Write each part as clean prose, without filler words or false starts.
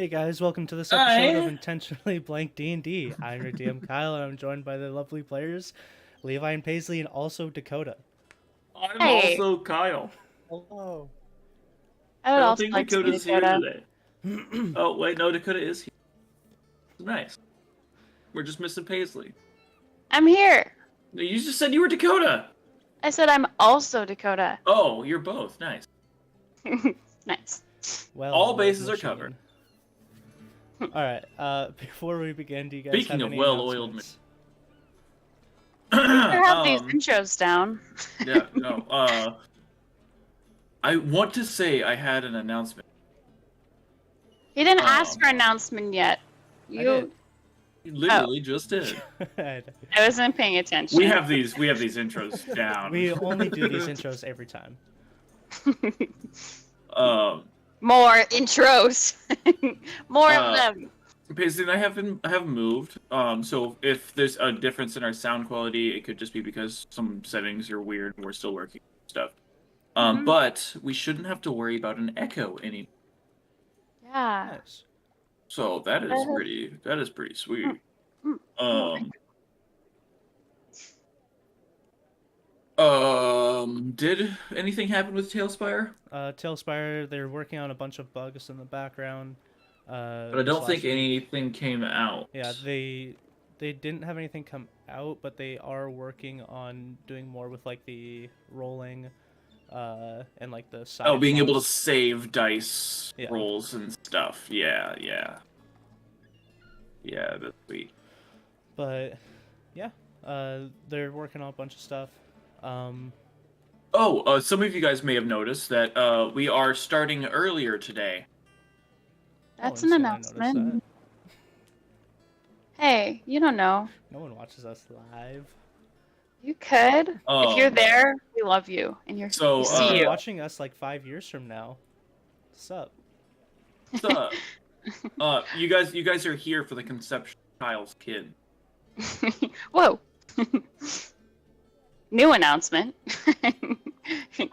Hey guys, welcome to this episode of Hi, Intentionally Blank D&D. I'm your DM Kyle, and I'm joined by the lovely players Levi and Paisley, and also Dakota. I'm Hey, also Kyle. Hello. I I would don't also think like to be Dakota's here Dakota. today. Oh, wait, no, Dakota is here. Nice. We're just missing Paisley. I'm here. No, you just said you were Dakota. I said I'm also Dakota. Oh, you're both. Nice. Nice. Well, All bases are machine. covered. All right. Before we begin, do you guys Speaking have of any well-oiled announcements? We should have these intros down. Yeah, no, I want to say I had an announcement. He didn't ask for an announcement yet. did. You literally just did. I wasn't paying attention. We have these intros down. We only do these intros every time. More intros. More of them. Basically, I have moved. So if there's a difference in our sound quality, it could just be because some settings are weird and we're still working on stuff. But we shouldn't have to worry about an echo anymore. Yeah. Nice. So that is pretty sweet. Did anything happen with Talespire? Talespire, they're working on a bunch of bugs in the background. But I don't think anything came out. Yeah, they didn't have anything come out, but they are working on doing more with like the rolling, and like the side. Oh, being able to rolls. save dice Yeah. rolls and stuff. Yeah, that's sweet. But yeah, they're working on a bunch of stuff. Some of you guys may have noticed that we are starting earlier today. That's No an one's gonna notice announcement. Hey, you don't know. that. No one watches us live. You could. If you're there, we love you. And we So, see You're you. watching us like 5 years from now. What's up? What's up? You guys are here for the conception of Kyle's kid. Whoa. New announcement. Kyle and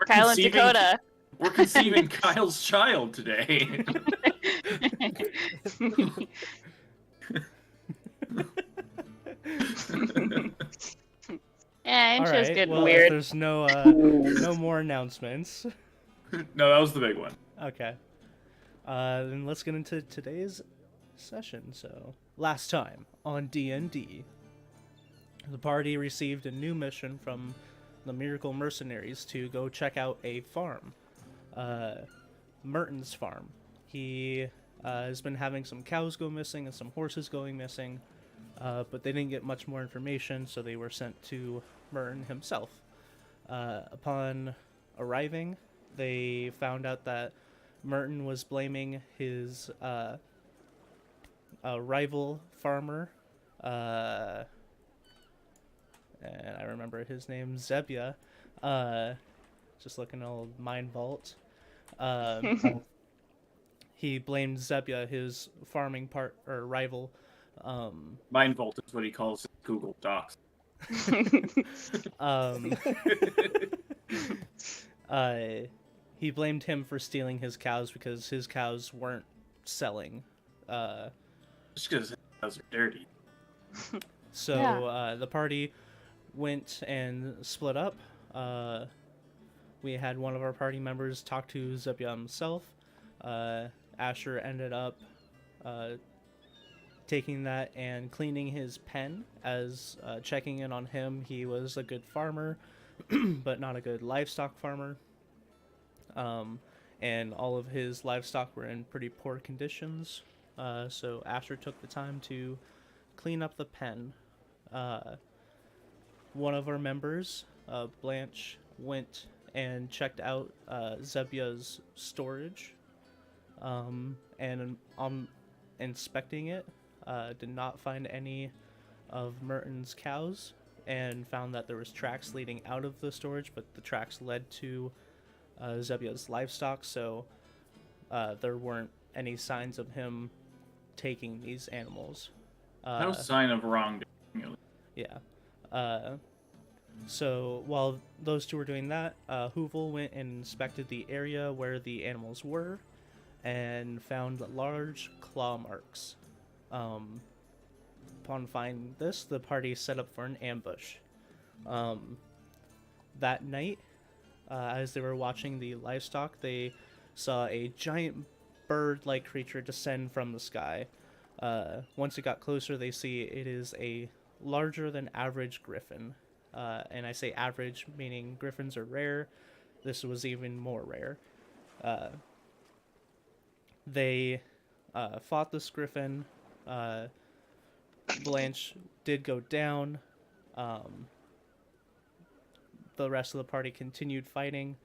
conceiving- Dakota. We're conceiving Kyle's child today. Yeah, All intro's right. getting Well, if weird. there's no more announcements. No, that was the big one. Okay. Then let's get into today's session. So, last time on D&D, the party received a new mission from the Miracle Mercenaries to go check out a farm. Merton's farm. He has been having some cows go missing and some horses going missing, but they didn't get much more information, so they were sent to Merton himself. Upon arriving, they found out that Merton was blaming his rival farmer, and I remember his name, Zebia. Just looking at old Mind Vault. He blamed Zebia, his farming rival. Mind Vault is what he calls his Google Docs. He blamed him for stealing his cows because his cows weren't selling. Just because his cows are dirty. So Yeah. the party went and split up. We had one of our party members talk to Zebia himself. Asher ended up taking that and cleaning his pen as checking in on him. He was a good farmer, but not a good livestock farmer. And all of his livestock were in pretty poor conditions. So Asher took the time to clean up the pen. One of our members, Blanche, went and checked out Zebia's storage, and on inspecting it, did not find any of Merton's cows, and found that there was tracks leading out of the storage, but the tracks led to Zebia's livestock, so there weren't any signs of him taking these animals. No sign of wrongdoing. Yeah. So while those two were doing that, Hoovel went and inspected the area where the animals were, and found large claw marks. Upon finding this, the party set up for an ambush. That night, as they were watching the livestock, they saw a giant bird-like creature descend from the sky. Once it got closer, they see it is a larger than average griffin. And I say average, meaning griffins are rare. This was even more rare. They fought this griffin. Blanche did go down. The rest of the party continued fighting,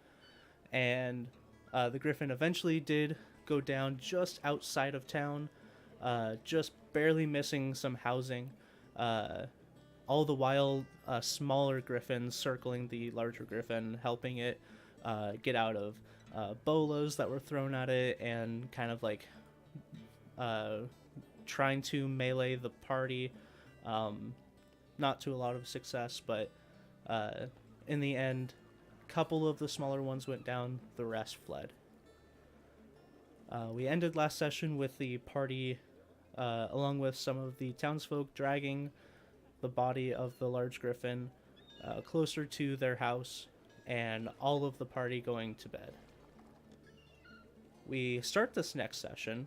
and the griffin eventually did go down just outside of town, just barely missing some housing. All the while, smaller griffins circling the larger griffin, helping it get out of bolas that were thrown at it, and kind of like trying to melee the party. Not to a lot of success, but in the end, a couple of the smaller ones went down, the rest fled. We ended last session with the party, along with some of the townsfolk, dragging the body of the large griffin closer to their house, and all of the party going to bed. We start this next session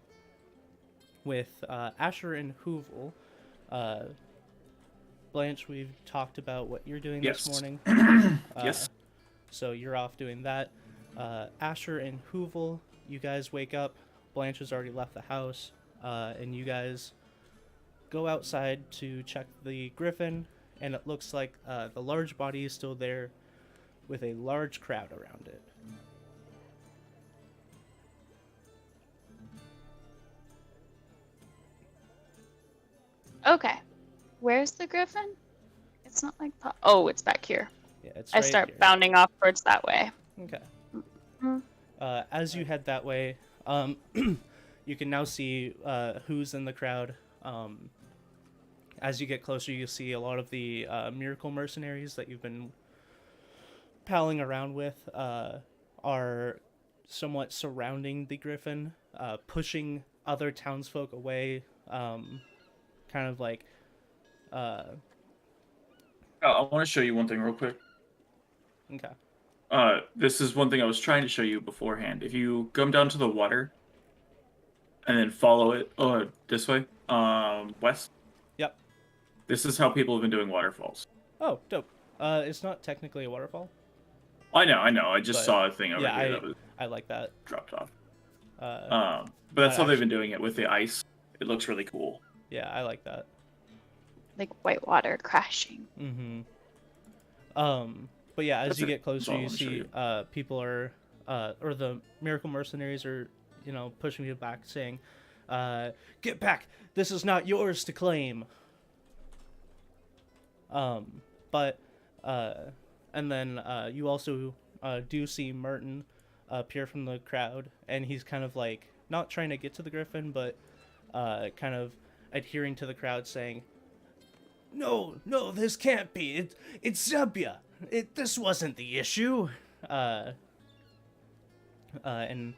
with Asher and Hoovel. Blanche, we've talked about what you're doing this morning. Yes. So you're off doing that. Asher and Hoovel, you guys wake up. Blanche has already left the house, and you guys go outside to check the griffin, and it looks like the large body is still there with a large crowd around it. Okay. Where's the griffin? It's not like... Oh, it's back here. Yeah, it's I right start here. bounding off towards that way. Okay. Mm-hmm. As you head that way, you can now see who's in the crowd. As you get closer, you see a lot of the miracle mercenaries that you've been palling around with are somewhat surrounding the griffin, pushing other townsfolk away, kind of like... I want to show you one thing real quick. Okay. This is one thing I was trying to show you beforehand. If you come down to the water and then follow it this way, west. Yep. This is how people have been doing waterfalls. Oh, dope. It's not technically a waterfall. I know. I just saw a thing over here that was I like that. dropped off. But that's how they've been doing it with the ice. It looks really cool. Yeah, I like that. Like white water crashing. Mm-hmm. But yeah, as you get closer, you see people are, or the miracle mercenaries are, pushing you back, saying, "Get back! This is not yours to claim." And then you also do see Merton appear from the crowd, and he's kind of like not trying to get to the griffin, but kind of adhering to the crowd, saying, No, this can't be. It's Zebia. This wasn't the issue. And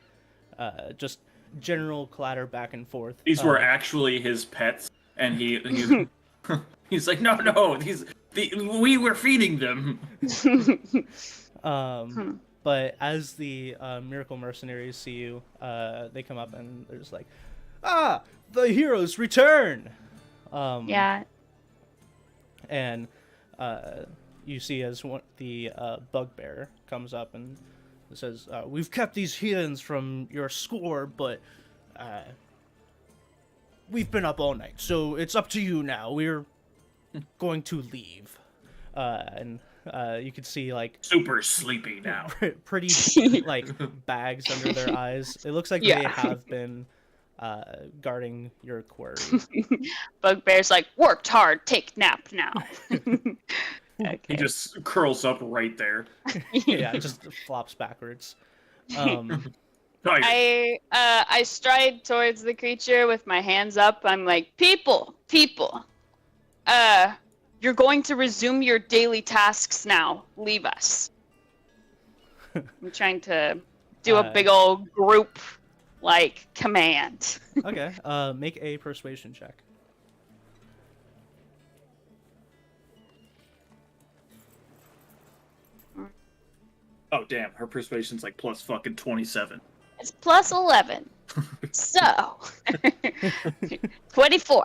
just general clatter back and forth. These were actually his pets, and he's like, no, we were feeding them. But as the miracle mercenaries see you, they come up and they're just like, "Ah, the heroes return!" Yeah. And you see as the bugbear comes up and says, "We've kept these heathens from your score, but we've been up all night, so it's up to you now. We're going to leave." And you can see like super sleepy now. Pretty like bags under their eyes. It looks like they have been guarding your quarry. Bugbear's like, "Worked hard, take nap now." Okay. He just curls up right there. Yeah, it just flops backwards. I stride towards the creature with my hands up. I'm like, people, you're going to resume your daily tasks now. Leave us. I'm trying to do a big old group like command. Okay. Make a persuasion check. Oh damn, her persuasion's like plus fucking 27. It's plus 11. So 24.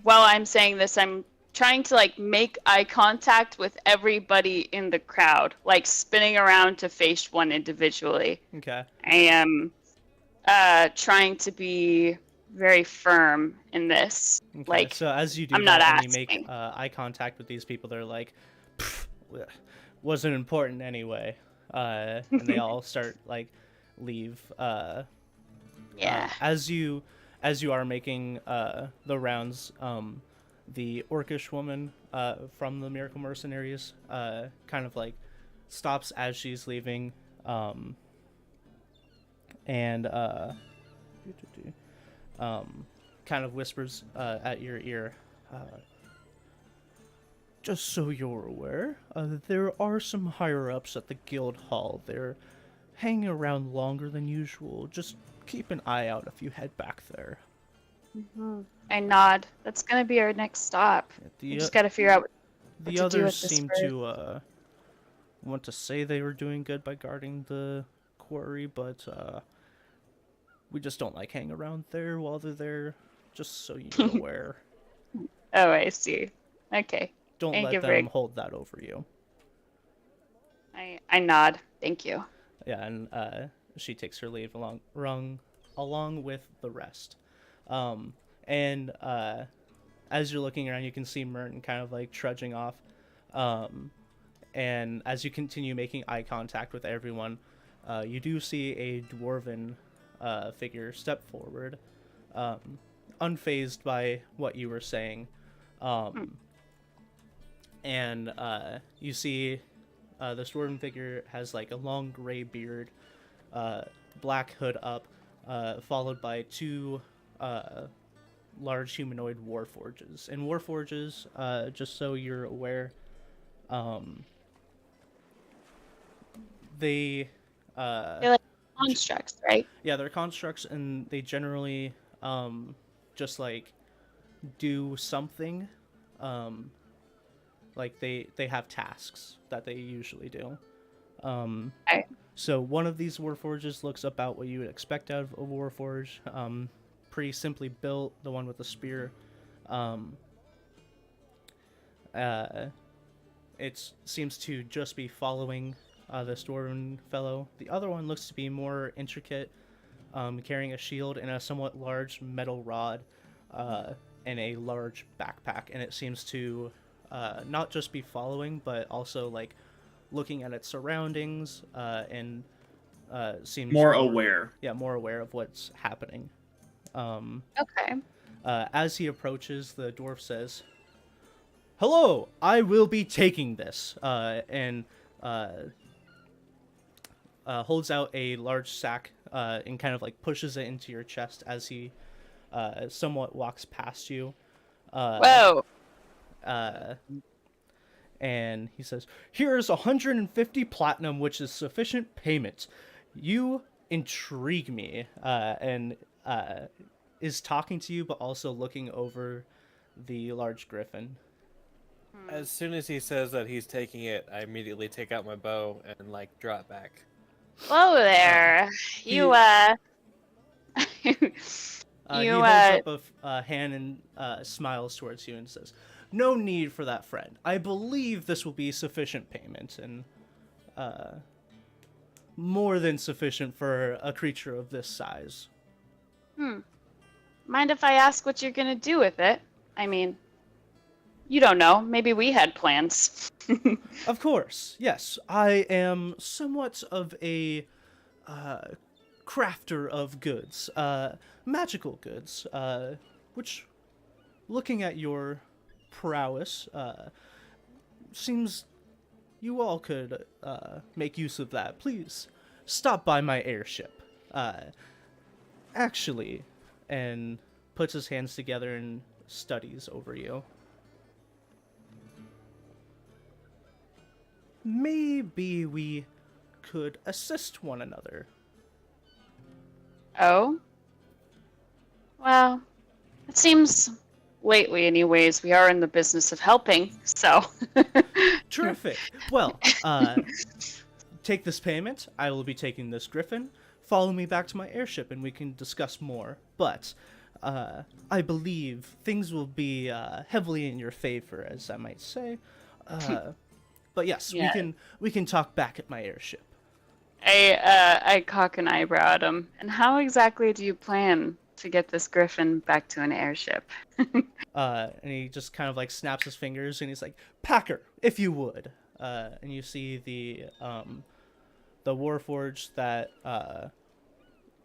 While I'm saying this, I'm trying to like make eye contact with everybody in the crowd, like spinning around to face one individually. Okay. I am trying to be very firm in this. Okay. Like, so as you do I'm that not and you make asking. eye contact with these people, they're like, "Pff, wasn't important anyway. And they all start like leave. Yeah. As you are making the rounds, the orcish woman from the Miracle Mercenaries kind of like stops as she's leaving, and kind of whispers at your ear. Just so you're aware, there are some higher-ups at the guild hall. They're hanging around longer than usual. Just keep an eye out if you head back there. I nod. That's gonna be our next stop. We just gotta figure out what The to do others with this seem first. to want to say they were doing good by guarding the quarry, but we just don't like hanging around there while they're there. Just so you're aware. Oh, I see. Okay. Don't Thank let you them very- hold that over you. I nod. Thank you. Yeah, and she takes her leave along with the rest. And as you're looking around, you can see Merton kind of like trudging off. And as you continue making eye contact with everyone, you do see a dwarven figure step forward, unfazed by what you were saying. And you see this dwarven figure has like a long gray beard, black hood up, followed by two large humanoid warforges. And warforges, just so you're aware, they They're like constructs, right? yeah, they're constructs, and they generally just like do something. Like they have tasks that they usually do. Okay. So one of these warforges looks about what you would expect out of a warforge. Pretty simply built, the one with the spear. It seems to just be following this dwarven fellow. The other one looks to be more intricate, carrying a shield and a somewhat large metal rod and a large backpack. And it seems to not just be following, but also like looking at its surroundings and seems More aware. Yeah, more aware of what's happening. Okay. As he approaches, the dwarf says, "Hello, I will be taking this," and holds out a large sack and kind of like pushes it into your chest as he somewhat walks past you. Whoa. And he says, "Here's 150 platinum, which is sufficient payment. You intrigue me," and is talking to you, but also looking over the large griffin. As soon as he says that he's taking it, I immediately take out my bow and like draw it back. Whoa there. You He you holds up a hand and smiles towards you and says, "No need for that, friend. I believe this will be sufficient payment, and more than sufficient for a creature of this size." mind if I ask what you're gonna do with it? I mean, you don't know. Maybe we had plans. Of course, yes. I am somewhat of a crafter of goods, magical goods, which, looking at your prowess, seems you all could make use of that. Please stop by my airship. Actually, and puts his hands together and studies over you. Maybe we could assist one another. Oh? Well, it seems lately, anyways, we are in the business of helping, so. Terrific. Well, take this payment. I will be taking this griffin. Follow me back to my airship and we can discuss more. But I believe things will be heavily in your favor, as I might say. But yes, Yeah. we can talk back at my airship. I cock an eyebrow at him. And how exactly do you plan to get this griffin back to an airship? And he just kind of like snaps his fingers and he's like, Packer, if you would. And you see the Warforged that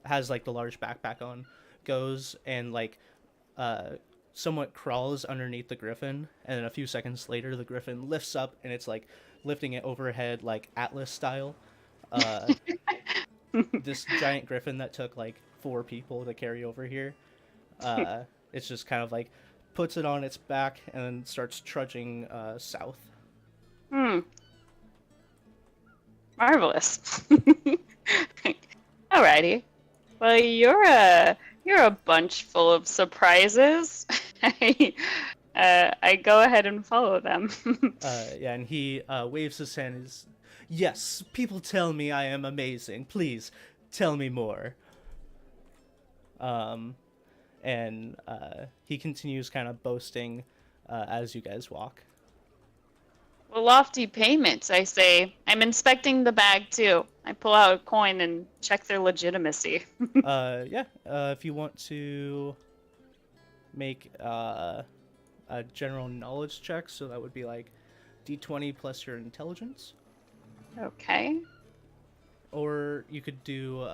has like the large backpack on goes and like somewhat crawls underneath the griffin, and then a few seconds later the griffin lifts up and it's like lifting it overhead like Atlas style. This giant griffin that took like 4 people to carry over here, it's just kind of like puts it on its back and then starts trudging south. Marvelous. Alrighty. Well, you're a bunch full of surprises. I go ahead and follow them. Yeah, and he waves his hand. Yes, people tell me I am amazing. Please, tell me more. And he continues kind of boasting as you guys walk. Well, lofty payments, I say. I'm inspecting the bag, too. I pull out a coin and check their legitimacy. Yeah, if you want to make a general knowledge check, so that would be like D20 plus your intelligence. Okay. Or you could do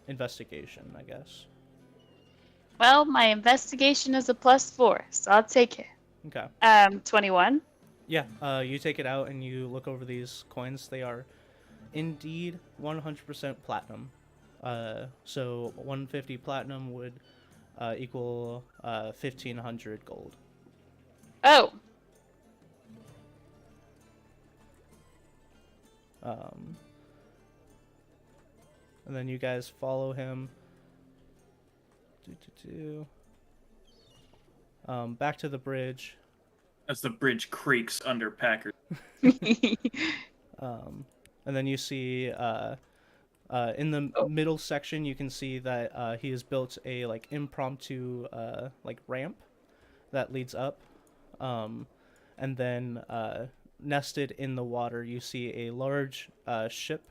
investigation, I guess. Well, my investigation is a +4, so I'll take it. Okay. 21. Yeah, you take it out and you look over these coins. They are indeed 100% platinum. So 150 platinum would equal 1,500 gold. Oh. And then you guys follow him. Back to the bridge. As the bridge creaks under Packer. And then you see in the middle section you can see that he has built a like impromptu like ramp that leads up, and then nested in the water you see a large ship,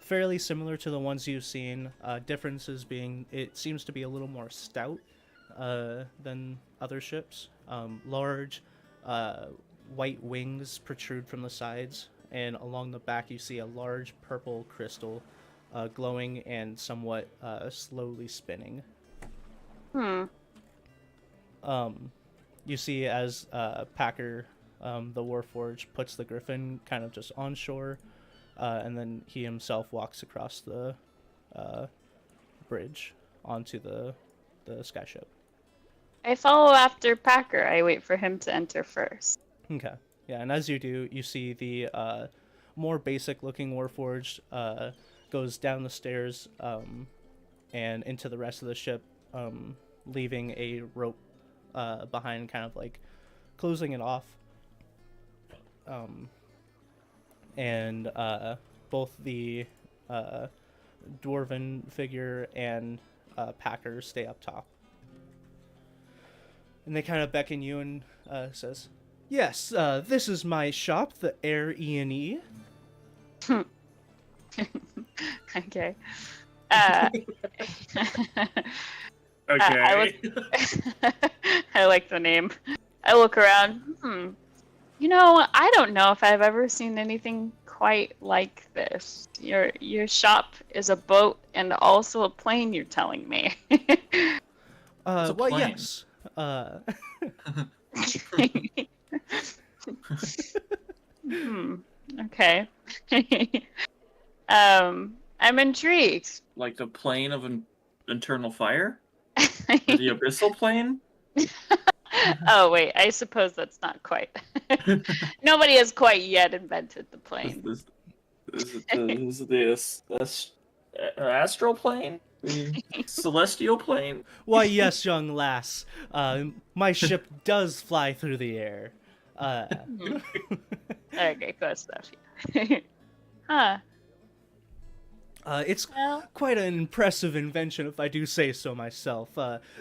fairly similar to the ones you've seen. Differences being it seems to be a little more stout than other ships. Large white wings protrude from the sides, and along the back you see a large purple crystal glowing and somewhat slowly spinning. You see as Packer, the Warforged, puts the griffin kind of just on shore, and then he himself walks across the bridge onto the skyship. I follow after Packer. I wait for him to enter first. Okay. Yeah, and as you do, you see the more basic-looking Warforged goes down the stairs and into the rest of the ship, leaving a rope behind, kind of like closing it off. And both the dwarven figure and Packer stay up top. And they kind of beckon you and says, "Yes, this is my shop, the Air E&E." Okay. Okay. I like the name. I look around. You know, I don't know if I've ever seen anything quite like this. Your shop is a boat and also a plane, you're telling me. Well, plane. yes. Okay. I'm intrigued. Like the plane of internal fire? The abyssal plane? Oh wait, I suppose that's not quite. Nobody has quite yet invented the Is plane. this astral plane? The celestial plane? Why, yes, young lass. My ship does fly through the air. Okay, good stuff. Huh. It's Well, quite an impressive invention, if I do say so myself.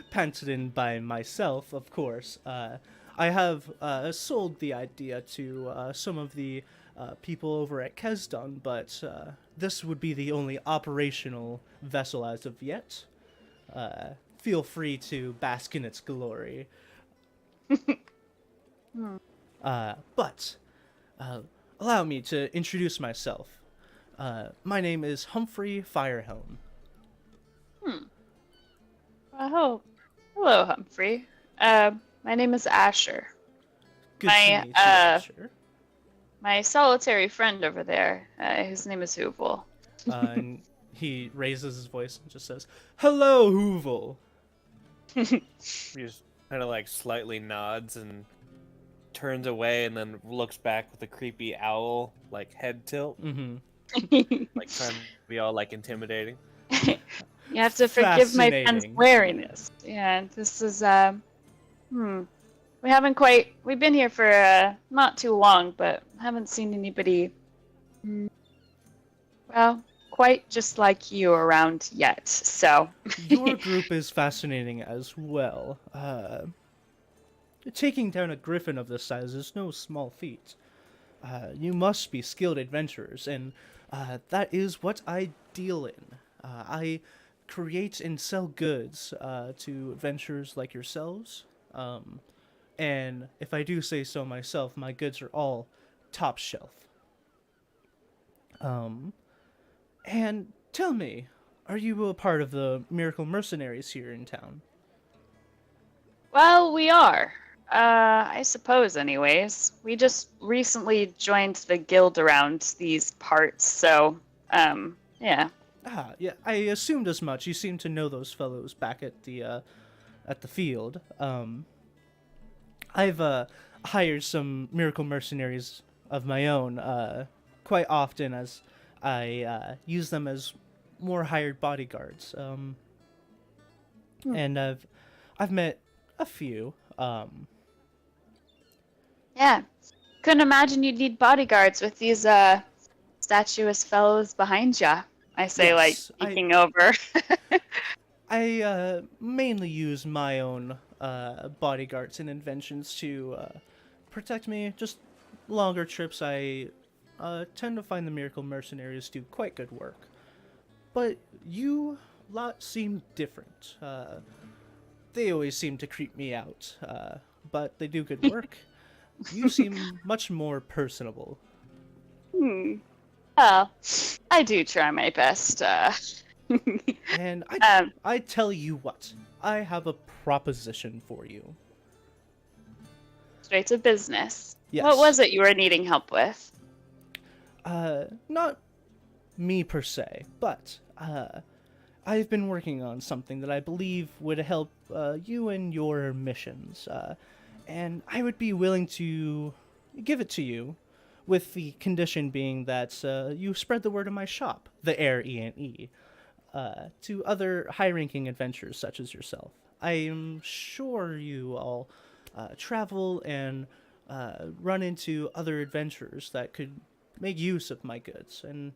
Patented in by myself, of course. I have sold the idea to some of the people over at Kesdon, but this would be the only operational vessel as of yet. Feel free to bask in its glory. But allow me to introduce myself. My name is Humphrey Firehelm. oh, hello, Humphrey. My name is Asher. Good My, to meet you, Asher. My solitary friend over there, his name is Hoovel. And he raises his voice and just says, "Hello, Hoovel." He just kind of like slightly nods and turns away, and then looks back with a creepy owl like head tilt, Mm-hmm. like trying to be all like intimidating. You have to forgive my friend's Fascinating. wariness. Yeah, this is we've been here for not too long, but haven't seen anybody well, quite just like you around yet. So Your group is fascinating as well. Taking down a griffin of this size is no small feat. You must be skilled adventurers, and that is what I deal in. I create and sell goods to adventurers like yourselves. And if I do say so myself, my goods are all top shelf. And tell me, are you a part of the Miracle Mercenaries here in town? well, we are. I suppose anyways. We just recently joined the guild around these parts, so yeah. Ah, yeah, I assumed as much. You seem to know those fellows back at the field. I've hired some Miracle Mercenaries of my own quite often, as I use them as more hired bodyguards. And I've met a few. Yeah. Couldn't imagine you'd need bodyguards with these statuous fellows behind ya. I say, like, Yes, peeking over. I mainly use my own bodyguards and inventions to protect me. Just longer trips, I tend to find the Miracle Mercenaries do quite good work. But you lot seem different. They always seem to creep me out, but they do good work. You seem much more personable. Well, I do try my best. And Um, I tell you what, I have a proposition for you. Straight to business. Yes. What was it you were needing help with? Not me per se, but I've been working on something that I believe would help you in your missions, and I would be willing to give it to you, with the condition being that you spread the word of my shop, the Air E&E, to other high-ranking adventurers such as yourself. I am sure you all travel and run into other adventurers that could make use of my goods, and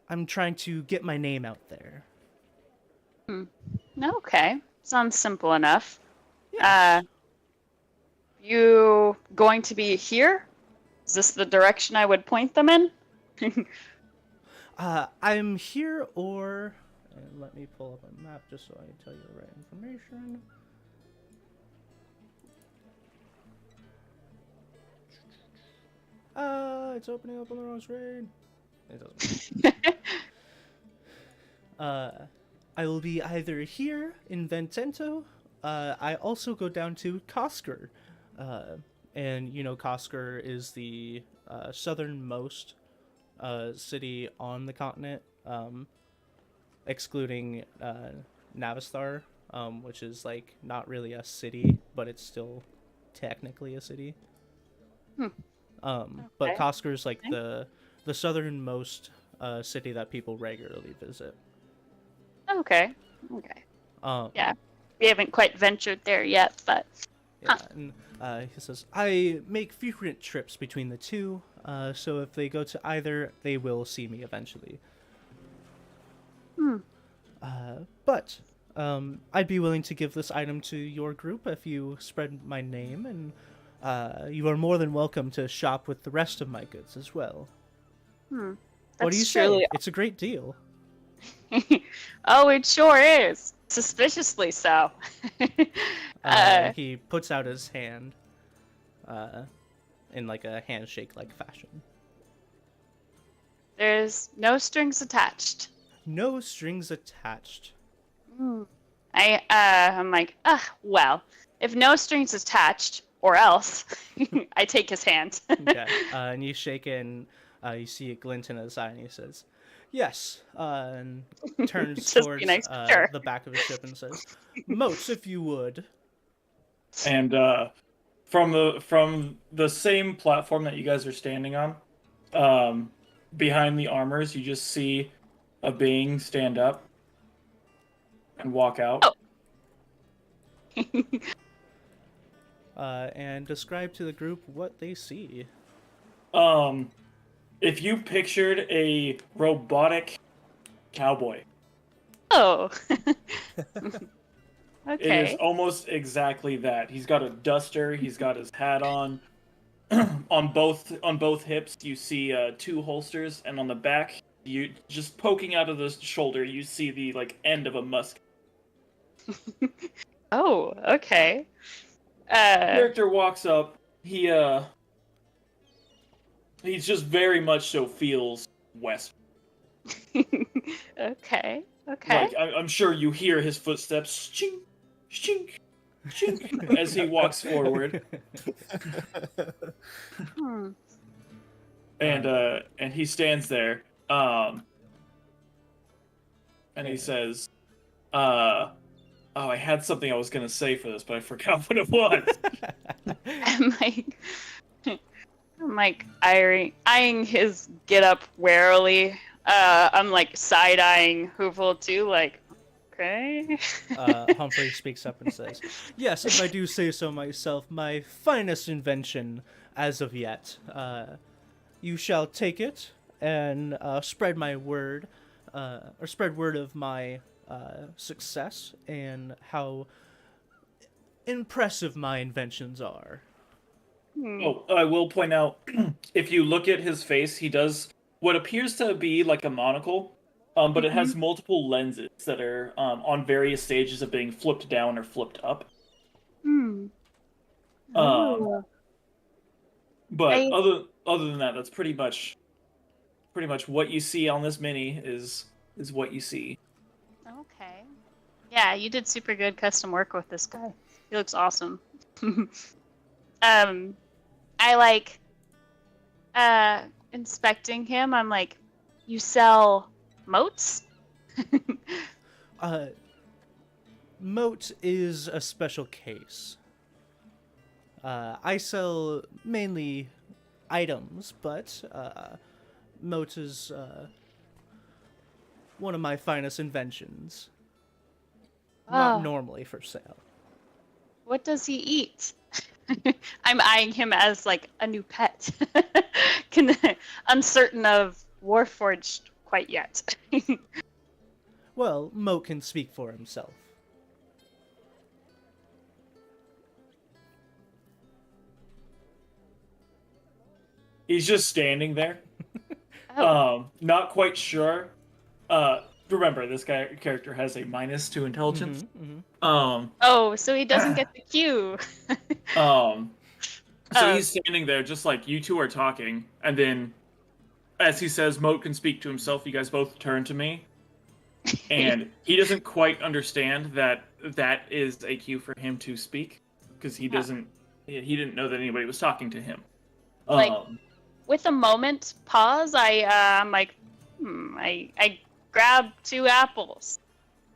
I'm trying to get my name out there. Okay. Sounds simple enough. Yes. You going to be here? Is this the direction I would point them in? I'm here, or let me pull up a map just so I can tell you the right information. It's opening up on the wrong screen. It doesn't. I will be either here in Ventento. I also go down to Kosker. And, you know, Kosker is the southernmost city on the continent, excluding Navistar, which is, like, not really a city, but it's still technically a city. Hmm. But Okay. Cosker's like the southernmost city that people regularly visit. Okay. Okay. Um, Yeah. We haven't quite ventured there yet, but Yeah, and he says, I make frequent trips between the two, so if they go to either, they will see me eventually. Hmm. But I'd be willing to give this item to your group if you spread my name, and you are more than welcome to shop with the rest of my goods as well. That's What do you truly... say? It's a great deal. Oh, it sure is. Suspiciously so. He puts out his hand in like a handshake-like fashion. There's no strings attached. No strings attached. I'm like, well, if no strings attached, or else, I take his hand. Okay, and you shake it, and you see a glint in his eye, and he says, "Yes," and turns Just be towards nice, sure. the back of his ship and says, "Moats, if you would." And from the same platform that you guys are standing on, behind the armors, you just see a being stand up and walk out. And describe to the group what they see. If you pictured a robotic cowboy, Oh. it Okay. is almost exactly that. He's got a duster. He's got his hat on. on both hips, you see 2 holsters, and on the back, you just poking out of the shoulder, you see the end of a musket. Oh, okay. Character walks up. He just very much so feels west. Okay. Like I'm sure you hear his footsteps, chink, chink, chink, as he walks forward. And he stands there, and he says, "Oh, I had something I was gonna say for this, but I forgot what it was." I'm like eyeing his get up warily. I'm like side eyeing Hoovel too, like, okay. Humphrey speaks up and says, "Yes, if I do say so myself, my finest invention as of yet. You shall take it and spread my word, or spread word of my success and how impressive my inventions are." Oh, I will point out, if you look at his face, he does what appears to be like a monocle, but it has multiple lenses that are on various stages of being flipped down or flipped up. Oh. But other than that, that's pretty much what you see on this mini is what you see. Okay. Yeah, you did super good custom work with this guy. He looks awesome. I like inspecting him. I'm like, you sell moats? Moat is a special case. I sell mainly items, but Moat is one of my finest inventions. Not normally for sale. What does he eat? I'm eyeing him as like a new pet. Uncertain of Warforged quite yet. Well, Moat can speak for himself. He's just standing there, Oh. not quite sure. Remember, this character has a -2 intelligence. Oh, so he doesn't get the cue. So he's standing there, just like you two are talking, and then, as he says, Moat can speak to himself. You guys both turn to me, and he doesn't quite understand that is a cue for him to speak, because he didn't know that anybody was talking to him. With a moment pause, I'm like, I grab 2 apples.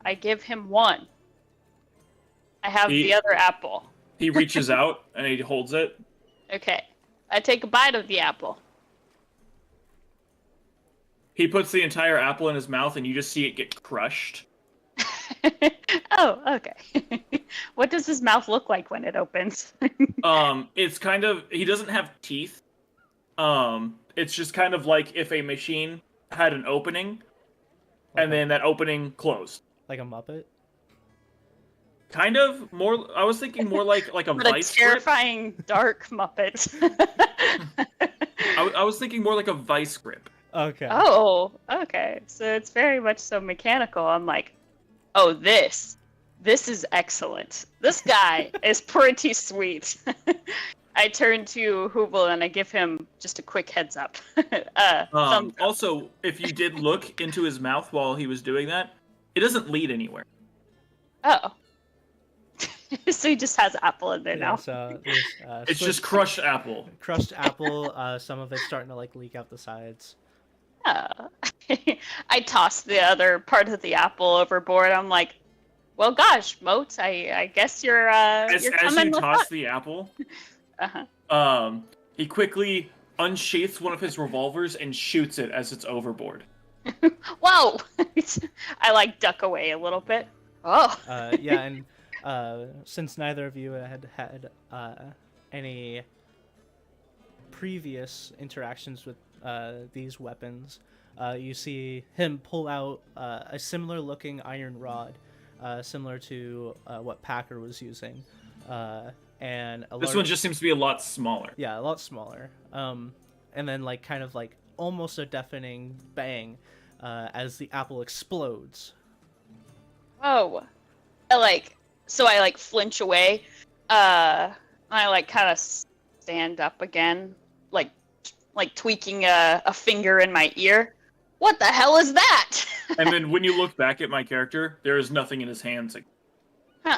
I give him 1. I have the other apple. He reaches out and he holds it. Okay. I take a bite of the apple. He puts the entire apple in his mouth, and you just see it get crushed. Oh, okay. What does his mouth look like when it opens? It's kind of, he doesn't have teeth. It's just kind of like if a machine had an opening, and then that opening closed. Like a Muppet? Kind of more. I was thinking more like a But vice a terrifying dark Muppet. grip. I was thinking more like a vice grip. Okay. Oh, okay. So it's very much so mechanical. I'm like, oh, this is excellent. This guy is pretty sweet. I turn to Hoovel and I give him just a quick heads up. Thumbs up. Also, if you did look into his mouth while he was doing that, it doesn't lead anywhere. Oh. So he just has apple in there Yeah, now. so It's just crushed apple. crushed apple. Some of it's starting to like leak out the sides. I toss the other part of the apple overboard. I'm like, well, gosh, Moat, I guess you're As coming you with toss us. the apple, Uh-huh. he quickly unsheaths one of his revolvers and shoots it as it's overboard. Whoa! I like duck away a little bit. Oh. Yeah, and since neither of you had any previous interactions with these weapons, you see him pull out a similar looking iron rod, similar to what Packer was using, and This one just seems to be a lot smaller. Yeah, a lot smaller. And then like kind of like almost a deafening bang as the apple explodes. Whoa. I flinch away. I like kind of stand up again, like tweaking a finger in my ear. What the hell is that? And then when you look back at my character, there is nothing in his hands. Huh.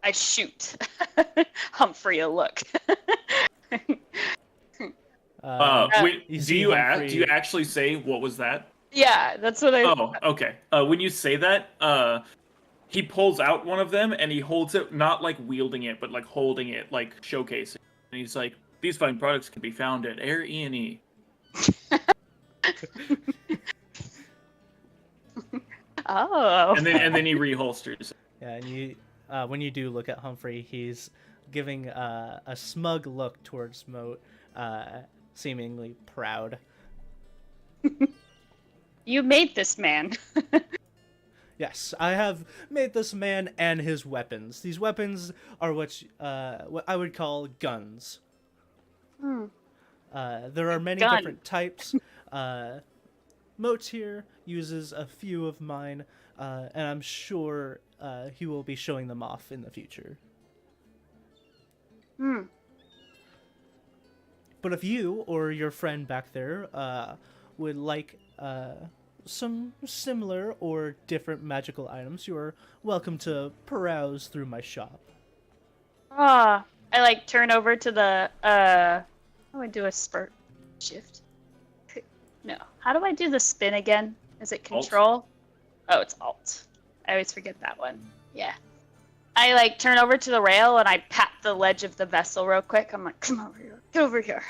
I shoot Humphrey a look. You Do see you Humphrey- do you actually say what was that? Yeah, that's what I. Oh, okay. When you say that, he pulls out one of them and he holds it, not like wielding it, but like holding it, like showcasing. And he's like, "These fine products can be found at Air E&E." Oh. And then he reholsters. Yeah, and you when you do look at Humphrey, he's giving a smug look towards Moat, seemingly proud. You made this man. Yes, I have made this man and his weapons. These weapons are what I would call guns. There are many Gun. different types. Moat here uses a few of mine, and I'm sure he will be showing them off in the future. But if you or your friend back there would like some similar or different magical items, you are welcome to peruse through my shop. I turn over to the how do I do a spurt shift? No. How do I do the spin again? Is it Alt. control? Oh, it's alt. I always forget that one. Yeah. I turn over to the rail and I pat the ledge of the vessel real quick. I'm like, come over here. Get over here.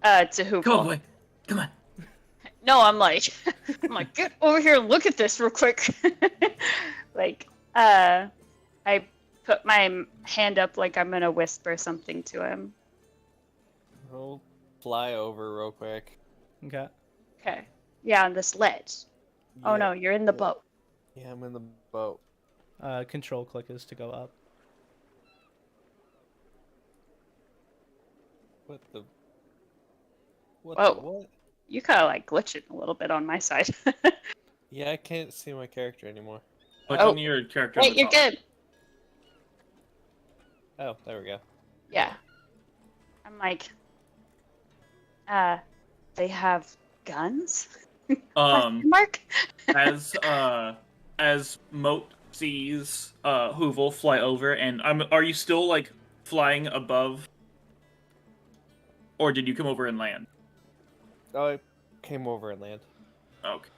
To Hoople. Come on, boy. Come on. No, I'm like, get over here and look at this real quick. I put my hand up like I'm gonna whisper something to him. We'll fly over real quick. Okay. Okay. Yeah, on this ledge. Oh Yeah. no, you're in the boat. Yeah, I'm in the boat. Control click is to go up. What the? Whoa. What? You kind of glitching a little bit on my side. Yeah, I can't see my character anymore. Click Oh. on your character. on Wait, the you're top. good. Oh, there we go. Yeah. I'm like, they have guns? Mark? As Moat sees Hoovel fly over, and are you still flying above, or did you come over and land? Oh, I came over and land. Okay.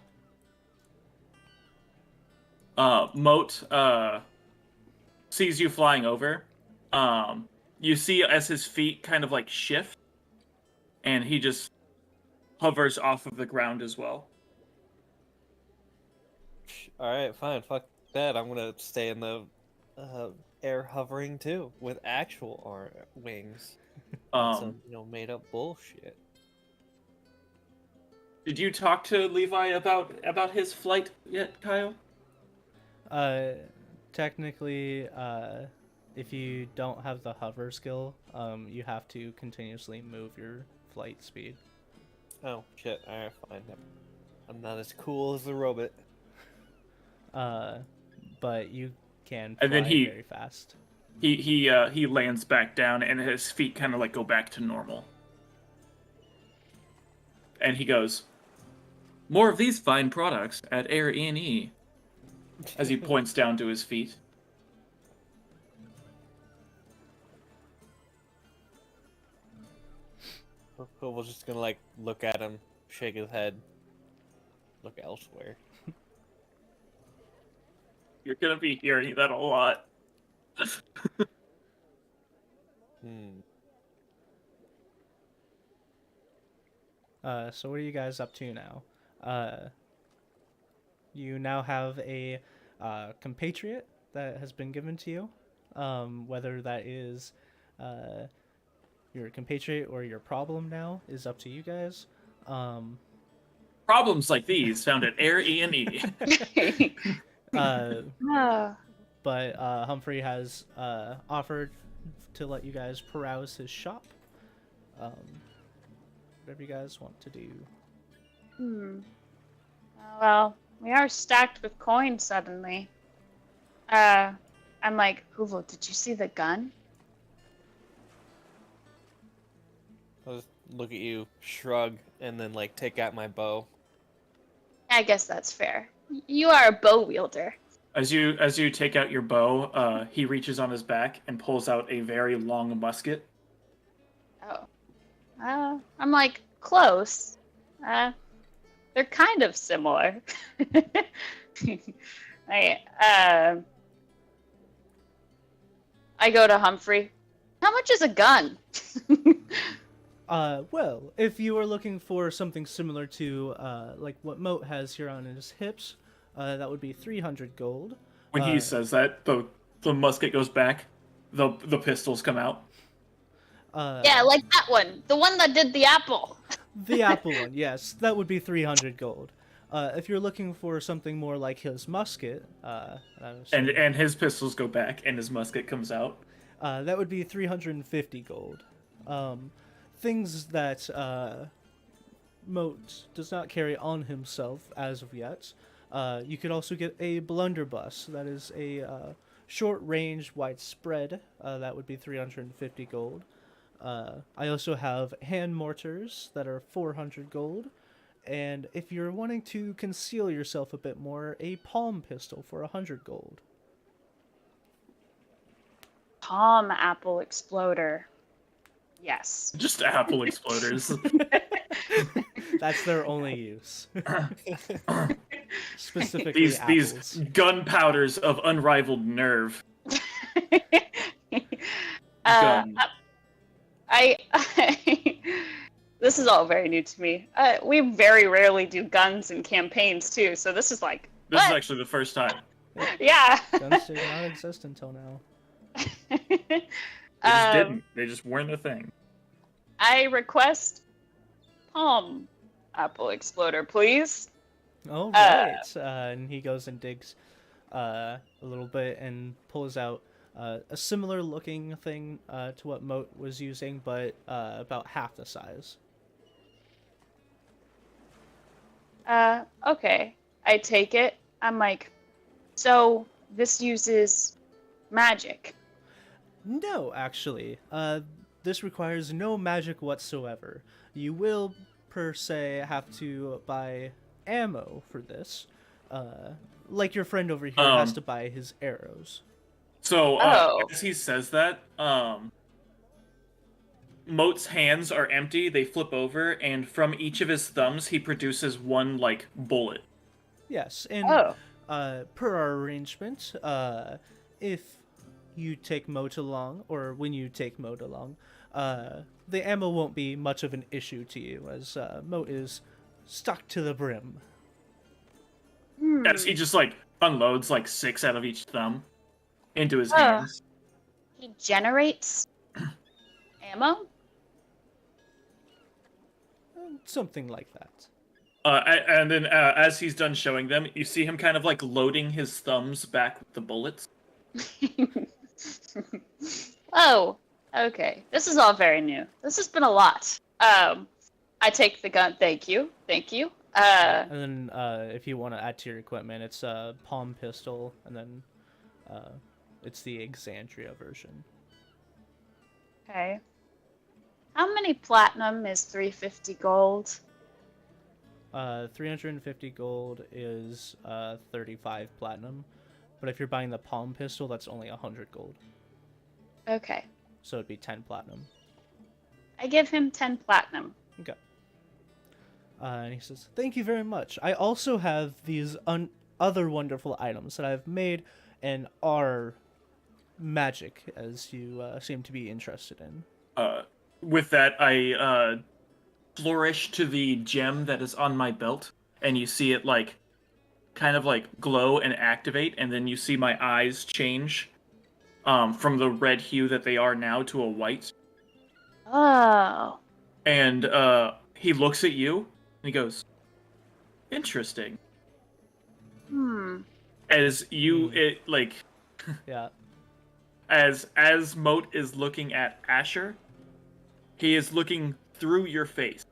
Moat sees you flying over. You see as his feet kind of like shift, and he just hovers off of the ground as well. All right, fine. Fuck that. I'm gonna stay in the air hovering too with actual wings. Some made up bullshit. Did you talk to Levi about his flight yet, Kyle? Technically, if you don't have the hover skill, you have to continuously move your flight speed. Oh shit! All right, fine. I'm not as cool as the robot. But you can fly And then very fast. He lands back down, and his feet kind of like go back to normal. And he goes, "More of these fine products at Air E&E," as he points down to his feet. We're just gonna like look at him, shake his head, look elsewhere. You're gonna be hearing that a lot. So what are you guys up to now? You now have a compatriot that has been given to you. Whether that is your compatriot or your problem now is up to you guys. Problems like these found at Air E&E. But Humphrey has offered to let you guys peruse his shop. Whatever you guys want to do. Well, we are stacked with coins suddenly. I'm like, Hoovel, did you see the gun? I'll just look at you, shrug, and then like take out my bow. I guess that's fair. You are a bow wielder. As you take out your bow, he reaches on his back and pulls out a very long musket. Oh. I'm like, close. They're kind of similar. I go to Humphrey. How much is a gun? Well, if you are looking for something similar to like what Moat has here on his hips, that would be 300 gold. When he says that, the musket goes back, the pistols come out. Yeah, like that one. The one that did the apple. The apple one, yes. That would be 300 gold. If you're looking for something more like his musket... and his pistols go back, and his musket comes out. That would be 350 gold. Things that Moat does not carry on himself as of yet. You could also get a blunderbuss. That is a short-range, widespread. That would be 350 gold. I also have hand mortars that are 400 gold. And if you're wanting to conceal yourself a bit more, a palm pistol for 100 gold. Palm apple exploder. Yes. Just apple exploders. That's their only use. Specifically these gunpowders of unrivaled nerve. Gun. This is all very new to me. We very rarely do guns in campaigns too, so this is like. This is actually the first time. Yeah. Guns did not exist until now. They just didn't. They just weren't a thing. I request palm apple exploder, please. Oh, right. And he goes and digs a little bit and pulls out a similar looking thing to what Moat was using, but about half the size. Okay. I take it. I'm like, so this uses magic. No, actually. This requires no magic whatsoever. You will, per se, have to buy ammo for this. Like your friend over here has to buy his arrows. So, as he says that, Moat's hands are empty, they flip over, and from each of his thumbs, he produces one, like, bullet. Yes, and Per our arrangement, if you take Moat along, or when you take Moat along, the ammo won't be much of an issue to you, as Moat is stuck to the brim. As he just like unloads like 6 out of each thumb into his Oh. hands. He generates ammo? Something like that. And then as he's done showing them, you see him kind of like loading his thumbs back with the bullets. Oh, okay. This is all very new. This has been a lot. I take the gun. Thank you. Thank you. And then if you want to add to your equipment, it's a palm pistol, and then it's the Exandria version. Okay. How many platinum is 350 gold? 350 gold is 35 platinum, but if you're buying the palm pistol, that's only 100 gold. Okay. So it'd be 10 platinum. I give him 10 platinum. Okay. And he says, "Thank you very much. I also have these other wonderful items that I've made and are magic, as you seem to be interested in." With that, I flourish to the gem that is on my belt, and you see it like kind of like glow and activate, and then you see my eyes change from the red hue that they are now to a white. Oh. And he looks at you and he goes, "Interesting." As you it like Yeah. as Moat is looking at Asher, he is looking through your face.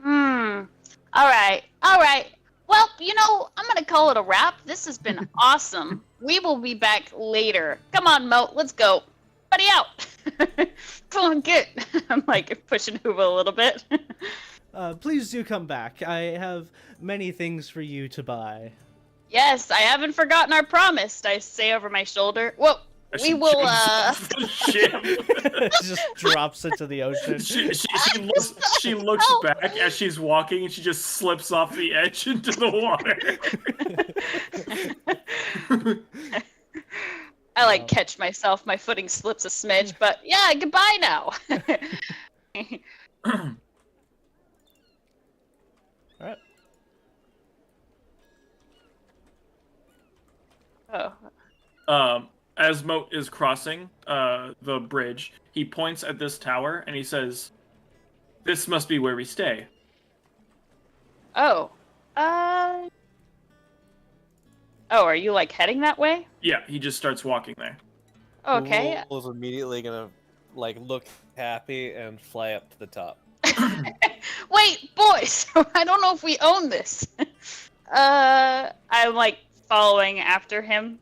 All right. All right. Well, you know, I'm going to call it a wrap. This has been awesome. We will be back later. Come on, Moat. Let's go. Buddy out. Come on, get. I'm like pushing Hoover a little bit. Please do come back. I have many things for you to buy. Yes, I haven't forgotten our promise. I say over my shoulder. Whoa. As We she will, jumps off the ship. It just drops into the ocean. She looks back as she's walking and she just slips off the edge into the water. I like catch myself. My footing slips a smidge, but yeah, goodbye now. Alright. Oh. As Moat is crossing the bridge, he points at this tower and he says, "This must be where we stay." Oh. Oh, are you like heading that way? Yeah, he just starts walking there. Okay. Is immediately gonna like look happy and fly up to the top. Wait, boys! I don't know if we own this. I'm like following after him.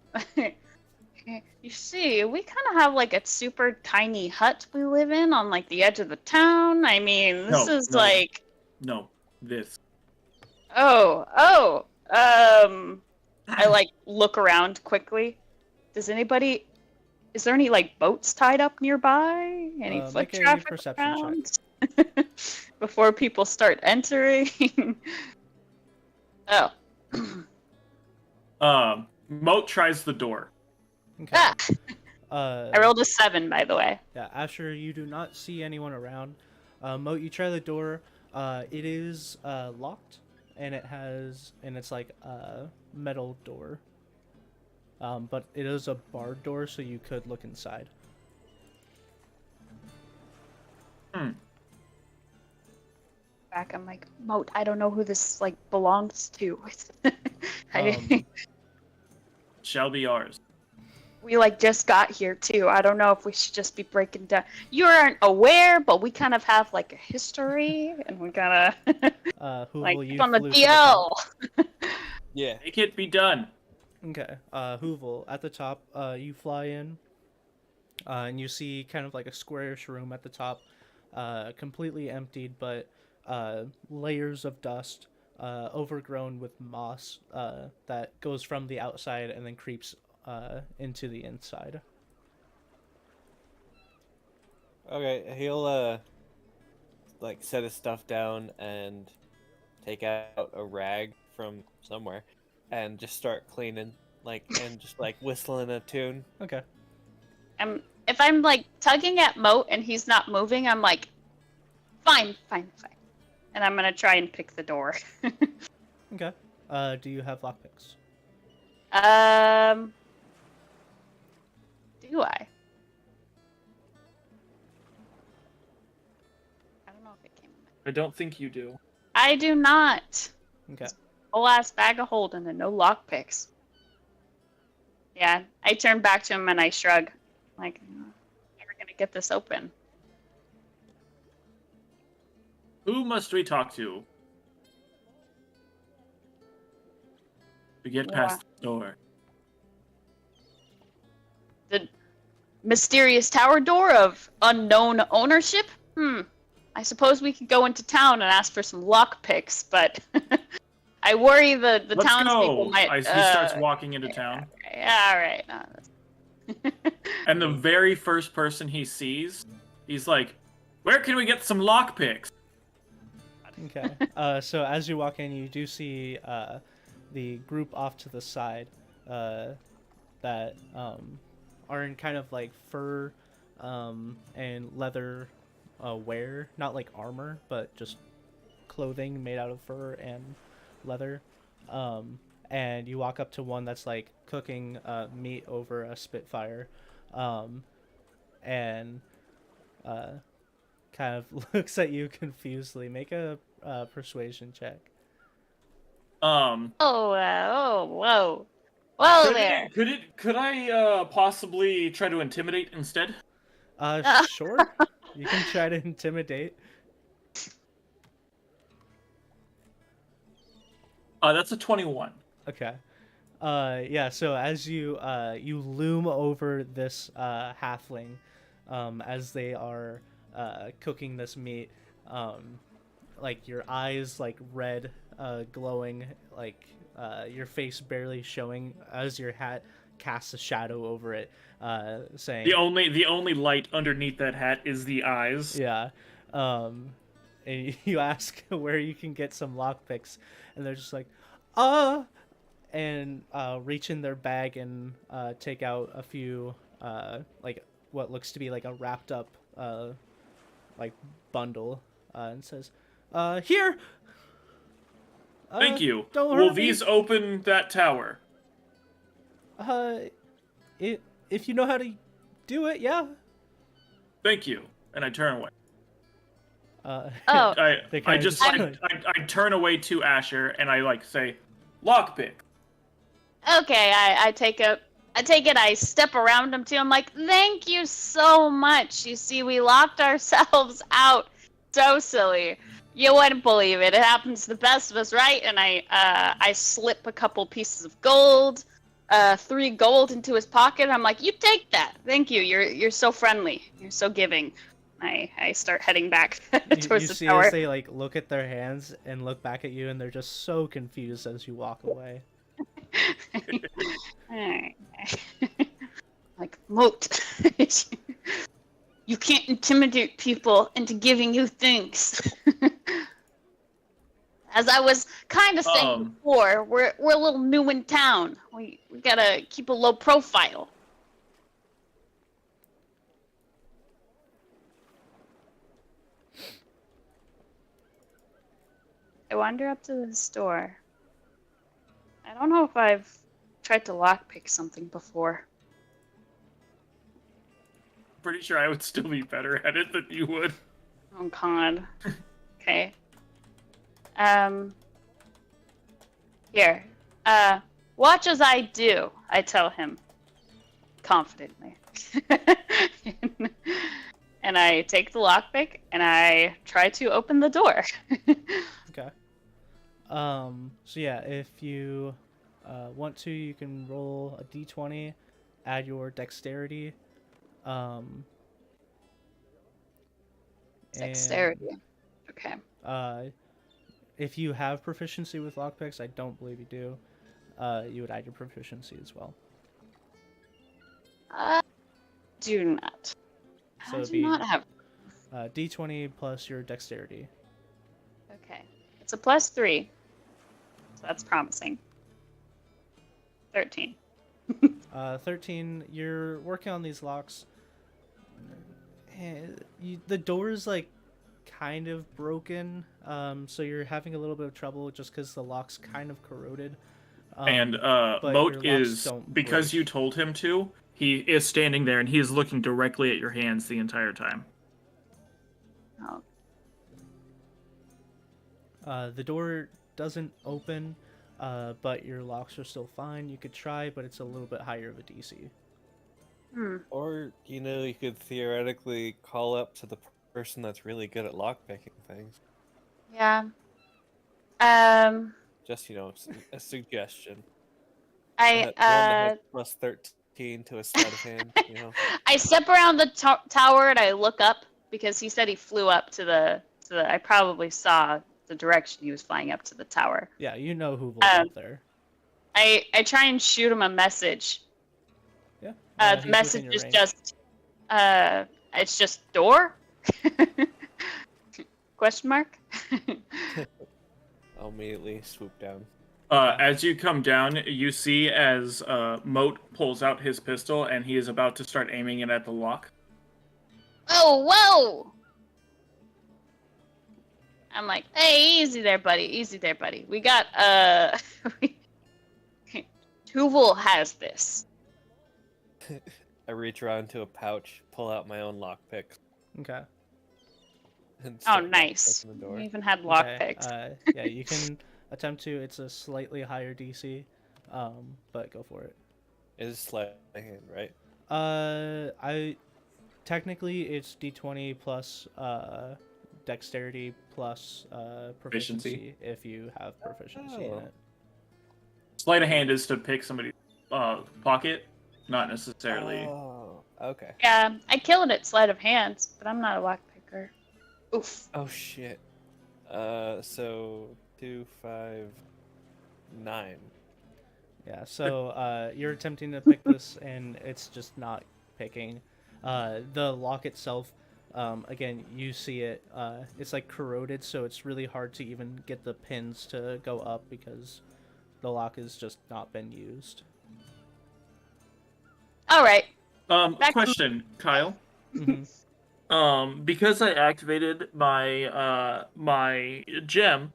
You see, we kind of have like a super tiny hut we live in on like the edge of the town. I mean, this is like. No, this. Oh. I like look around quickly. Is there any like boats tied up nearby? Any foot make a traffic perception around? Before people start entering. Oh. Moat tries the door. Okay. I rolled a 7, by the way. Yeah, Asher, you do not see anyone around. Moat, you try the door. It is locked, and it's like a metal door. But it is a barred door, so you could look inside. Back, I'm like, Moat, I don't know who this like belongs to. Shall be ours. We like just got here too. I don't know if we should just be breaking down. You aren't aware, but we kind of have like a history, and we kind of Who like will you on the flew to DL. Yeah. Make it be done. Okay. Hoovel, at the top, you fly in, and you see kind of like a squarish room at the top, completely emptied, but layers of dust, overgrown with moss, that goes from the outside and then creeps into the inside. Okay, he'll like set his stuff down and take out a rag from somewhere and just start cleaning, and just whistling a tune. Okay. If I'm like tugging at Moat and he's not moving, I'm like, fine. And I'm gonna try and pick the door. Okay. Do you have lockpicks? Do I? I don't know if it came in. I don't think you do. I do not. Okay. Whole ass bag of holding and no lockpicks. Yeah, I turn back to him and I shrug. Like, never gonna get this open. Who must we talk to? To get past the door. The mysterious tower door of unknown ownership? I suppose we could go into town and ask for some lockpicks, but I worry the Let's townspeople go. might. He starts walking into town. Yeah, all right. And the very first person he sees, he's like, "Where can we get some lockpicks?" Okay. So as you walk in, you do see the group off to the side that are in kind of like fur and leather wear, not like armor, but just clothing made out of fur and leather. And you walk up to one that's like cooking meat over a spitfire, and kind of looks at you confusedly. Make a persuasion check. Whoa. Whoa there. Could I possibly try to intimidate instead? Sure. You can try to intimidate. That's a 21. Okay. Yeah, so as you you loom over this halfling as they are cooking this meat, like your eyes like red, glowing, like your face barely showing as your hat casts a shadow over it, saying The only light underneath that hat is the eyes. yeah. And you ask where you can get some lockpicks, and they're just like, and reach in their bag and take out a few, like what looks to be like a wrapped up, like bundle, and says, "Here." Thank you. Don't Will hurt me. these open that tower? If you know how to do it, yeah. Thank you. And I turn away. Oh. I kinda just just- I turn away to Asher and I like say, "Lockpick." Okay, I take it. I step around him too. I'm like, thank you so much. You see, we locked ourselves out. So silly. You wouldn't believe it. It happens to the best of us, right? And I slip a couple pieces of gold, 3 gold into his pocket. I'm like, you take that. Thank you. You're so friendly. You're so giving. I start heading back towards you the see tower. as they like look at their hands and look back at you, and they're just so confused as you walk away. Like, Moat. You can't intimidate people into giving you things. As I was kind of saying before, we're a little new in town. We gotta keep a low profile. I wander up to the store. I don't know if I've tried to lockpick something before. Pretty sure I would still be better at it than you would. Oh God. Okay. Here. Watch as I do, I tell him. Confidently. And I take the lockpick and I try to open the door. Okay. So yeah, if you want to, you can roll a d20, add your dexterity. Dexterity. Okay. If you have proficiency with lockpicks, I don't believe you do. You would add your proficiency as well. Do not. So I it'd do not have. d20 plus your dexterity. Okay. It's a +3. So that's promising. 13. 13. You're working on these locks. The door is like kind of broken, so you're having a little bit of trouble just because the lock's kind of corroded. And but Moat your locks is, don't because break. you told him to, he is standing there and he is looking directly at your hands the entire time. Oh. The door doesn't open, but your locks are still fine. You could try, but it's a little bit higher of a DC. Or, you could theoretically call up to the person that's really good at lockpicking things. Yeah. Just, a suggestion. I That one that has plus 13 to a sleight of hand, I step around the tower and I look up because he said he flew up to the. I probably saw the direction he was flying up to the tower. Yeah, you know who was up there. I try and shoot him a message. Yeah. The message is just, it's just door? Question mark? I'll immediately swoop down. As you come down, you see as Moat pulls out his pistol and he is about to start aiming it at the lock. Oh, whoa! I'm like, hey, easy there, buddy. Easy there, buddy. We got, Tuval has this. I reach around to a pouch, pull out my own lockpick. Okay. Oh, nice. The door. We even had lockpicks. Yeah, you can attempt to. It's a slightly higher DC, but go for it. It is sleight of hand, right? Technically it's D20 plus dexterity plus proficiency if you have proficiency in it. Sleight of hand is to pick somebody's pocket, not necessarily. Oh, okay. Yeah, I killed it sleight of hands, but I'm not a lockpicker. Oof. Oh shit. So 2, 5, 9. Yeah, so you're attempting to pick this and it's just not picking. The lock itself, again, you see it, it's like corroded, so it's really hard to even get the pins to go up because the lock has just not been used. All right. Question, Kyle. Mm-hmm. Because I activated my my gem,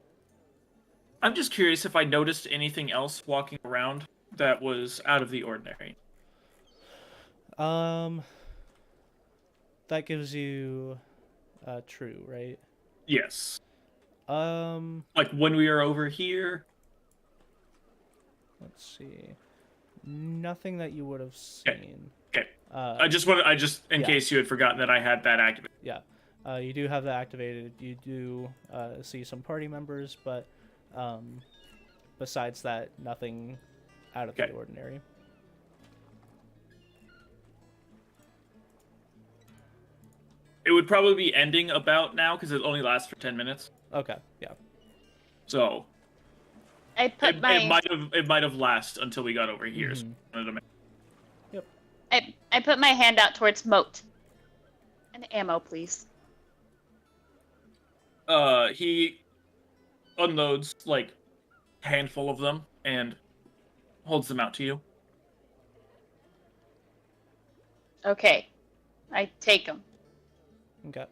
I'm just curious if I noticed anything else walking around that was out of the ordinary. That gives you true, right? Yes. Let's Like when we were over here. see. Nothing that you would have seen. Okay. I just in case you had forgotten that I had that activated. Yeah. You do have that activated. You do see some party members, but besides that, nothing out of the ordinary. It would probably be ending about now because it only lasts for 10 minutes. Okay. Yeah. So I put it might have lasted until we got over here. Mm-hmm. So Yep. I put my hand out towards Moat. An ammo, please. He unloads like a handful of them and holds them out to you. Okay. I take them. Okay.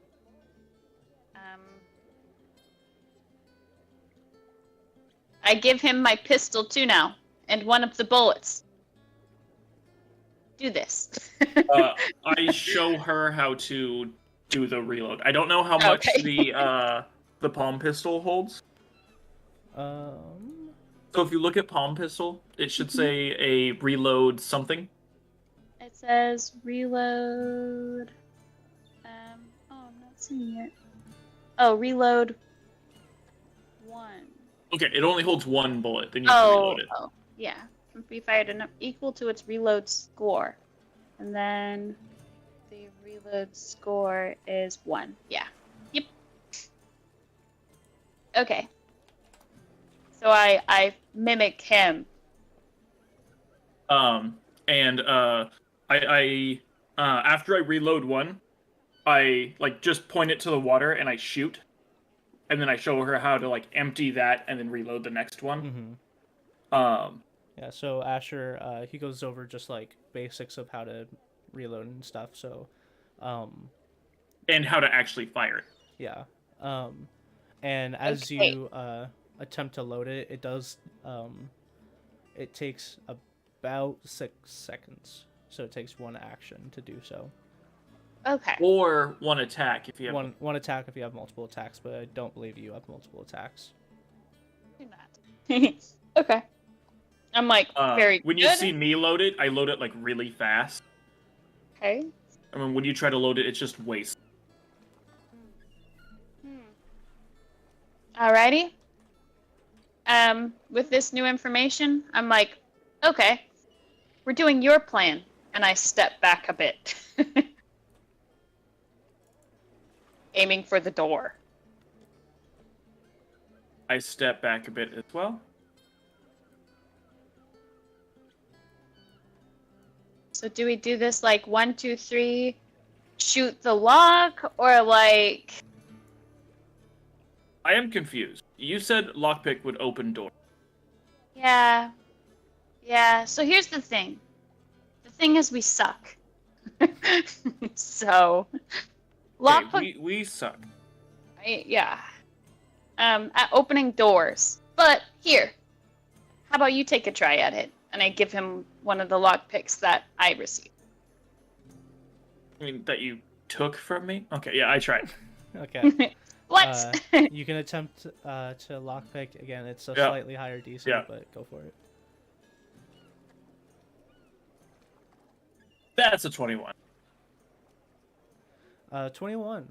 I give him my pistol too now, and one of the bullets. Do this. I show her how to do the reload. I don't know how much the palm pistol holds. So if you look at palm pistol, it should say a reload something. It says reload. I'm not seeing it. Oh, reload 1. Okay, it only holds one bullet. Then you have to reload it. Oh, yeah. Be fired enough equal to its reload score, and then the reload score is 1. Yeah. Yep. Okay. So I mimic him. And I after I reload one, I like just point it to the water and I shoot, and then I show her how to like empty that and then reload the next one. Mm-hmm. Yeah, so Asher, he goes over just like basics of how to reload and stuff. So, um, And how to actually fire it. yeah. And as Okay. you attempt to load it, it takes about 6 seconds. So it takes one action to do so. Okay. Or one attack if you have One attack if you have multiple attacks, but I don't believe you have multiple attacks. Do not. Okay. I'm like very when you good. see me load it, I load it like really fast. Okay. I mean, when you try to load it, it's just waste. Alrighty. With this new information, I'm like, okay, we're doing your plan, and I step back a bit, aiming for the door. I step back a bit as well. So do we do this like 1, 2, 3, shoot the lock, or like? I am confused. You said lockpick would open door. Yeah. So here's the thing. The thing is, we suck. So, lockpick. Okay, we suck. Yeah. At opening doors. But here, how about you take a try at it? And I give him one of the lockpicks that I received. I mean, that you took from me? Okay, yeah, I tried. Okay. What? You can attempt to lockpick again. It's a Yeah. slightly higher DC, Yeah. but go for it. That's a 21. 21.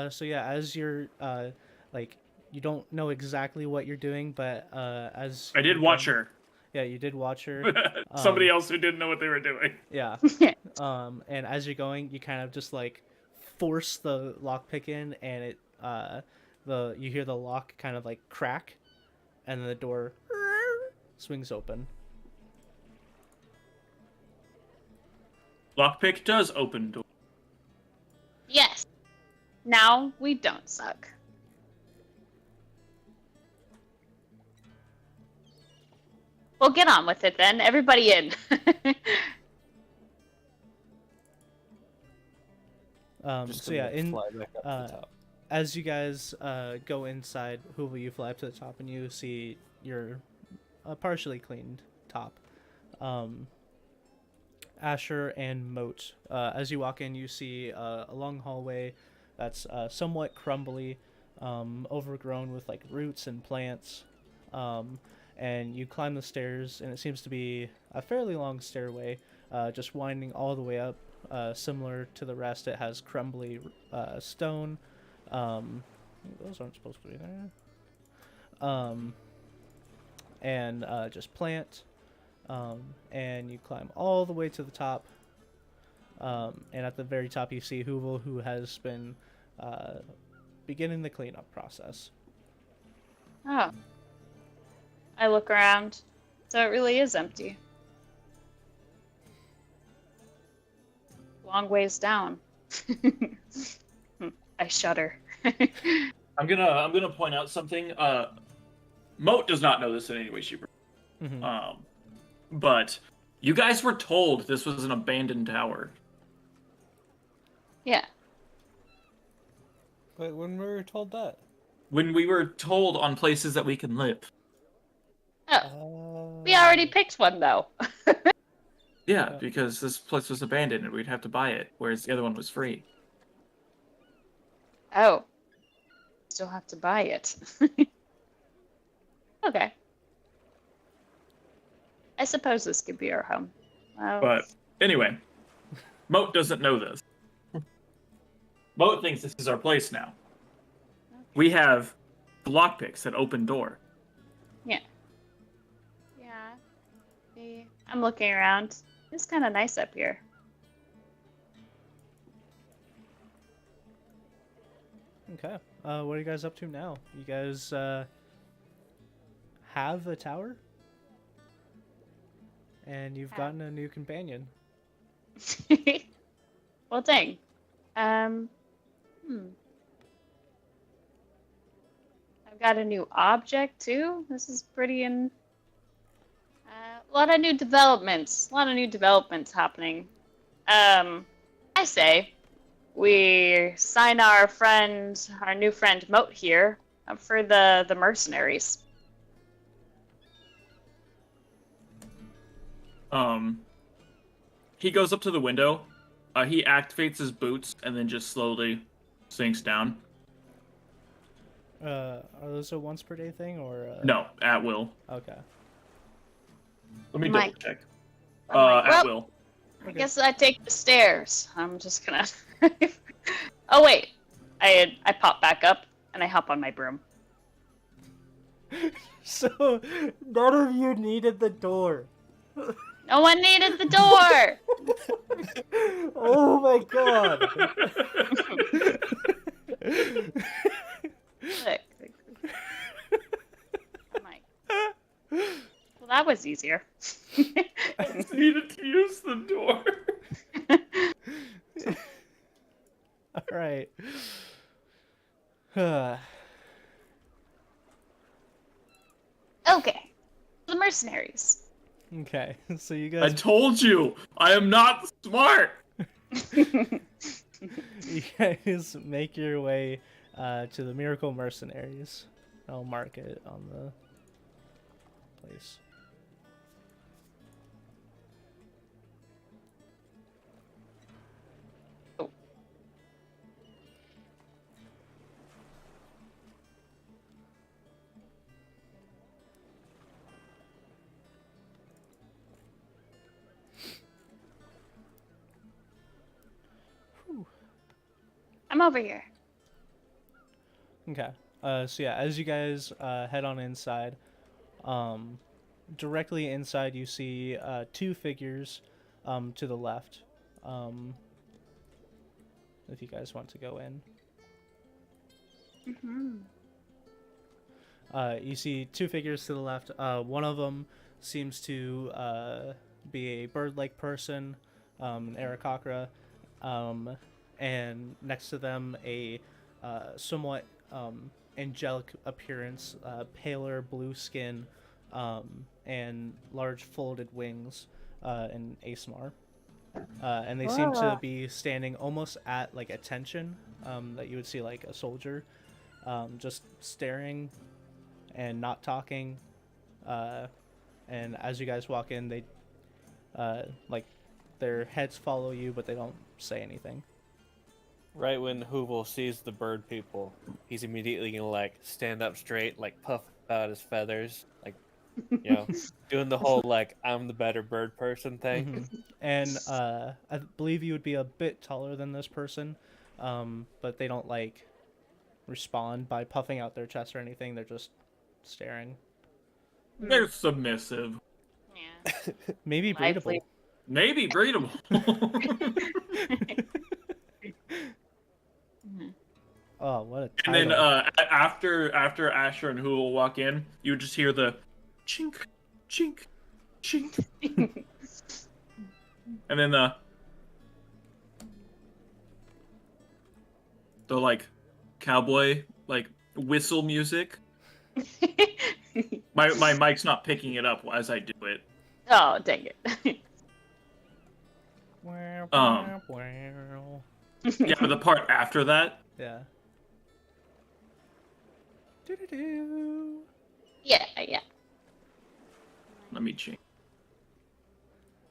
So yeah, as you're like, you don't know exactly what you're doing, but as I did you're watch going- her. Yeah, you did watch her. Somebody else who didn't know what they were doing. Yeah. And as you're going, you kind of just like force the lockpick in, and it you hear the lock kind of like crack, and then the door swings open. Lockpick does open door. Yes. Now we don't suck. Well, get on with it then. Everybody in. Just So yeah, gonna fly back up to the top. as you guys go inside, Hoover, you fly up to the top and you see your partially cleaned top. Asher and Moat. As you walk in, you see a long hallway that's somewhat crumbly, overgrown with like roots and plants. And you climb the stairs, and it seems to be a fairly long stairway, just winding all the way up. Similar to the rest, it has crumbly stone. Those aren't supposed to be there. And just plant. And you climb all the way to the top. And at the very top, you see Hoovel, who has been beginning the cleanup process. Oh. I look around. So it really is empty. Long ways down. I shudder. I'm gonna point out something. Moat does not know this in any way, shape, or Mm-hmm. but you guys were told this was an abandoned tower. Yeah. Wait, when we were told that? When we were told on places that we can live. Oh, we already picked one though. Yeah, because this place was abandoned and we'd have to buy it, whereas the other one was free. Oh. Still have to buy it. Okay. I suppose this could be our home. Well, But anyway, Moat doesn't know this. Moat thinks this is our place now. We have lockpicks that open door. yeah. See, I'm looking around. It's kind of nice up here. Okay. What are you guys up to now? You guys have a tower? And you've gotten a new companion. Well, dang. I've got a new object too. This is pretty A lot of new developments. A lot of new developments happening. I say we sign our new friend Moat here, up for the mercenaries. He goes up to the window. He activates his boots and then just slowly sinks down. Are those a once per day thing or? No, at will. Okay. Let me Mike. double check. I'm like, At well, will. I guess I take the stairs. I'm just gonna. Oh wait, I pop back up and I hop on my broom. So none of you needed the door. No one needed the door. Oh my god. Look. I'm like, well, that was easier. I just needed to use the door. All right. Okay, the mercenaries. Okay, so you I guys, told you, I am not smart. you guys make your way to the Miracle Mercenaries. I'll mark it on the place. I'm over here. Okay. So yeah, as you guys head on inside, directly inside you see two figures to the left. If you guys want to go in. You see two figures to the left. One of them seems to be a bird-like person, an Aarakocra, and next to them a somewhat angelic appearance, paler blue skin, and large folded wings, and Asmar. And they seem to be standing almost at like attention, that you would see like a soldier, just staring and not talking. And as you guys walk in, they like their heads follow you, but they don't say anything. Right when Hoovel sees the bird people, he's immediately gonna like stand up straight, like puff out his feathers, like doing the whole like I'm the better bird person thing. Mm-hmm. And I believe you would be a bit taller than this person, but they don't like respond by puffing out their chest or anything. They're just staring. They're submissive. Yeah. Maybe breedable. Lively. Maybe breedable. Oh, what a And title. then after Asher and Who will walk in, you would just hear the chink, chink, chink. And then the like cowboy like whistle music. My mic's not picking it up as I do it. Oh, dang it. Yeah, but the part after that, Yeah. Doo-doo-doo. Yeah. let me change.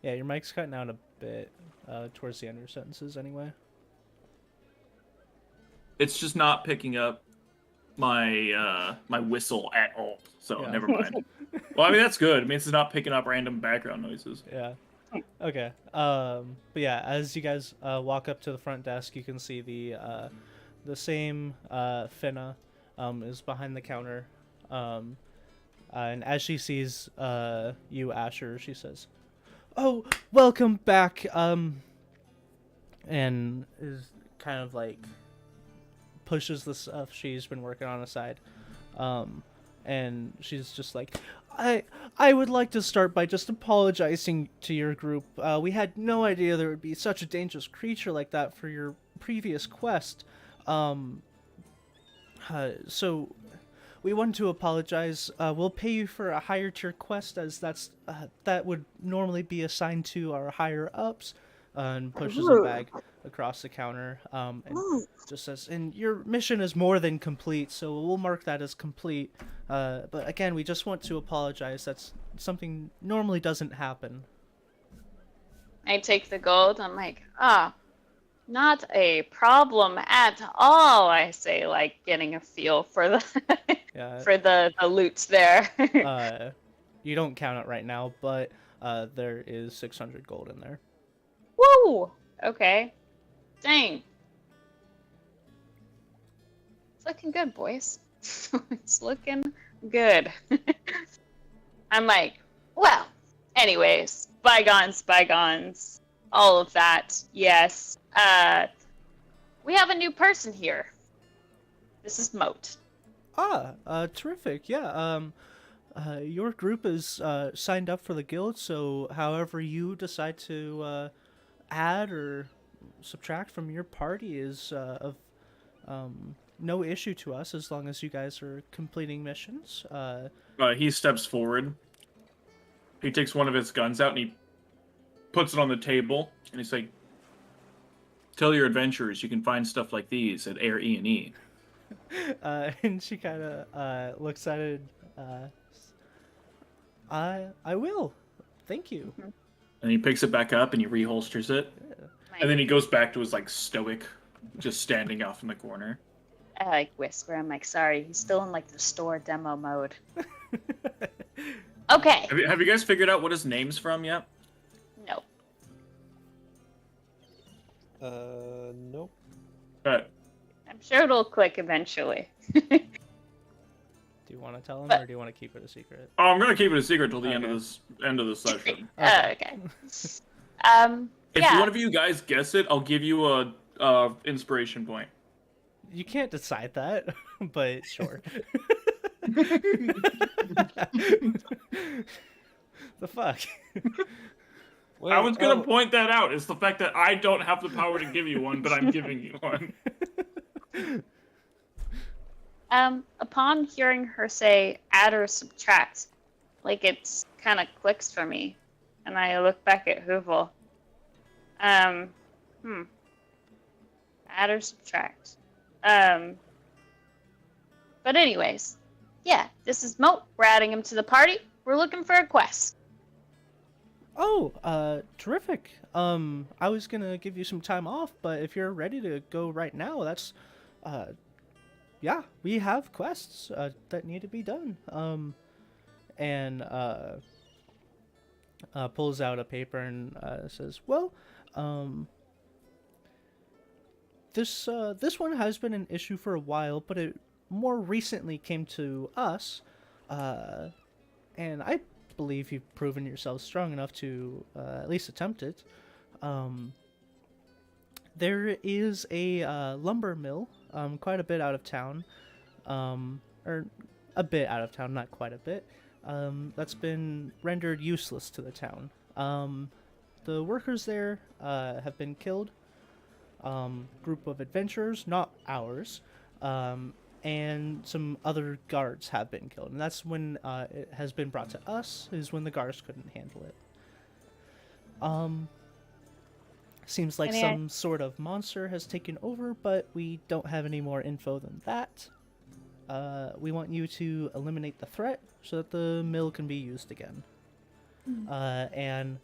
Yeah, your mic's cutting out a bit towards the end of your sentences anyway. It's just not picking up my my whistle at all. So Yeah. never mind. Well, I mean that's good. It means it's not picking up random background noises. Yeah. Okay. But yeah, as you guys walk up to the front desk, you can see the same Finna is behind the counter. And as she sees you, Asher, she says, "Oh, welcome back." And is kind of like pushes the stuff she's been working on aside. And she's just like, I would like to start by just apologizing to your group. We had no idea there would be such a dangerous creature like that for your previous quest. So we want to apologize. We'll pay you for a higher tier quest, as that would normally be assigned to our higher ups. And pushes a bag across the counter, and just says, "And your mission is more than complete, so we'll mark that as complete. But again, we just want to apologize. That's something normally doesn't happen." I take the gold. I'm like, not a problem at all. I say, like getting a feel for the for the loot there. You don't count it right now, but there is 600 gold in there. Woo! Okay. Dang. It's looking good, boys. It's looking good. I'm like, well, anyways, bygones, bygones. All of that, yes. We have a new person here. This is Moat. Terrific. Yeah, your group is signed up for the guild, so however you decide to add or subtract from your party is of no issue to us, as long as you guys are completing missions. He steps forward. He takes one of his guns out and he puts it on the table, and he's like, "Tell your adventurers you can find stuff like these at Air E&E." And she kind of looks at it. I will. Thank you. And he picks it back up and he reholsters it. Yeah. And then he goes back to his, like, stoic, just standing off in the corner. I like whisper. I'm like, sorry, he's still in like the store demo mode. Okay. Have you guys figured out what his name's from yet? No. Nope. I'm sure it'll click eventually. Do you want to tell him, or do you want to keep it a secret? Oh, I'm gonna keep it a secret till the end of the session. Okay. If yeah. one of you guys guess it, I'll give you a inspiration point. You can't decide that, but sure. The fuck? I was gonna point that out. It's the fact that I don't have the power to give you one, but I'm giving you one. Upon hearing her say add or subtract, like it's kind of clicks for me, and I look back at Hoovel. Add or subtract. But anyways, yeah, this is Moat. We're adding him to the party. We're looking for a quest. Oh, terrific. I was gonna give you some time off, but if you're ready to go right now, that's, yeah, we have quests, that need to be done. And pulls out a paper and, says, well, this one has been an issue for a while, but it more recently came to us, and I believe you've proven yourselves strong enough to at least attempt it. There is a lumber mill quite a bit out of town, or a bit out of town, not quite a bit, that's been rendered useless to the town. The workers there have been killed. Group of adventurers, not ours, and some other guards have been killed. And that's when it has been brought to us, is when the guards couldn't handle it. Seems like some sort of monster has taken over, but we don't have any more info than that. We want you to eliminate the threat so that the mill can be used again. And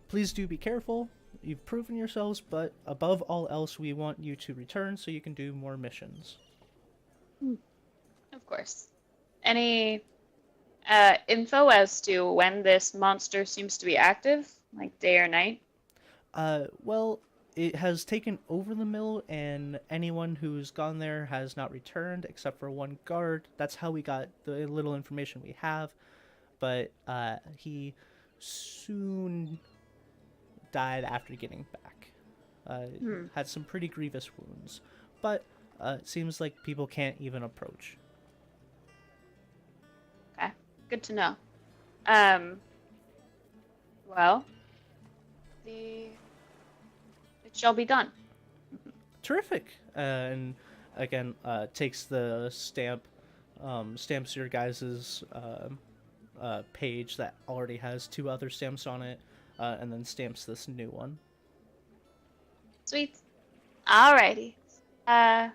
please do be careful. You've proven yourselves, but above all else, we want you to return so you can do more missions. Of course. Any info as to when this monster seems to be active? Like day or night? Well, it has taken over the mill, and anyone who's gone there has not returned except for one guard. That's how we got the little information we have. But he soon died after getting back. Had some pretty grievous wounds, but it seems like people can't even approach. Okay, good to know. Well, it shall be done. Terrific. And again takes the stamp, stamps your guys's page that already has 2 other stamps on it, and then stamps this new one. Sweet. Alrighty. Yeah,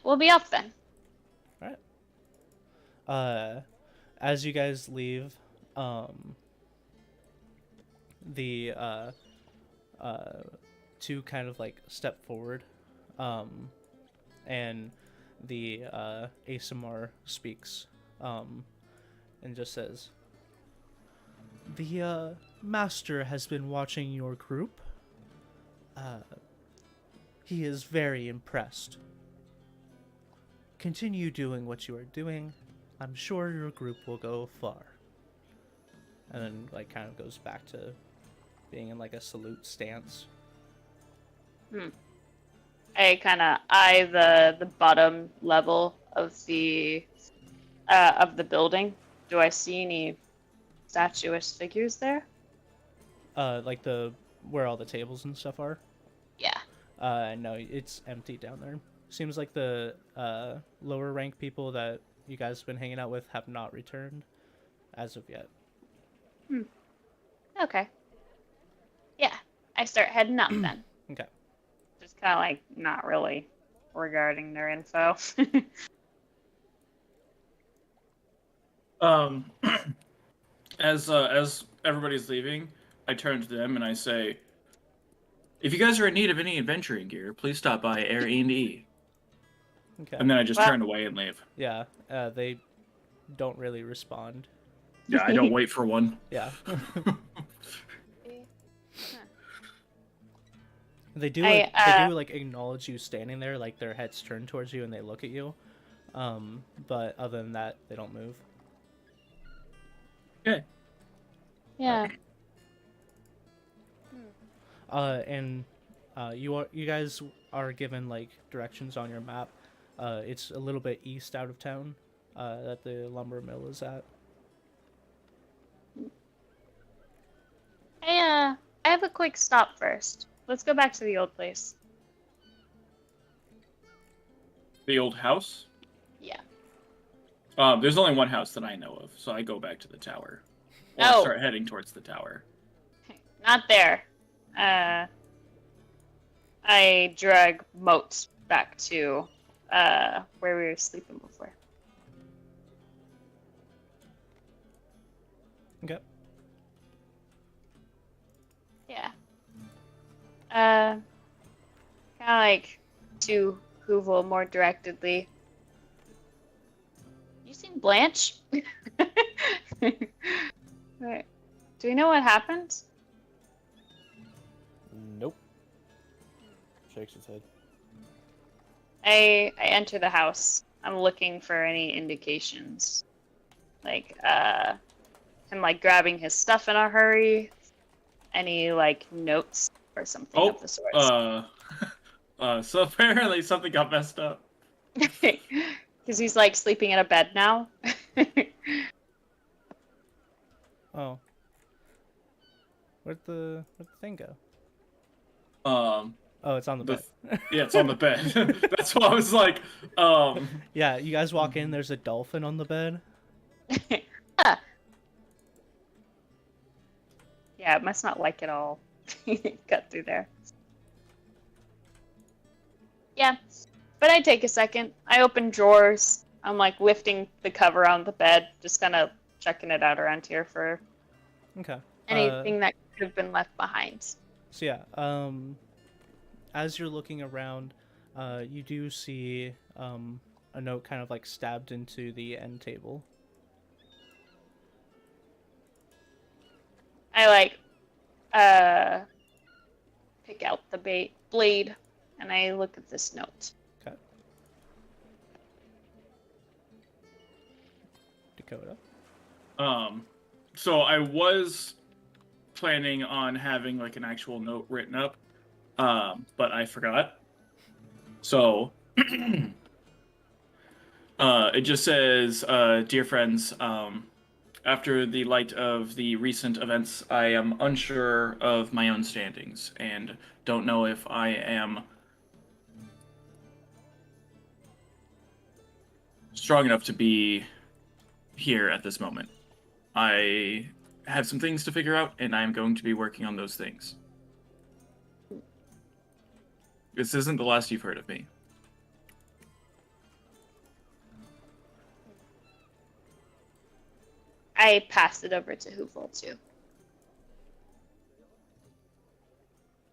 we'll be off then. As you guys leave, the 2 kind of like step forward, and the ASMR speaks, and just says, "The master has been watching your group. He is very impressed. Continue doing what you are doing. I'm sure your group will go far." And then, like, kind of goes back to being in, like, a salute stance. I kind of eye the bottom level of the building. Do I see any statuesque figures there? Like where all the tables and stuff are? Yeah. No, it's empty down there. Seems like the lower rank people that you guys have been hanging out with have not returned as of yet. Okay. Yeah, I start heading up then. Okay. Just kind of like not really regarding their info. As everybody's leaving, I turn to them and I say, "If you guys are in need of any adventuring gear, please stop by Airbnb." Okay. And then I just Well- turn away and leave. Yeah, they don't really respond. Yeah, I don't wait for one. Yeah. They do I, they do like acknowledge you standing there, like their heads turned towards you and they look at you. But other than that, they don't move. Okay. Yeah. And you guys are given like directions on your map. It's a little bit east out of town that the lumber mill is at. I have a quick stop first. Let's go back to the old place. The old house? Yeah. There's only one house that I know of, so I go back to the tower. Or No. start heading towards the tower. Not there. I drag Moat back to where we were sleeping before. Okay. Yeah. Kind of like to Hoovel more directedly. You seen Blanche? Right. Do we know what happened? Nope. Shakes his head. I enter the house. I'm looking for any indications. Like, him, like, grabbing his stuff in a hurry. Any, like, notes or something of the sort. So apparently something got messed up. Because he's, like, sleeping in a bed now. Oh. Where'd the thing go? Um, Oh, it's on the bed. yeah, it's on the bed. That's why I was like, Yeah, you guys walk in, there's a dolphin on the bed. Yeah, it must not like it all. Cut through there. Yeah, but I take a second. I open drawers. I'm like lifting the cover on the bed, just kind of checking it out around here for Okay. anything that could have been left behind. So yeah, as you're looking around, you do see a note kind of like stabbed into the end table. I like pick out the blade and I look at this note. Okay. Dakota. so I was planning on having like an actual note written up, but I forgot. So it just says, "Dear friends, after the light of the recent events, I am unsure of my own standings and don't know if I am strong enough to be here at this moment. I have some things to figure out, and I'm going to be working on those things. This isn't the last you've heard of me. I passed it over to Hoovel too.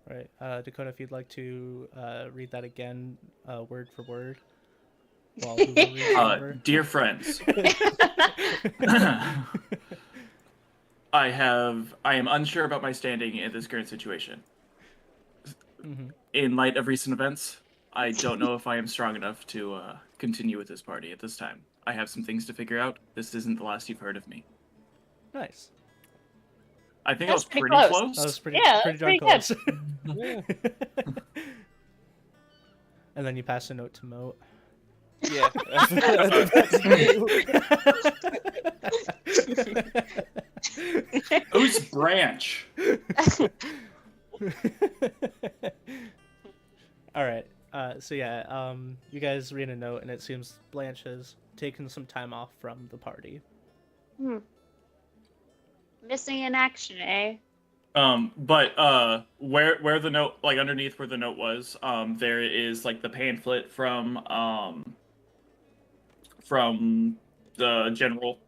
Right. Dakota, if you'd like to read that again, word for word, while Hoover reads it over. Dear friends, I am unsure about my standing in this current situation. Mm-hmm. In light of recent events, I don't know if I am strong enough to continue with this party at this time. I have some things to figure out. This isn't the last you've heard of me. Nice. I think That's I was pretty pretty close. That was pretty darn pretty good. close. Yeah. And then you pass a note to Moat. Yeah. Who's Branch? All right. So yeah, you guys read a note, and it seems Blanche has taken some time off from the party. Missing in action, eh? But where the note, like underneath where the note was, there is like the pamphlet from the general.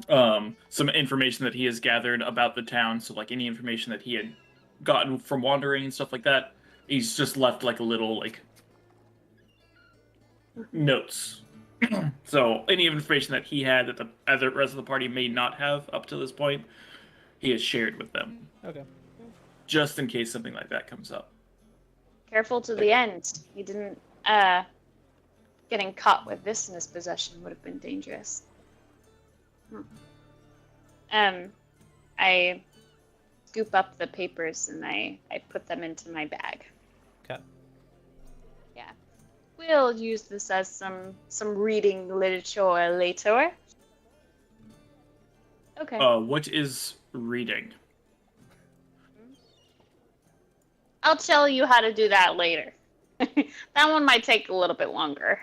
Some information that he has gathered about the town. So like any information that he had gotten from wandering and stuff like that, he's just left like a little like notes. So any information that he had that the rest of the party may not have up to this point, he has shared with them. Okay. Just in case something like that comes up. Careful to the end. He didn't. Getting caught with this in his possession would have been dangerous. I scoop up the papers and I put them into my bag. Okay. Yeah. We'll use this as some reading literature later. Okay. What is reading? I'll tell you how to do that later. That one might take a little bit longer.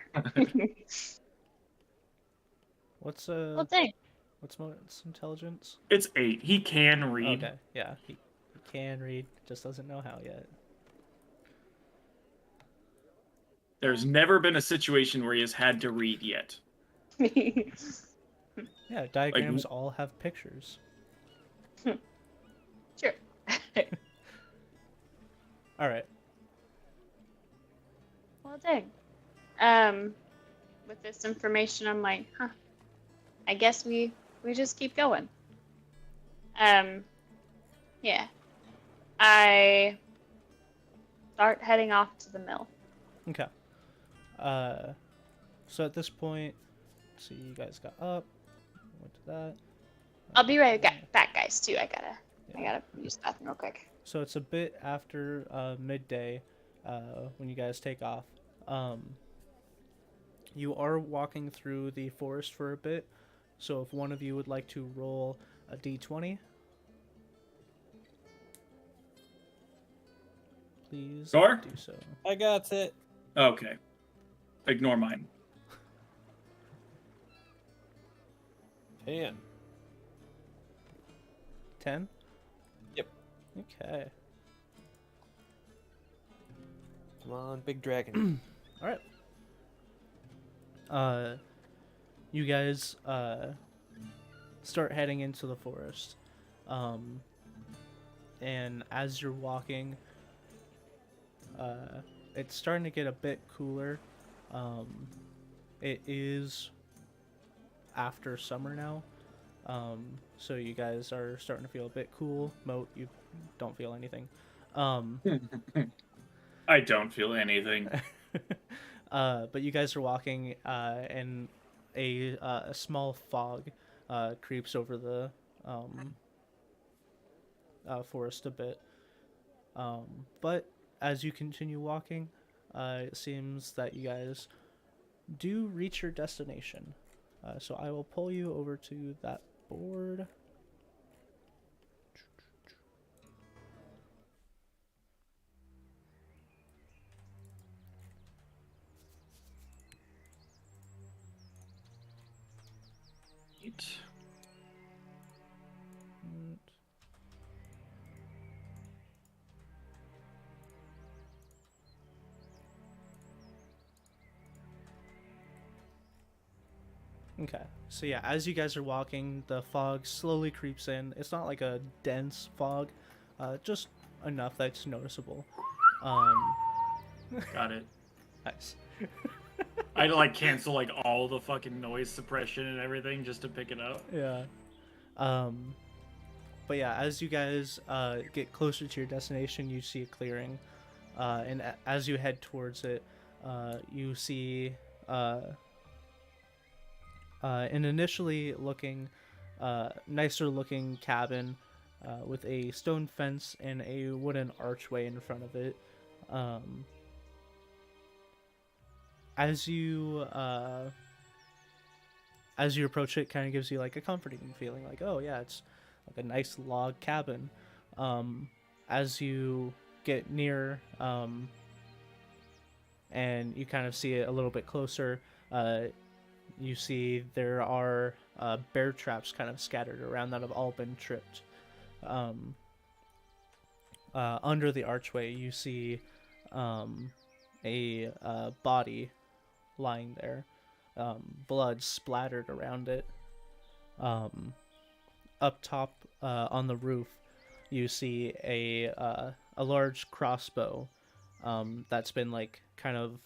What's Well, dang. what's Moat's intelligence? It's 8. He can read. Okay. Yeah, he can read, just doesn't know how yet. There's never been a situation where he has had to read yet. Yeah, diagrams all have pictures. Sure. All right. Well, dang. With this information, I'm like, I guess we just keep going. Yeah. I start heading off to the mill. Okay. So at this point, let's see, you guys got up, went to that. I'll be right back, guys. Too. I gotta use the bathroom real quick. So it's a bit after midday when you guys take off. You are walking through the forest for a bit, so if one of you would like to roll a d20, please Sure. do so. I got it. Okay. Ignore mine. 10. 10? Yep. Okay. Come on, big dragon. All right. You guys start heading into the forest, and as you're walking, it's starting to get a bit cooler. It is after summer now, so you guys are starting to feel a bit cool. Moat, you don't feel anything. I don't feel anything. But you guys are walking, and a small fog creeps over the forest a bit. But as you continue walking, it seems that you guys do reach your destination. So I will pull you over to that board. Okay, so yeah, as you guys are walking, the fog slowly creeps in. It's not like a dense fog, just enough that it's noticeable. Got it. Nice. I had to like cancel like all the fucking noise suppression and everything just to pick it up. Yeah. But yeah, as you guys get closer to your destination, you see a clearing, and as you head towards it, you see an initially looking, nicer looking cabin with a stone fence and a wooden archway in front of it. As you approach it, kind of gives you like a comforting feeling, like, oh yeah, it's like a nice log cabin. As you get near, and you kind of see it a little bit closer, you see there are bear traps kind of scattered around that have all been tripped. Under the archway, you see a body lying there, blood splattered around it. Up top on the roof, you see a large crossbow that's been like kind of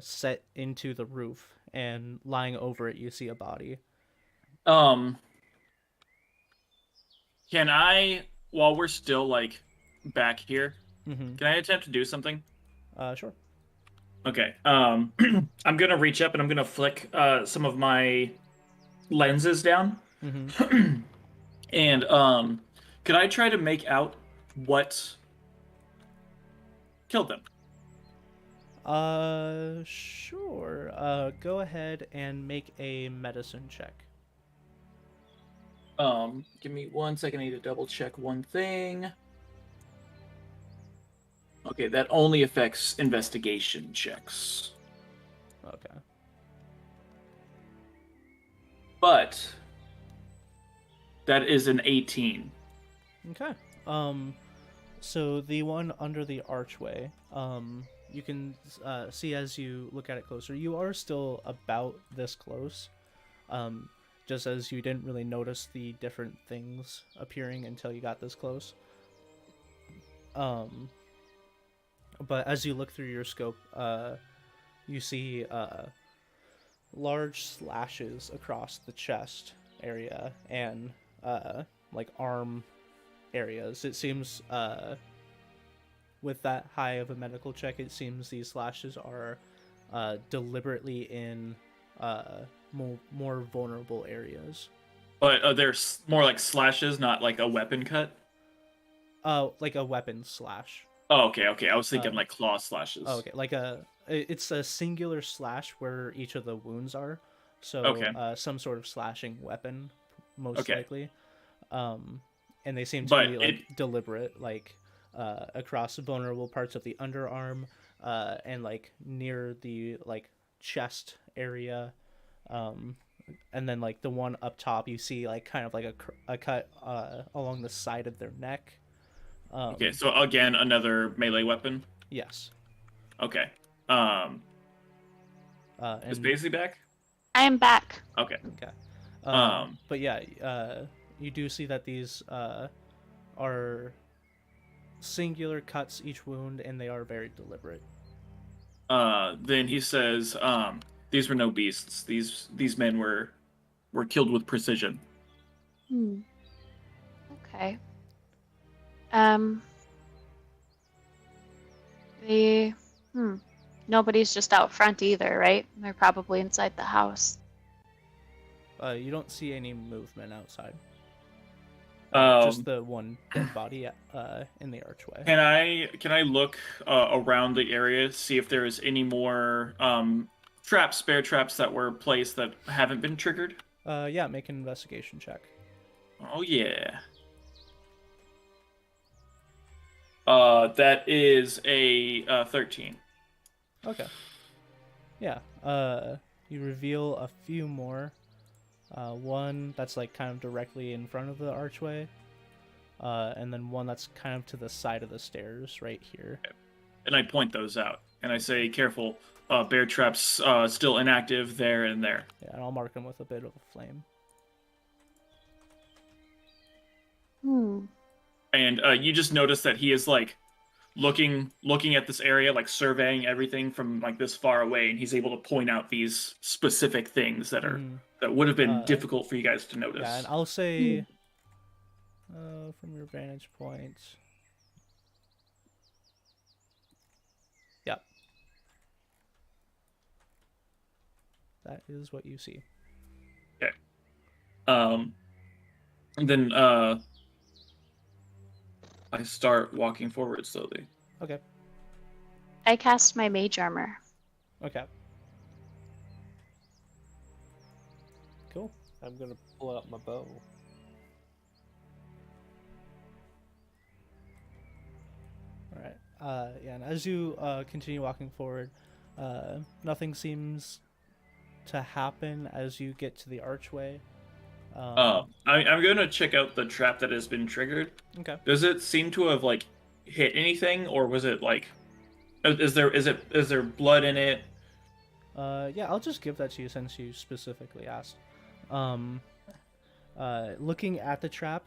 set into the roof, and lying over it you see a body. Can I, while we're still like back here, can I attempt to do something? Sure. Okay. I'm gonna reach up and I'm gonna flick some of my lenses down. And could I try to make out what killed them? Sure. Go ahead and make a medicine check. Give me 1 second. I need to double check one thing. Okay, that only affects investigation checks. Okay. But that is an 18. Okay. So the one under the archway, you can see as you look at it closer, you are still about this close. Just as you didn't really notice the different things appearing until you got this close. But as you look through your scope, you see large slashes across the chest area and like arm areas. It seems with that high of a medical check, it seems these slashes are deliberately in more vulnerable areas. But they're more like slashes, not like a weapon cut? Like a weapon slash. Oh, okay. I was thinking like claw slashes. Oh, okay, it's a singular slash where each of the wounds are. So okay. Some sort of slashing weapon, most okay. likely. And they seem to be like deliberate, like across vulnerable parts of the underarm, and like near the like chest area. And then like the one up top, you see like kind of like a cut along the side of their neck. Okay, so again, another melee weapon? Yes. Okay. Is Paisley back? I am back. Okay. Okay. But yeah, you do see that these are singular cuts each wound, and they are very deliberate. Then he says, these were no beasts. These men were killed with precision. Okay. Nobody's just out front either, right? They're probably inside the house. You don't see any movement outside. Um, Just the one dead body in the archway. Can I look around the area, see if there is any more bear traps that were placed that haven't been triggered? Yeah, make an investigation check. Oh yeah. That is a 13. Okay. Yeah. You reveal a few more. One that's like kind of directly in front of the archway, and then one that's kind of to the side of the stairs right here. And I point those out, and I say, "Careful, bear traps still inactive there and there." Yeah, and I'll mark them with a bit of a flame. And you just notice that he is like looking at this area, like surveying everything from like this far away, and he's able to point out these specific things that are that would have been difficult for you guys to notice. Yeah, and I'll say, from your vantage point. Yep. That is what you see. Okay. And then I start walking forward slowly. Okay. I cast my mage armor. Okay. Cool. I'm gonna pull out my bow. All right. Yeah, and as you continue walking forward, nothing seems to happen as you get to the archway. I'm going to check out the trap that has been triggered. Okay. Does it seem to have like hit anything, or was it like, is there blood in it? Yeah, I'll just give that to you since you specifically asked. Looking at the trap,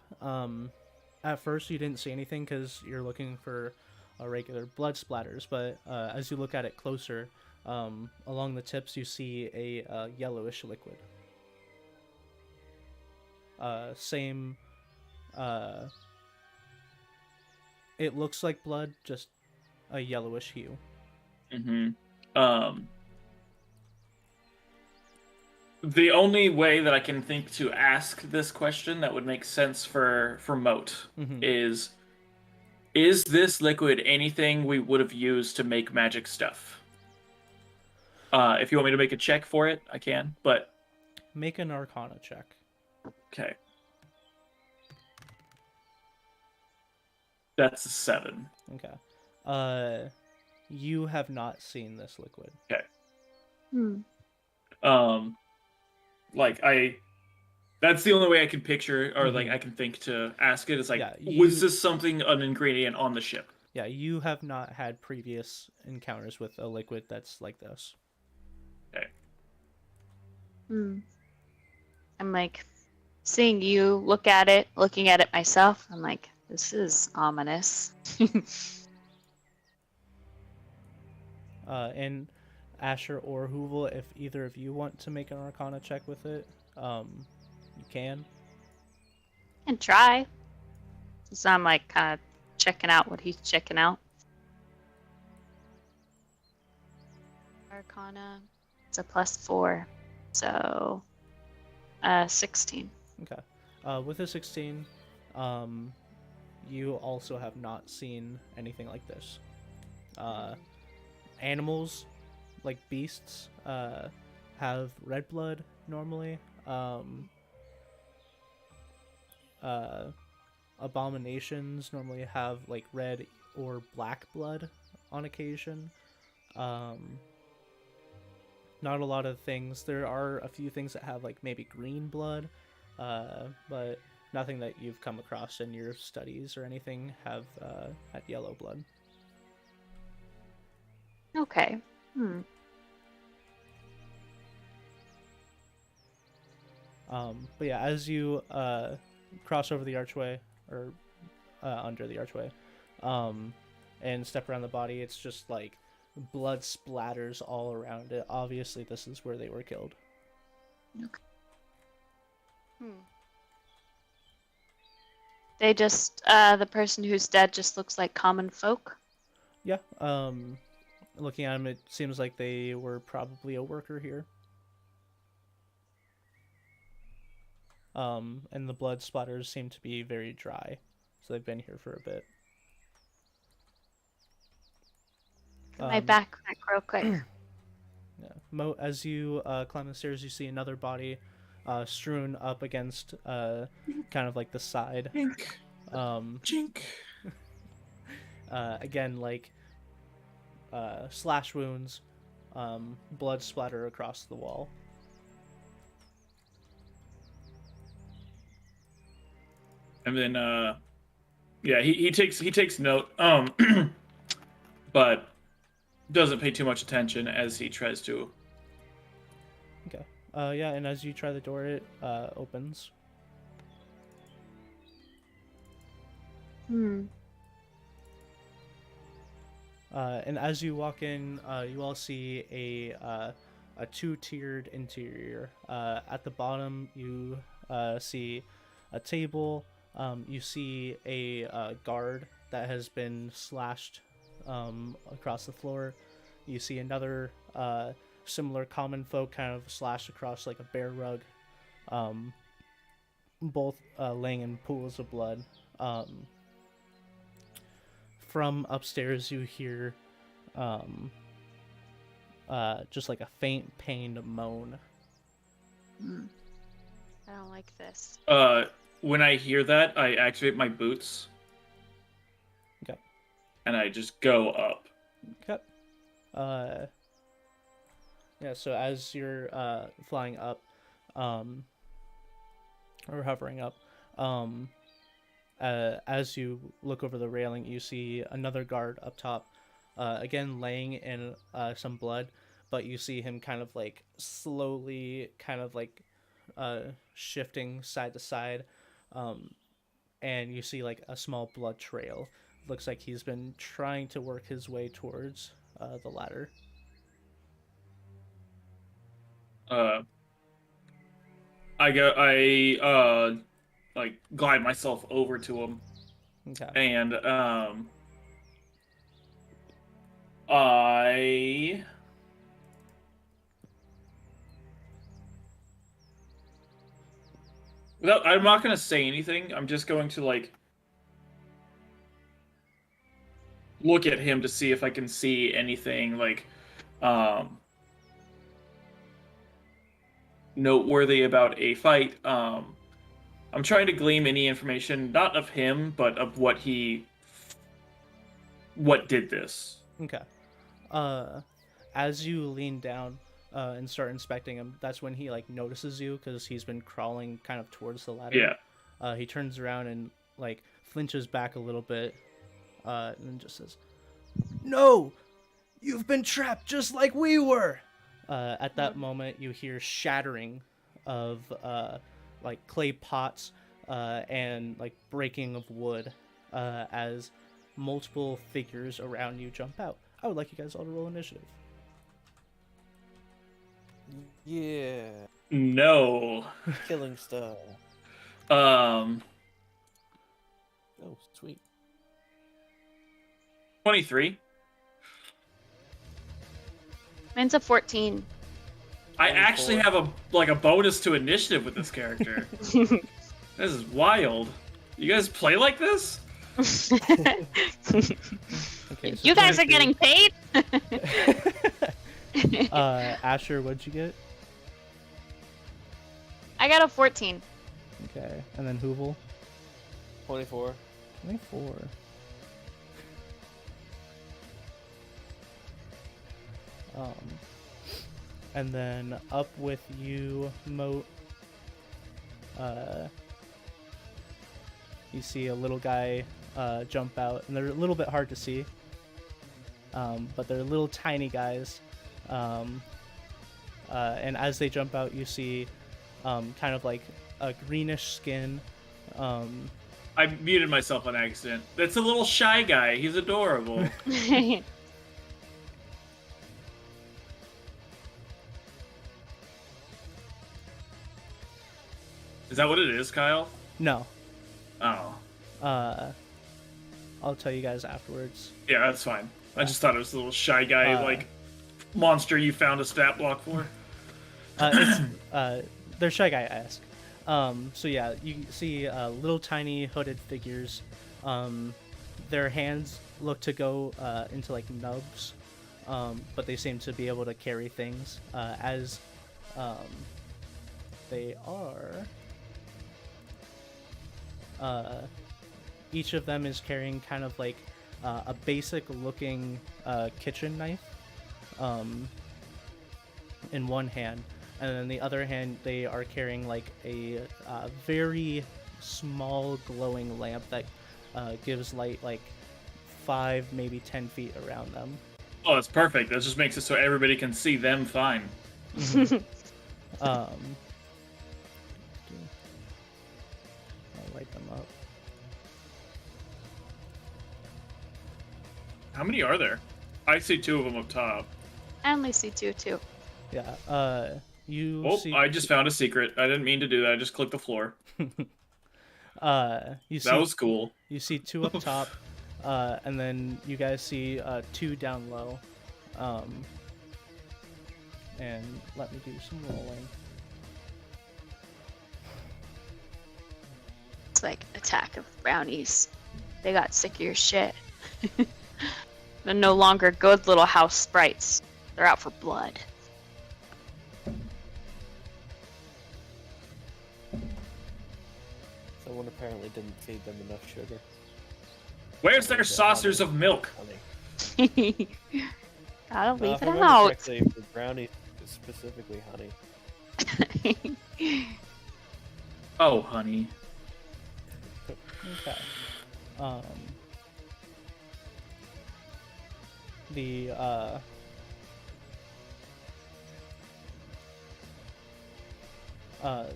at first you didn't see anything because you're looking for regular blood splatters, but as you look at it closer, along the tips you see a yellowish liquid. Same. It looks like blood, just a yellowish hue. The only way that I can think to ask this question that would make sense for Moat is this liquid anything we would have used to make magic stuff? If you want me to make a check for it, I can, but... Make an Arcana check. Okay. That's a 7. Okay. You have not seen this liquid. Okay. Hmm. Like that's the only way I can picture, or like I can think to ask it. It's like, was this something, an ingredient on the ship? Yeah, you have not had previous encounters with a liquid that's like this. Okay. I'm like, seeing you looking at it myself, I'm like, this is ominous. And Asher or Hoovel, if either of you want to make an Arcana check with it, you can. And try. So I'm like kind of checking out what he's checking out. Arcana, it's a +4, so 16. Okay. With a 16, you also have not seen anything like this. Animals, like beasts, have red blood normally. Abominations normally have like red or black blood on occasion. Not a lot of things. There are a few things that have like maybe green blood, but nothing that you've come across in your studies or anything have had yellow blood. Okay. But yeah, as you cross over the archway, or under the archway, and step around the body, it's just like blood splatters all around it. Obviously, this is where they were killed. Okay. They just, the person who's dead just looks like common folk? Yeah, looking at them, it seems like they were probably a worker here. And the blood splatters seem to be very dry, so they've been here for a bit. My backpack real quick. Yeah. As you climb the stairs, you see another body strewn up against kind of like the side. Chink. Again, like slash wounds, blood splatter across the wall. And then yeah, he takes note, but doesn't pay too much attention as he tries to. Okay. Yeah, and as you try the door, it opens. And as you walk in, you all see a two-tiered interior. At the bottom, you see a table. You see a guard that has been slashed across the floor. You see another similar common folk kind of slashed across like a bear rug. Both laying in pools of blood. From upstairs, you hear just like a faint pained moan. I don't like this. When I hear that, I activate my boots. Okay. And I just go up. Okay. Yeah, so as you're flying up, or hovering up, as you look over the railing, you see another guard up top, again laying in some blood, but you see him kind of like slowly kind of like shifting side to side, and you see like a small blood trail. Looks like he's been trying to work his way towards the ladder. I like glide myself over to him. Okay. And I'm not gonna say anything. I'm just going to like look at him to see if I can see anything like noteworthy about a fight. I'm trying to glean any information, not of him, but of what did this. Okay. As you lean down and start inspecting him, that's when he like notices you because he's been crawling kind of towards the ladder. Yeah. He turns around and like flinches back a little bit, and just says, "No, you've been trapped just like we were." At that moment, you hear shattering of like clay pots and like breaking of wood as multiple figures around you jump out. I would like you guys all to roll initiative. Yeah. No. Killing stuff. Oh, Sweet. 23. Mine's a 14. I actually have a bonus to initiative with this character. This is wild. You guys play like this? Okay, so You guys are 23. getting paid? Asher, what'd you get? I got a 14. Okay, and then Hoovel? 24. 24. And then up with you, Moat. You see a little guy jump out, and they're a little bit hard to see, but they're little tiny guys. And as they jump out, you see kind of like a greenish skin. I muted myself on accident. That's a little shy guy. He's adorable. Is that what it is, Kyle? No, Oh. I'll tell you guys afterwards. Yeah, that's fine. I just thought it was a little shy guy, like, monster you found a stat block for. They're Shy Guy-esque. So yeah, you see little tiny hooded figures. Their hands look to go into like nubs, but they seem to be able to carry things as they are. Each of them is carrying kind of like a basic looking kitchen knife in one hand, and then the other hand they are carrying like a very small glowing lamp that gives light like 5, maybe 10 feet around them. Oh, that's perfect. That just makes it so everybody can see them fine. I'll light them up. How many are there? I see 2 of them up top. I only see 2 too. Yeah. You Oh, see. I just found a secret. I didn't mean to do that. I just clicked the floor. You see. That was cool. You see 2 up top, and then you guys see 2 down low. And let me do some rolling. It's like Attack of Brownies. They got sick of your shit. They're no longer good little house sprites. They're out for blood. Someone apparently didn't feed them enough sugar. Where's their saucers of milk? Honey. Gotta leave If it I remember out. correctly, for brownies, it's specifically honey. Oh, honey. Okay.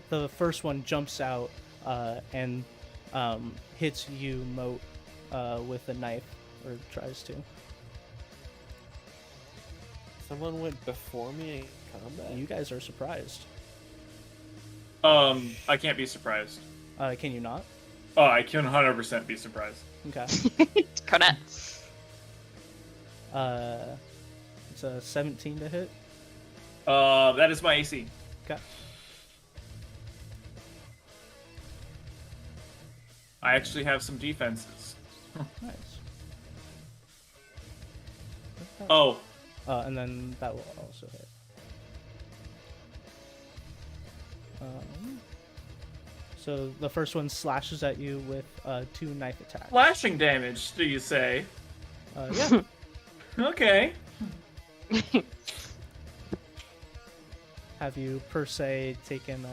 The first one jumps out and hits you, Moat, with a knife, or tries to. Someone went before me in combat. You guys are surprised. I can't be surprised. Can you not? Oh, I can 100% be surprised. Okay. Correct. It's a 17 to hit. That is my AC. Okay. I actually have some defenses. Nice. Oh, And then that will also hit. So the first one slashes at you with 2 knife attacks. slashing damage, do you say? Yeah. Okay. Have you per se taken?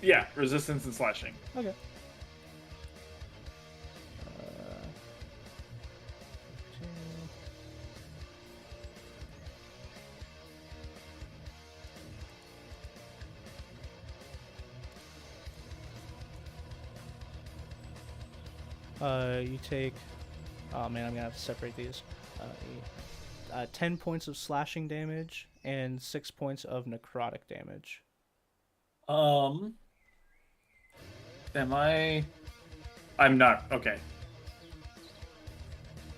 Yeah, resistance and slashing. Okay. You take. Oh man, I'm gonna have to separate these. 10 points of slashing damage and 6 points of necrotic damage. Am I? I'm not. Okay.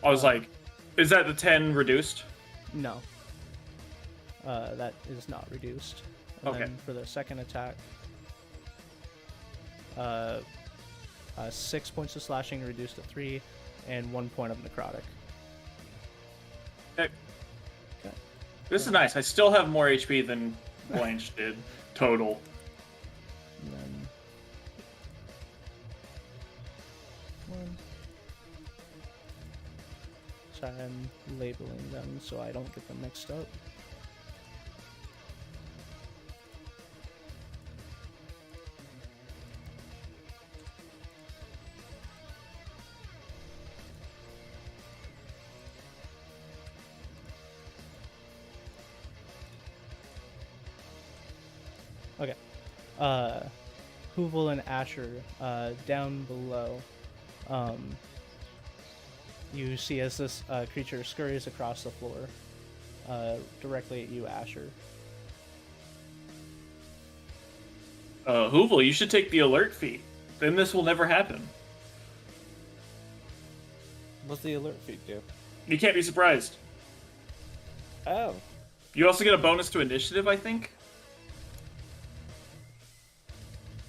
I was like, is that the 10 reduced? No. That is not reduced. And Okay. then for the second attack, 6 points of slashing reduced to 3, and 1 point of necrotic. Okay. Okay. This is nice. I still have more HP than Blanche did total. And then 1. Sorry, I'm labeling them so I don't get them mixed up. Okay. Hoovel and Asher, down below, you see as this creature scurries across the floor, directly at you, Asher. Hoovel, you should take the alert feat. Then this will never happen. What's the alert feat do? You can't be surprised. Oh. You also get a bonus to initiative, I think.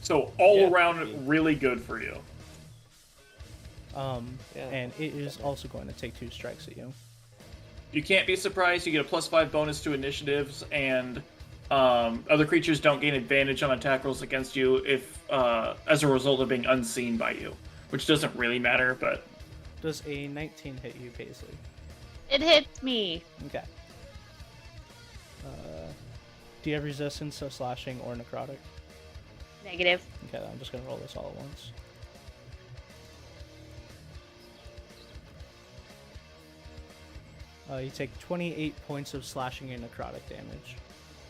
So all Yeah, around, maybe. really good for you. Yeah. And it is also going to take 2 strikes at you. You can't be surprised. You get a +5 bonus to initiatives, and other creatures don't gain advantage on attack rolls against you if, as a result of being unseen by you, which doesn't really matter. But Does a 19 hit you, Paisley? It hits me. Okay. Do you have resistance to slashing or necrotic? Negative. Okay, I'm just gonna roll this all at once. You take 28 points of slashing and necrotic damage.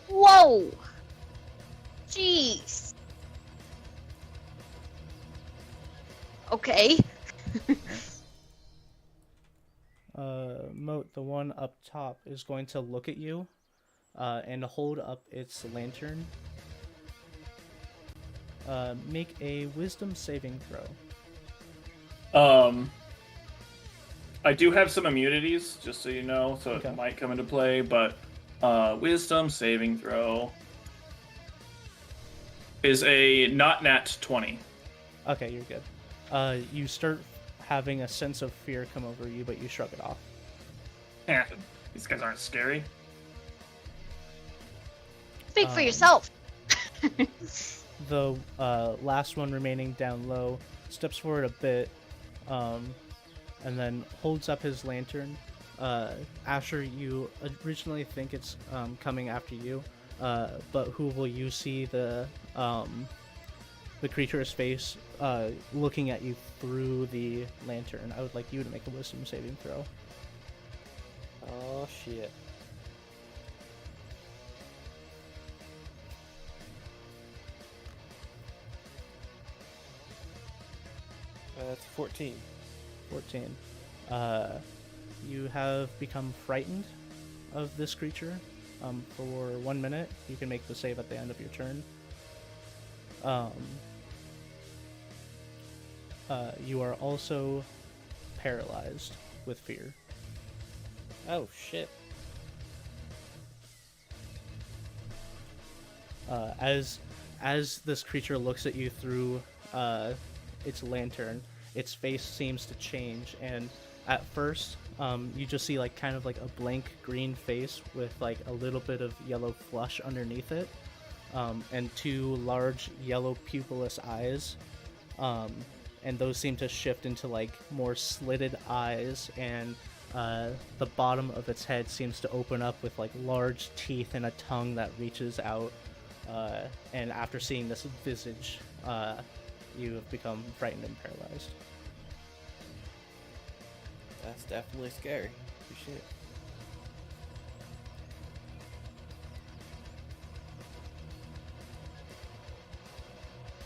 Whoa! Jeez. Okay. Moat, the one up top, is going to look at you and hold up its lantern. Make a wisdom saving throw. I do have some immunities, just so you know, so Okay. it might come into play, but wisdom saving throw is a not nat 20. Okay, you're good. You start having a sense of fear come over you, but you shrug it off. These guys aren't scary. Speak for yourself. The last one remaining down low steps forward a bit, and then holds up his lantern. Asher, you originally think it's coming after you, but Hoovel, you see the creature's face looking at you through the lantern. I would like you to make a wisdom saving throw. Oh shit. That's 14. 14. You have become frightened of this creature for 1 minute. You can make the save at the end of your turn. You are also paralyzed with fear. Oh shit. As this creature looks at you through its lantern, its face seems to change, and at first you just see like kind of like a blank green face with like a little bit of yellow flush underneath it, and two large yellow pupilless eyes, and those seem to shift into like more slitted eyes, and the bottom of its head seems to open up with like large teeth and a tongue that reaches out. And after seeing this visage, you have become frightened and paralyzed. That's definitely scary. Holy shit.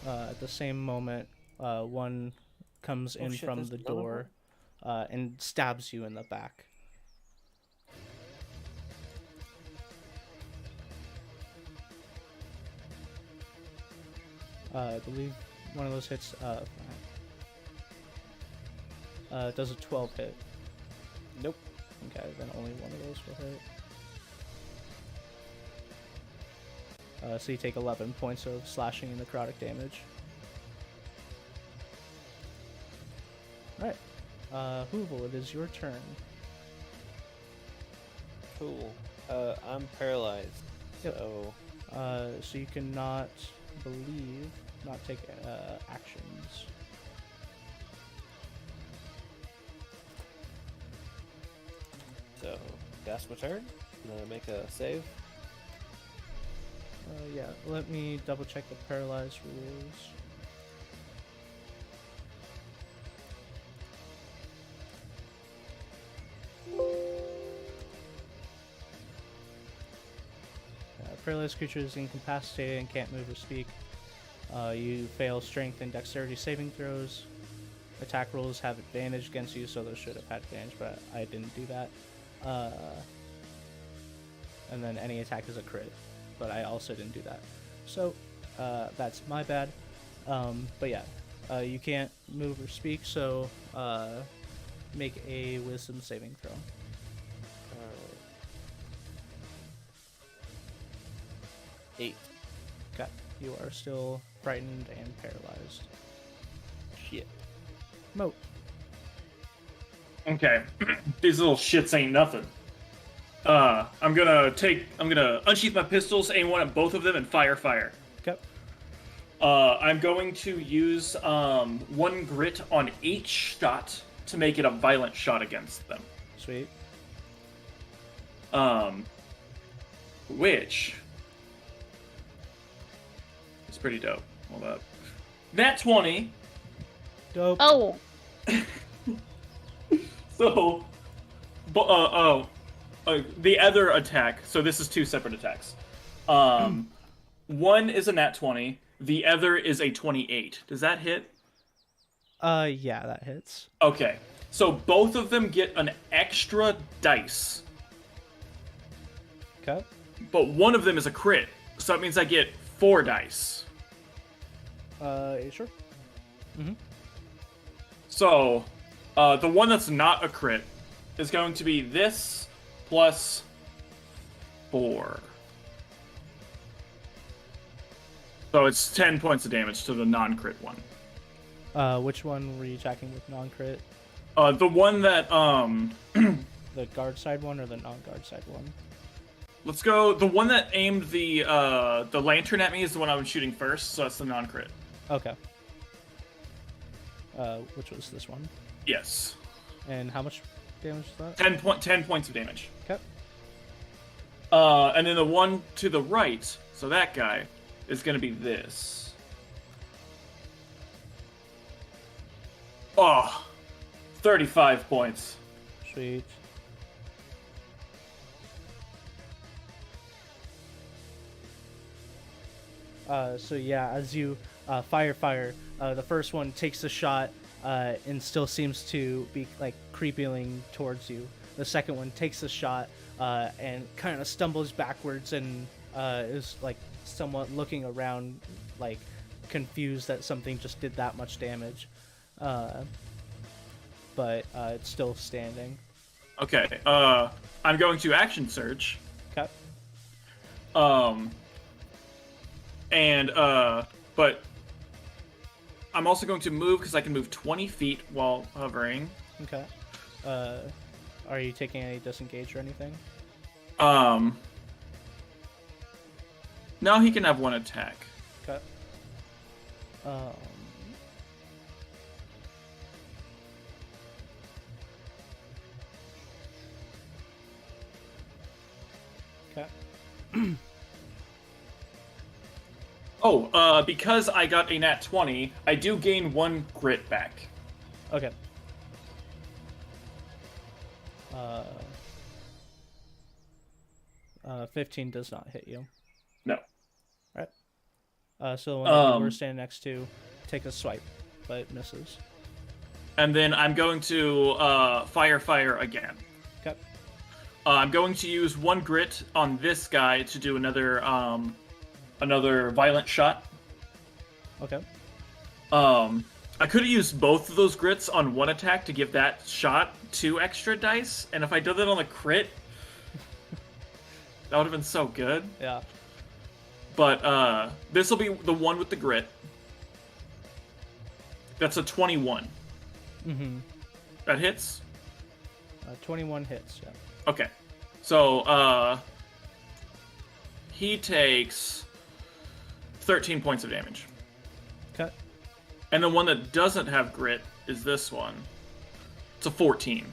At the same moment, one comes in shit, from there's the another door and stabs you in the back. I believe one of those hits does a 12 hit. Nope. Okay, then only one of those will hit. So you take 11 points of slashing and necrotic damage. Alright. Hoovel, it is your turn. Cool. I'm paralyzed. Yep. So So you cannot not take actions. that's my turn. I'm gonna make a save. Yeah, let me double check the paralyzed rules. Paralyzed creature is incapacitated and can't move or speak. You fail strength and dexterity saving throws. Attack rolls have advantage against you, so those should have had advantage, but I didn't do that. And then any attack is a crit, but I also didn't do that. So that's my bad. But yeah, you can't move or speak, so make a wisdom saving throw. Alright. 8. Okay, you are still frightened and paralyzed. Shit. Moat. Okay, these little shits ain't nothing. I'm gonna unsheath my pistols, aim one at both of them, and fire. Okay. I'm going to use 1 grit on each shot to make it a violent shot against them. Sweet. Which is pretty dope. Hold up. Nat 20. Dope. Oh, So, the other attack. So this is two separate attacks. One is a nat 20. The other is a 28. Does that hit? Yeah, that hits. Okay. So both of them get an extra dice, Okay. but one of them is a crit. So that means I get 4 dice. Sure. So, the one that's not a crit is going to be this plus 4. So it's 10 points of damage to the non-crit one. Which one were you attacking with non-crit? The one that, The guard side one or the non-guard side one? let's go, the one that aimed the lantern at me is the one I was shooting first, so that's the non-crit. Okay. Which was this one? Yes. And how much damage is that? 10 points of damage. Okay. And then the one to the right, so that guy, is going to be this. Oh, 35 points. Sweet. So yeah, as you fire, the first one takes a shot and still seems to be like creeping towards you. The second one takes a shot and kind of stumbles backwards and is like somewhat looking around, like confused that something just did that much damage. But it's still standing. Okay, I'm going to action surge. Okay. But I'm also going to move because I can move 20 feet while hovering. Okay. Are you taking any disengage or anything? No, he can have one attack. Okay. Okay. Oh, because I got a nat 20, I do gain 1 grit back. Okay. 15 does not hit you. No. Right. So the one that you were standing next to, take a swipe, but it misses. And then I'm going to fire again. Okay. I'm going to use 1 grit on this guy to do another violent shot. Okay. I could have used both of those grits on one attack to give that shot 2 extra dice, and if I did that on the crit, that would have been so good. Yeah. But this will be the one with the grit. That's a 21. Mm-hmm. That hits? 21 hits, yeah. Okay. So, he takes 13 points of damage. Okay. And the one that doesn't have grit is this one. It's a 14.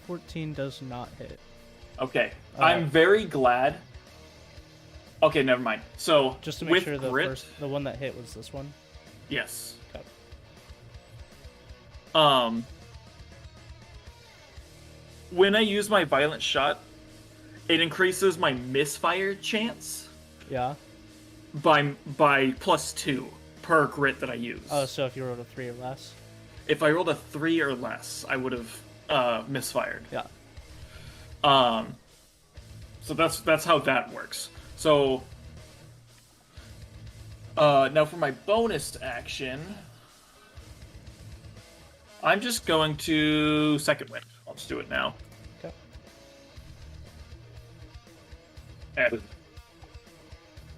14 does not hit. Okay. I'm very glad. Okay, never mind. So, Just to make with sure the grit, the one that hit was this one. yes. Okay. When I use my violent shot, it increases my misfire chance Yeah. by +2 per grit that I use. Oh, so if you rolled a 3 or less. If I rolled a 3 or less, I would have misfired. Yeah. So that's how that works. So now for my bonus action, I'm just going to second wind. I'll just do it now. Okay.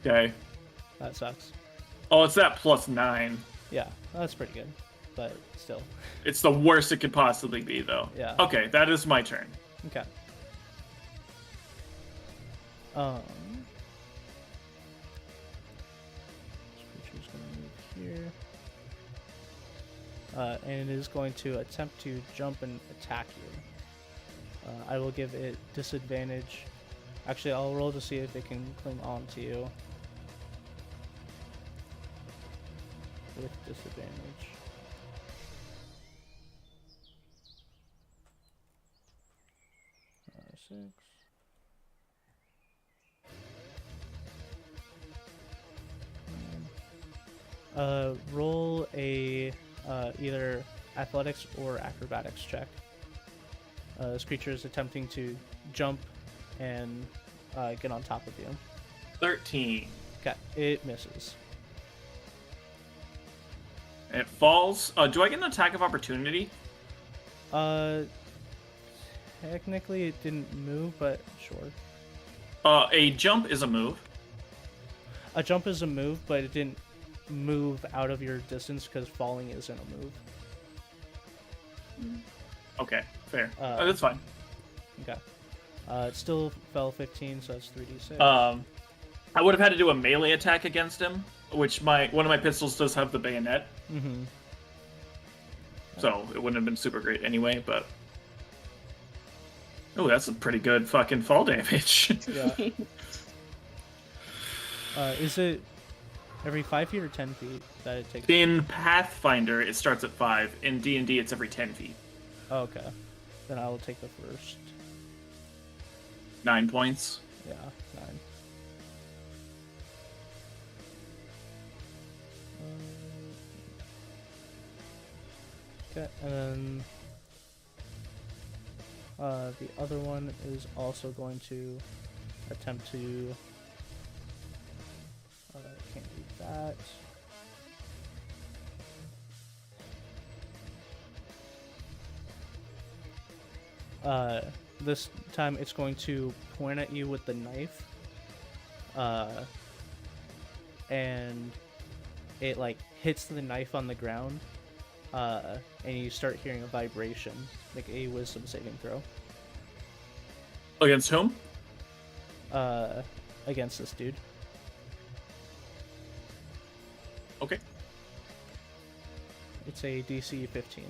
Okay. That sucks. Oh, it's that +9. Yeah, that's pretty good, but still. It's the worst it could possibly be, though. Yeah. Okay, that is my turn. Okay. This creature's gonna move here. And it is going to attempt to jump and attack you. I will give it disadvantage. Actually, I'll roll to see if it can cling on to you. With disadvantage. 3d6. Roll a either athletics or acrobatics check. This creature is attempting to jump and get on top of you. 13. Okay, it misses. It falls. Do I get an attack of opportunity? Technically it didn't move, but sure. A jump is a move. A jump is a move, but it didn't move out of your distance because falling isn't a move. Okay, fair. That's fine. Okay. It still fell 15, so that's 3d6. I would have had to do a melee attack against him, which one of my pistols does have the bayonet. Mm-hmm. So it wouldn't have been super great anyway, but... Oh, that's a pretty good fucking fall damage. Yeah. Is it every 5 feet or 10 feet that it takes? In Pathfinder, it starts at 5. In D&D, it's every 10 feet. Oh, okay. Then I will take the first. 9 points. Yeah, 9. Okay, and then the other one is also going to attempt to. Can't do that. This time it's going to point at you with the knife. And it like hits the knife on the ground. And you start hearing a vibration, like a wisdom saving throw. Against whom? Against this dude. Okay. It's a DC 15.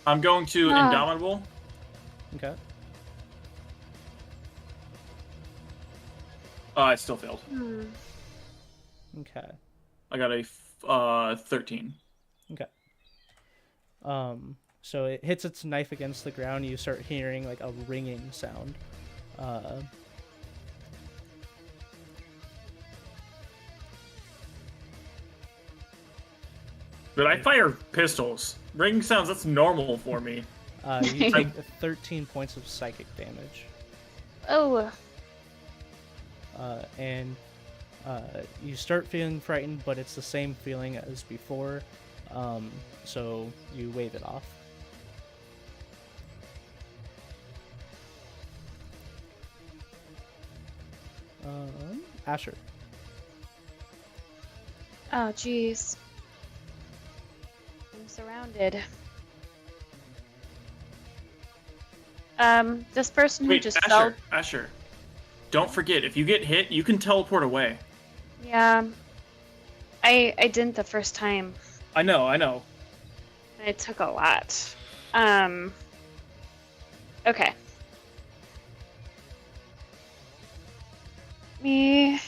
I'm going to Indomitable. Okay. I still failed. Okay. I got a 13. Okay. So it hits its knife against the ground. You start hearing like a ringing sound. But I fire pistols. Ring sounds, that's normal for me. You take 13 points of psychic damage. Oh. And you start feeling frightened, but it's the same feeling as before. So you wave it off. Asher. Oh, jeez. I'm surrounded. This person who Wait, just Asher, fell. Asher. Don't forget, if you get hit, you can teleport away. Yeah. I didn't the first time. I know. It took a lot. Okay. Me.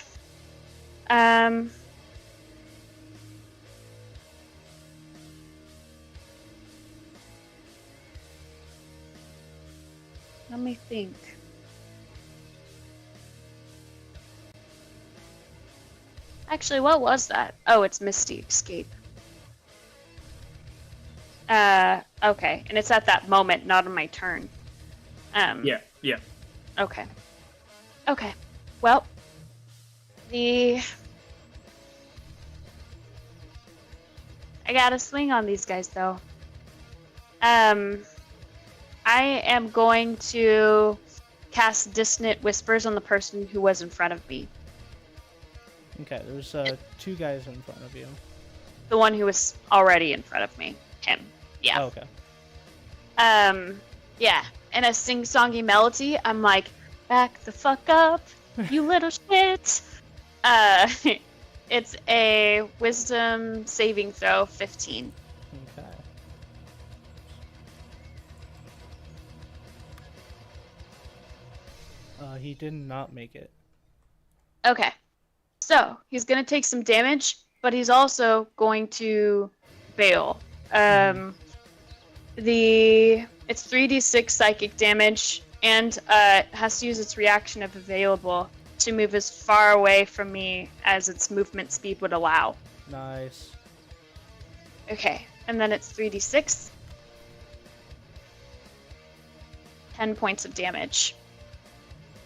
Let me think. Actually, what was that? Oh, it's Misty Escape. Okay. And it's at that moment, not on my turn. Yeah. Okay. Okay. Well, I got a swing on these guys, though. I am going to cast Dissonant Whispers on the person who was in front of me. Okay, there's 2 guys in front of you. The one who was already in front of me. Him. Yeah. Oh, okay. Yeah. In a sing-songy melody, I'm like, back the fuck up, you little shit. It's a wisdom saving throw, 15. Okay. He did not make it. Okay. So, he's going to take some damage, but he's also going to bail. The It's 3d6 psychic damage, and has to use its reaction if available to move as far away from me as its movement speed would allow. Nice. Okay, and then it's 3d6. 10 points of damage.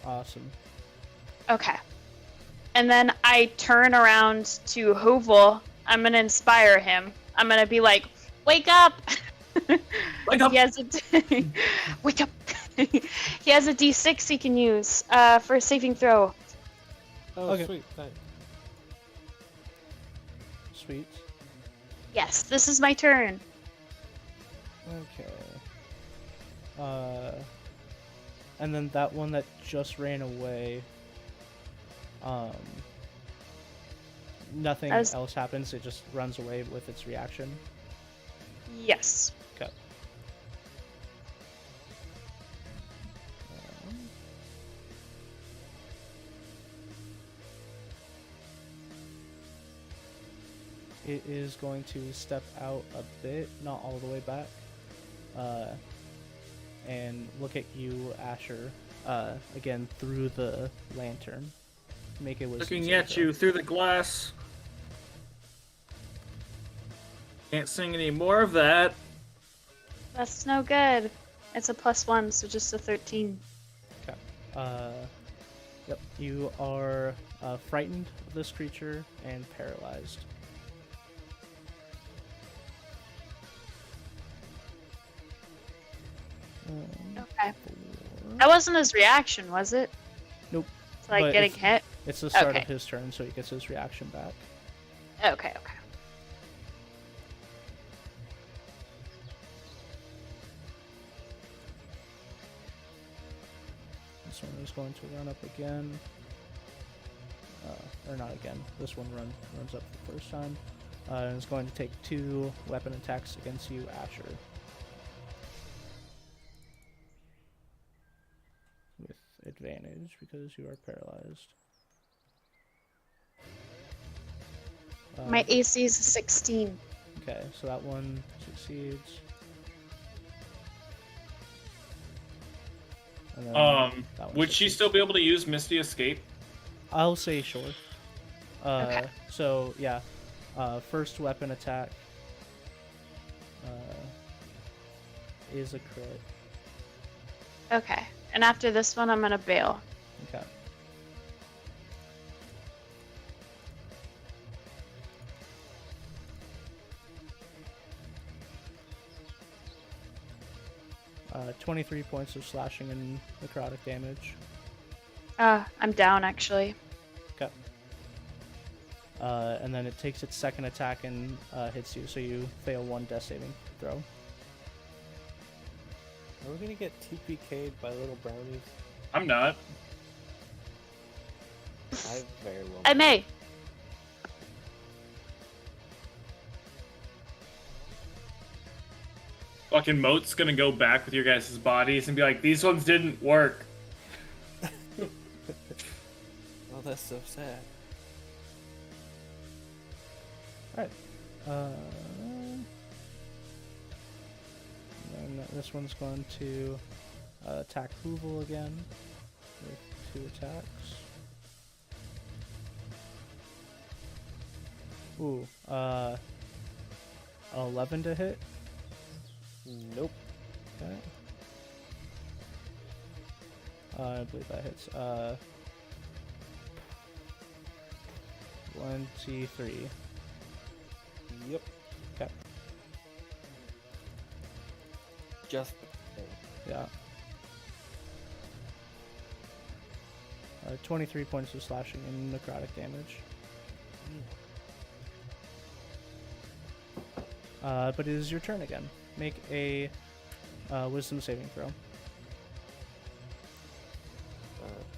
Awesome. Okay. And then I turn around to Hoovel. I'm going to inspire him. I'm going to be like, wake up! Wake up! He has a wake up! He has a d6 he can use for a saving throw. Oh, Okay. sweet. Thanks. Sweet. Yes, this is my turn. Okay. And then that one that just ran away. Nothing else happens. It just runs away with its reaction. Yes. Okay. It is going to step out a bit, not all the way back, and look at you, Asher, again through the lantern. Make it wisdom Looking save at throw. you through the glass. Can't sing any more of that. That's no good. It's a +1, so just a 13. Okay. Yep. You are frightened of this creature and paralyzed. Okay. That wasn't his reaction, was it? Nope. It's like But getting hit? It's the start Okay. of his turn, so he gets his reaction back. Okay, okay. This one is going to run up again. Or not again. This one runs up the first time. And is going to take 2 weapon attacks against you, Asher. With advantage because you are paralyzed. My AC is a 16. Okay, so that one succeeds. And then that one Would she succeeds. still be able to use Misty Escape? I'll say sure. Okay. So yeah, first weapon attack is a crit. Okay. And after this one, I'm gonna bail. Okay. Uh, 23 points of slashing and necrotic damage. I'm down, actually. Okay. And then it takes its second attack and hits you, so you fail 1 death saving throw. Are we gonna get TPK'd by little brownies? I'm not. I very well. I may. Fucking Moat's gonna go back with your guys' bodies and be like, these ones didn't work. Oh, that's so sad. Alright. And then this one's going to attack Hoovel again with 2 attacks. Ooh, 11 to hit. Nope. Okay. I believe that hits. 23. Yep. Okay. Just. Yeah. 23 points of slashing and necrotic damage. But it is your turn again. Make a wisdom saving throw.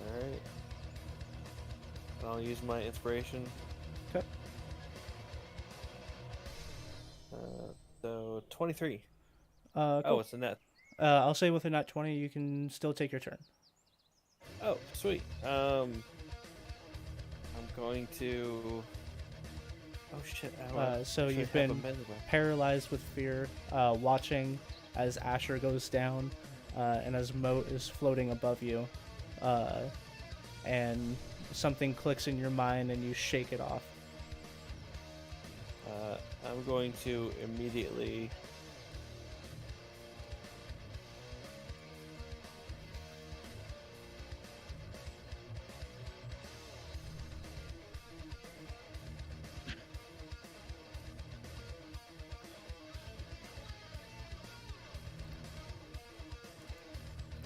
Alright. I'll use my inspiration. Okay. So 23. Cool. Oh, it's a net. I'll say with a nat 20, you can still take your turn. Oh, sweet. I'm going to. Oh shit! I don't So actually you've have a been melee weapon. paralyzed with fear, watching as Asher goes down, and as Moat is floating above you, and something clicks in your mind and you shake it off. I'm going to immediately...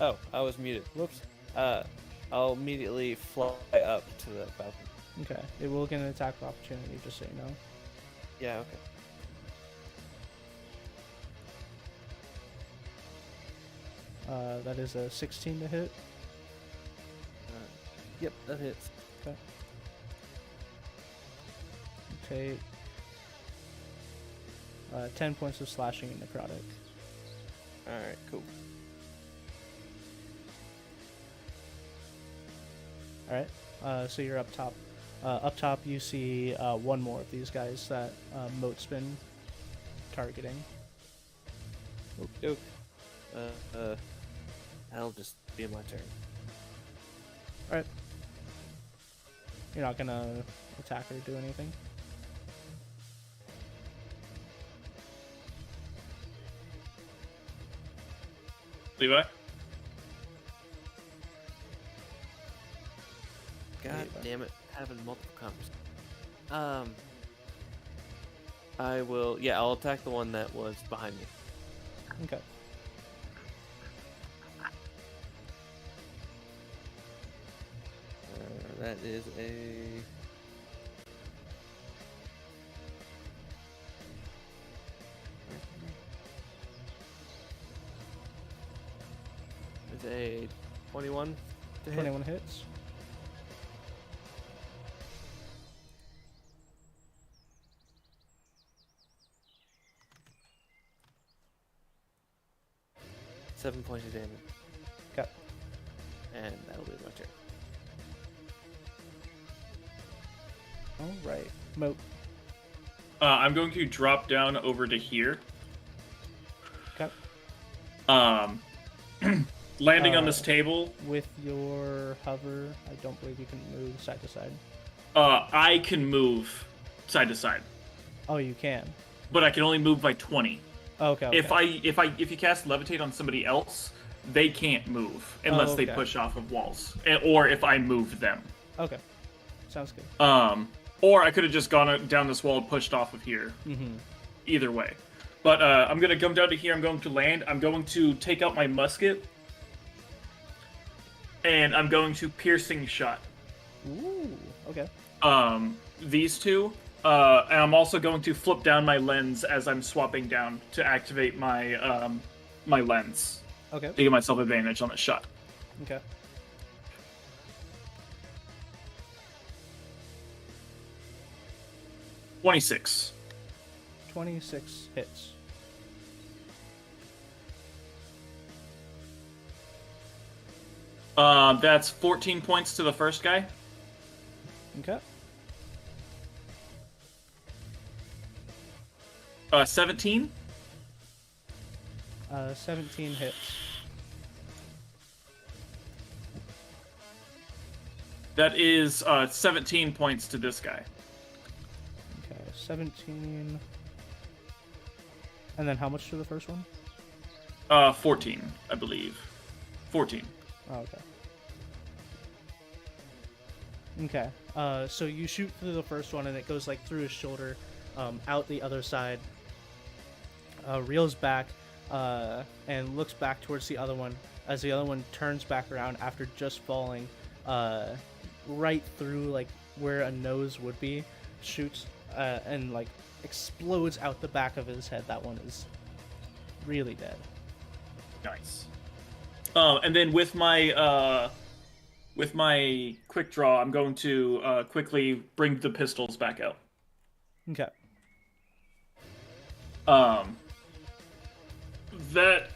Oh, I was muted. Whoops. I'll immediately fly up to the balcony. Okay, it will get an attack of opportunity, just so you know. Yeah, okay. That is a 16 to hit. Yep, that hits. Okay. Take 10 points of slashing and necrotic. Alright, cool. Alright, so you're up top. Up top, you see one more of these guys that Moat's been targeting. Okie doke. That'll just be my turn. Alright. You're not gonna attack or do anything? Levi? God damn it, having multiple conversations. I will, yeah, I'll attack the one that was behind me. Okay. That is a... It's a 21 to hit. 21 hits. Seven points of damage. Okay. And that'll be my turn. Alright. Moat. I'm going to drop down over to here. Okay. Landing on this table. With your hover, I don't believe you can move side to side. I can move side to side, Oh, you can. but I can only move by 20. Okay. If you cast levitate on somebody else, they can't move unless they okay. push off of walls, or if I move them. Okay. Sounds good. Or I could have just gone down this wall and pushed off of here. Mm-hmm. Either way. But I'm going to come down to here. I'm going to land. I'm going to take out my musket. And I'm going to piercing shot. Ooh. Okay. These two. And I'm also going to flip down my lens as I'm swapping down to activate my my lens. Okay. To give myself advantage on the shot. Okay. $26. 26 hits. That's 14 points to the first guy. Okay. 17. 17 hits. That is 17 points to this guy. Okay, 17. And then how much to the first one? 14, I believe. 14. Oh, okay. Okay. So you shoot through the first one, and it goes like through his shoulder, out the other side. Reels back, and looks back towards the other one as the other one turns back around after just falling, right through like where a nose would be, shoots, and like explodes out the back of his head. That one is really dead. Nice. And then with my quick draw, I'm going to quickly bring the pistols back out. Okay. That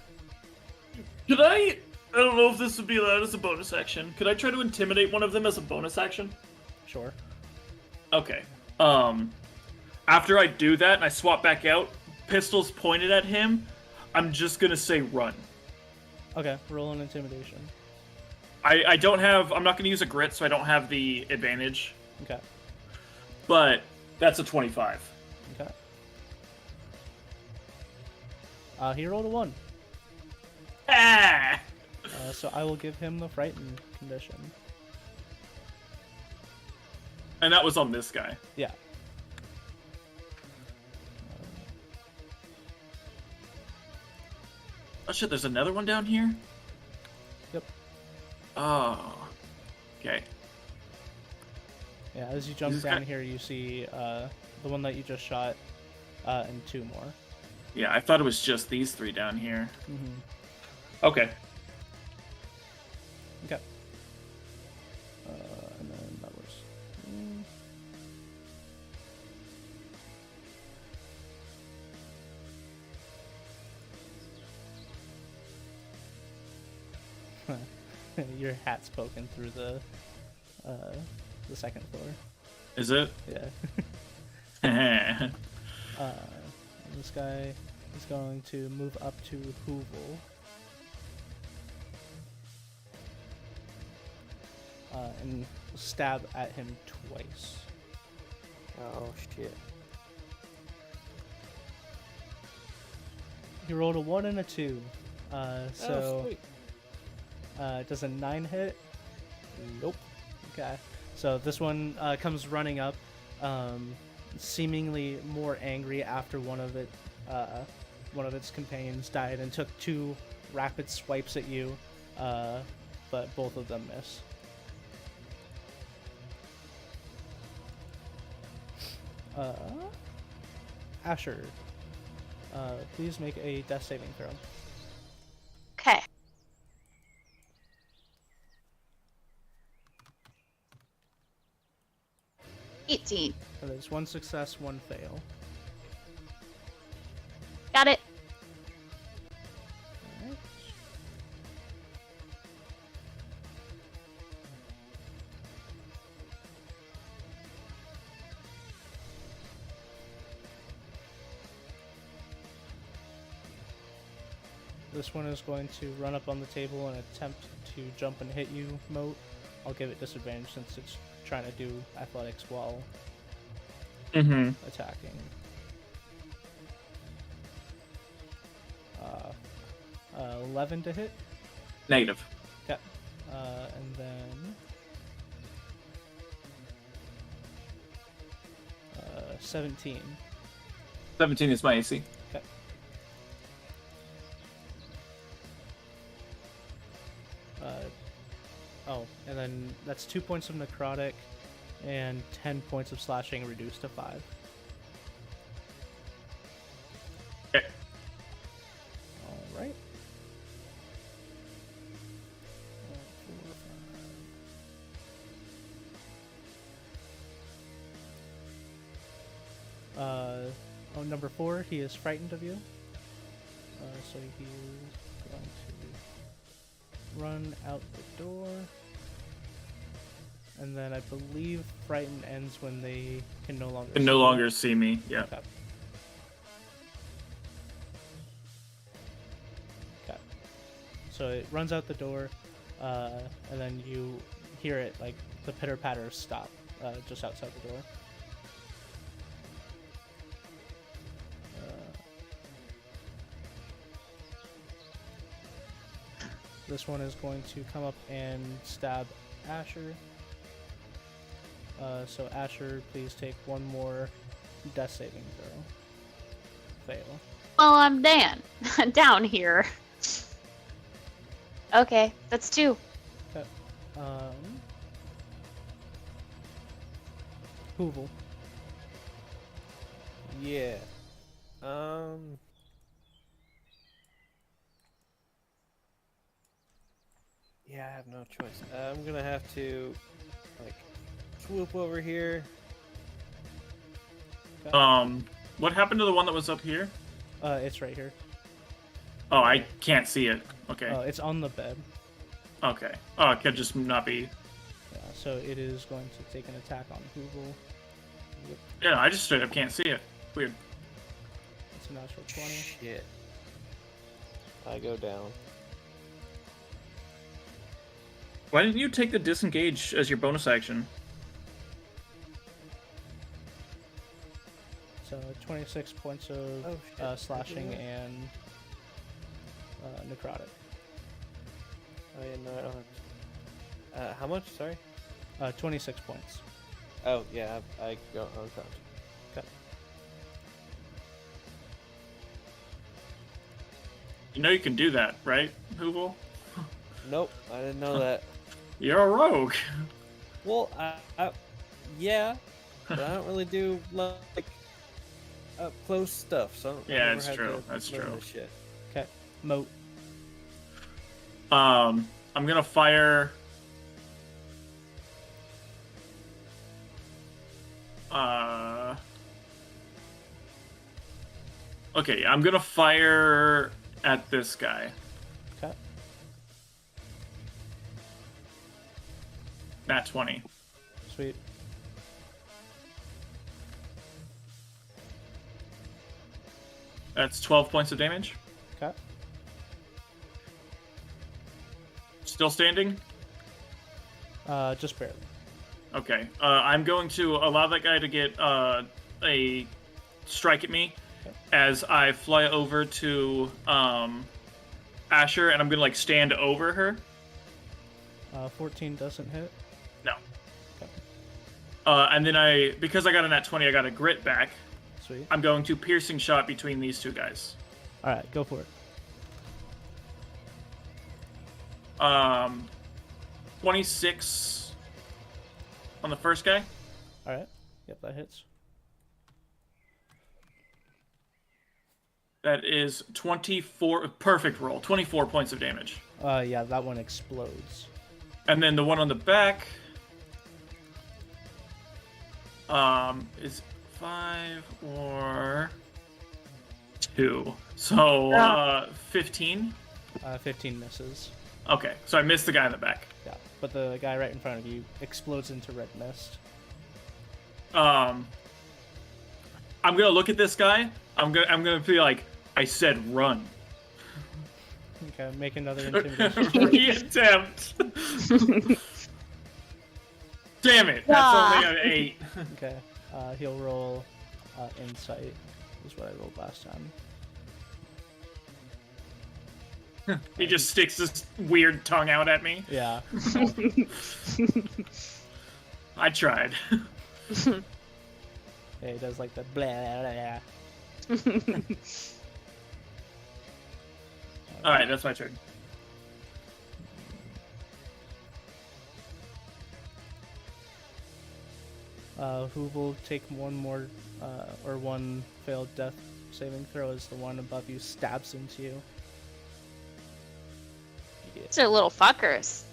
could I don't know if this would be allowed as a bonus action. Could I try to intimidate one of them as a bonus action? Sure. Okay. After I do that and I swap back out, pistols pointed at him, I'm just gonna say run. Okay, roll an intimidation. I don't have. I'm not gonna use a grit, so I don't have the advantage. Okay. But that's a 25. Okay. He rolled a 1. Ah! So I will give him the frightened condition. And that was on this guy. Yeah. Oh shit, there's another one down here? Yep. Oh. Okay. Yeah, as you jump This down guy- here, you see the one that you just shot and 2 more. Yeah, I thought it was just these 3 down here. Mm-hmm. Okay. Okay. And then that was... Your hat's poking through the second floor. Is it? Yeah. Yeah. This guy is going to move up to Hoovel. And stab at him twice. Oh shit. He rolled a 1 and a 2. Oh, So sweet. does a 9 hit? Nope. Okay. So this one comes running up, seemingly more angry after one of its companions died, and took 2 rapid swipes at you, but both of them miss. Asher, please make a death saving throw. Okay. $18. That is 1 success, 1 fail. Got it. Alright. This one is going to run up on the table and attempt to jump and hit you, Moat. I'll give it disadvantage since it's trying to do athletics while Mm-hmm. attacking. 11 to hit. Negative. Okay. And then 17. 17 is my AC. Okay. And then that's 2 points of necrotic and 10 points of slashing reduced to 5. Okay. All right. Number 4, he is frightened of you. So he is going to run out the door. And then I believe frightened ends when they can no longer Can no longer see me. Yeah. Okay. Okay. So it runs out the door, and then you hear it, like, the pitter-patter stop just outside the door. This one is going to come up and stab Asher. So Asher, please take 1 more death saving throw. Fail. Well, I'm down here. Okay, that's 2. Okay. Hoovel. Yeah. Yeah, I have no choice. I'm gonna have to, like, swoop over here. What happened to the one that was up here? It's right here. Oh, I can't see it. Okay. It's on the bed. Okay. Oh, it could just not be. Yeah, so it is going to take an attack on Hoovel. Yep, Yeah, I just straight up can't see it. Weird. it's a natural 20. Shit. I go down. Why didn't you take the disengage as your bonus action? So 26 points of Oh, shit. slashing and necrotic. Oh yeah, no, I don't have. How much? Sorry. 26 points. Oh yeah, I go unconscious. Okay. You know you can do that, right, Hoovel? Nope, I didn't know that. You're a rogue. Well, yeah, but I don't really do like up close stuff. So I don't, Yeah, I never it's had true, to that's learn true. this shit. Okay. Moat. I'm gonna fire. Okay, I'm gonna fire at this guy. Okay. Nat 20. Sweet. That's 12 points of damage. Okay. Still standing? Just barely. Okay. I'm going to allow that guy to get a strike at me Okay. as I fly over to Asher, and I'm gonna like stand over her. 14 doesn't hit. No. Okay. And then because I got a nat 20, I got a grit back. Sweet. I'm going to piercing shot between these two guys. All right, go for it. 26 on the first guy. All right. Yep, that hits. That is 24. Perfect roll. 24 points of damage. Yeah, that one explodes. And then the one on the back is 5 or 2. So 15. 15 misses. Okay, so I missed the guy in the back. Yeah, but the guy right in front of you explodes into red mist. I'm gonna look at this guy. I'm gonna be like, I said run. Okay, make another intimidation. Re-attempt. Damn it! That's only an 8. Okay, he'll roll insight. Is what I rolled last time. He just sticks this weird tongue out at me. Yeah. I tried. Yeah, he does like the blah blah blah. All right, that's my turn. Who will take one more, or one failed death saving throw as the one above you stabs into you. These are little fuckers.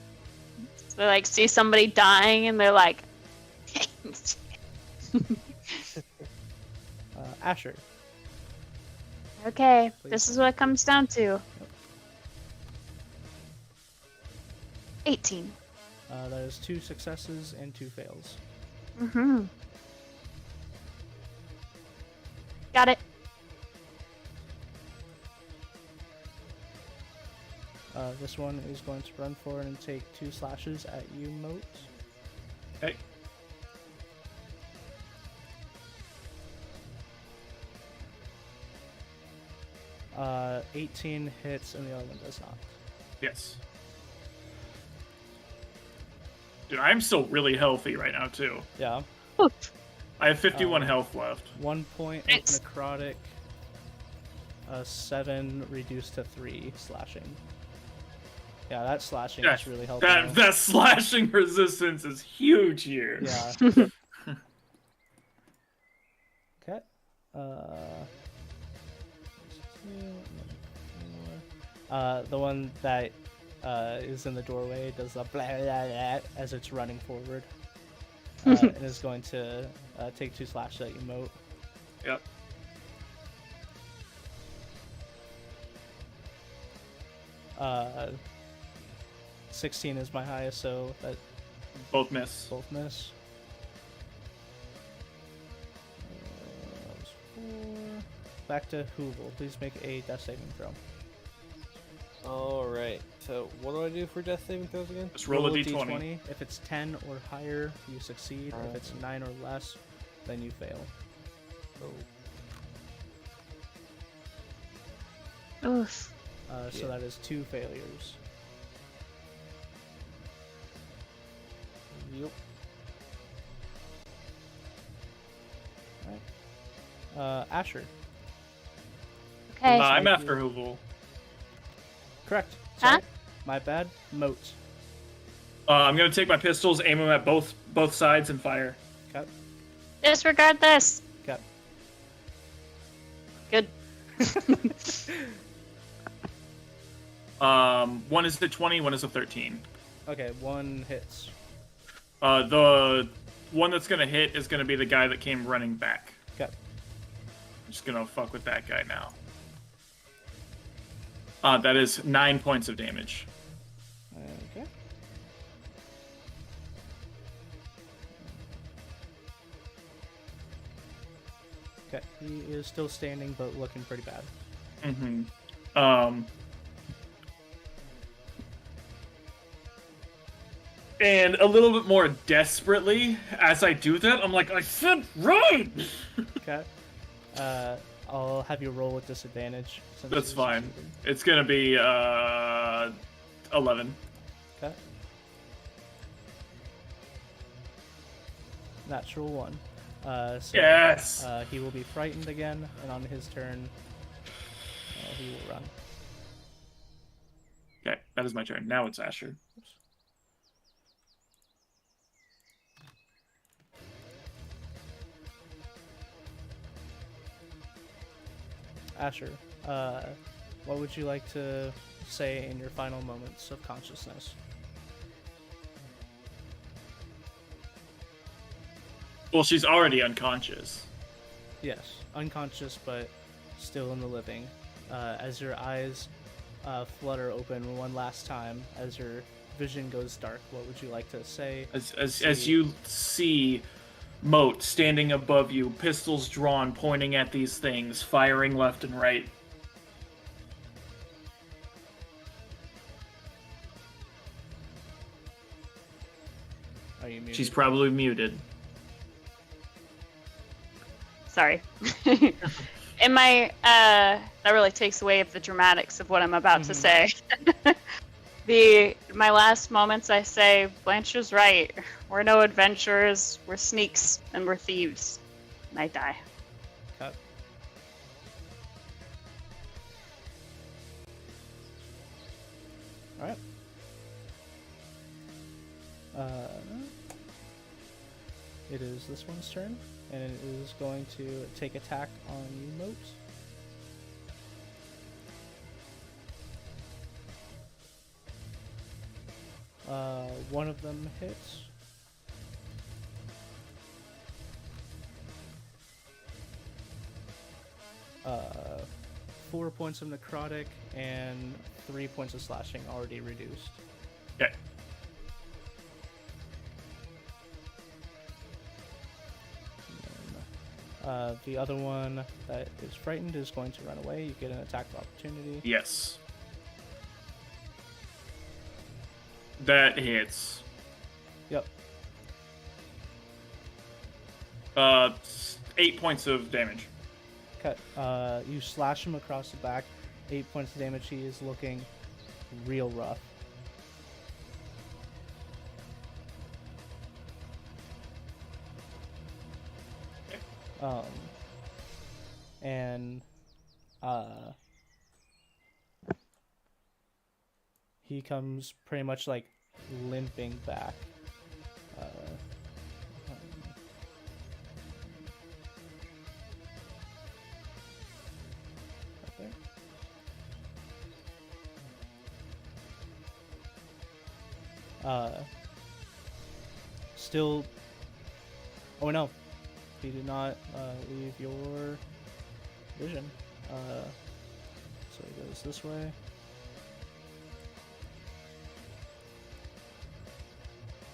So they like see somebody dying and they're like, Asher. okay, this is what it comes down to. 18. That is 2 successes and 2 fails. Mm-hmm. Got it. This one is going to run forward and take 2 slashes at you, Moat. Okay. Uh, 18 hits and the other one does not. Yes. Dude, I'm still really healthy right now too. Yeah. I have 51 health left. 1 point Nice. of necrotic. 7 reduced to 3 slashing. Yeah, that slashing is really helping. That slashing resistance is huge here. Yeah. Okay. The one that is in the doorway does a blah, blah, blah as it's running forward, and is going to take 2 slashes at you, Moat. Yep. Uh, 16 is my highest, so that Both miss. both miss. That was 4. Back to Hoovel. Please make a death saving throw. All right. So what do I do for death saving throws again? Just roll a d20. If it's 10 or higher, you succeed. If it's 9 or less, then you fail. Oof. So that is 2 failures. Yep. Alright. Asher. Okay. I'm Thank after you. Hoovel. Correct. Huh? Sorry. My bad. Moat. I'm gonna take my pistols, aim them at both sides, and fire. Okay. Disregard this. Okay. Good. One is a 20, one is a 13. Okay, 1 hits. The one that's gonna hit is gonna be the guy that came running back. Okay. I'm just gonna fuck with that guy now. That is 9 points of damage. Okay. Okay, he is still standing, but looking pretty bad. Mm-hmm. And a little bit more desperately, as I do that, I'm like, I said run! Okay. I'll have you roll with disadvantage. Since That's you fine. succeeded. It's gonna be 11. Okay. Natural 1. So, Yes! he will be frightened again, and on his turn, he will run. Okay, that is my turn. Now it's Asher. Asher, what would you like to say in your final moments of consciousness? Well, she's already unconscious. Yes, unconscious, but still in the living. As your eyes flutter open one last time, as your vision goes dark, what would you like to say? As you see Moat standing above you, pistols drawn, pointing at these things, firing left and right. Are you muted? She's probably muted. Sorry. In my that really takes away of the dramatics of what I'm about to say. My last moments, I say, Blanche was right. We're no adventurers. We're sneaks and we're thieves. And I die. Cut. All right. It is this one's turn, and it is going to take attack on you, Moat. One of them hits. Uh, 4 points of necrotic and 3 points of slashing already reduced. Okay. The other one that is frightened is going to run away. You get an attack of opportunity. Yes. That hits. Yep. 8 points of damage. Cut. You slash him across the back. 8 points of damage. He is looking real rough. And he comes pretty much like limping back. Right there. Still. Oh no. He did not leave your vision. So he goes this way.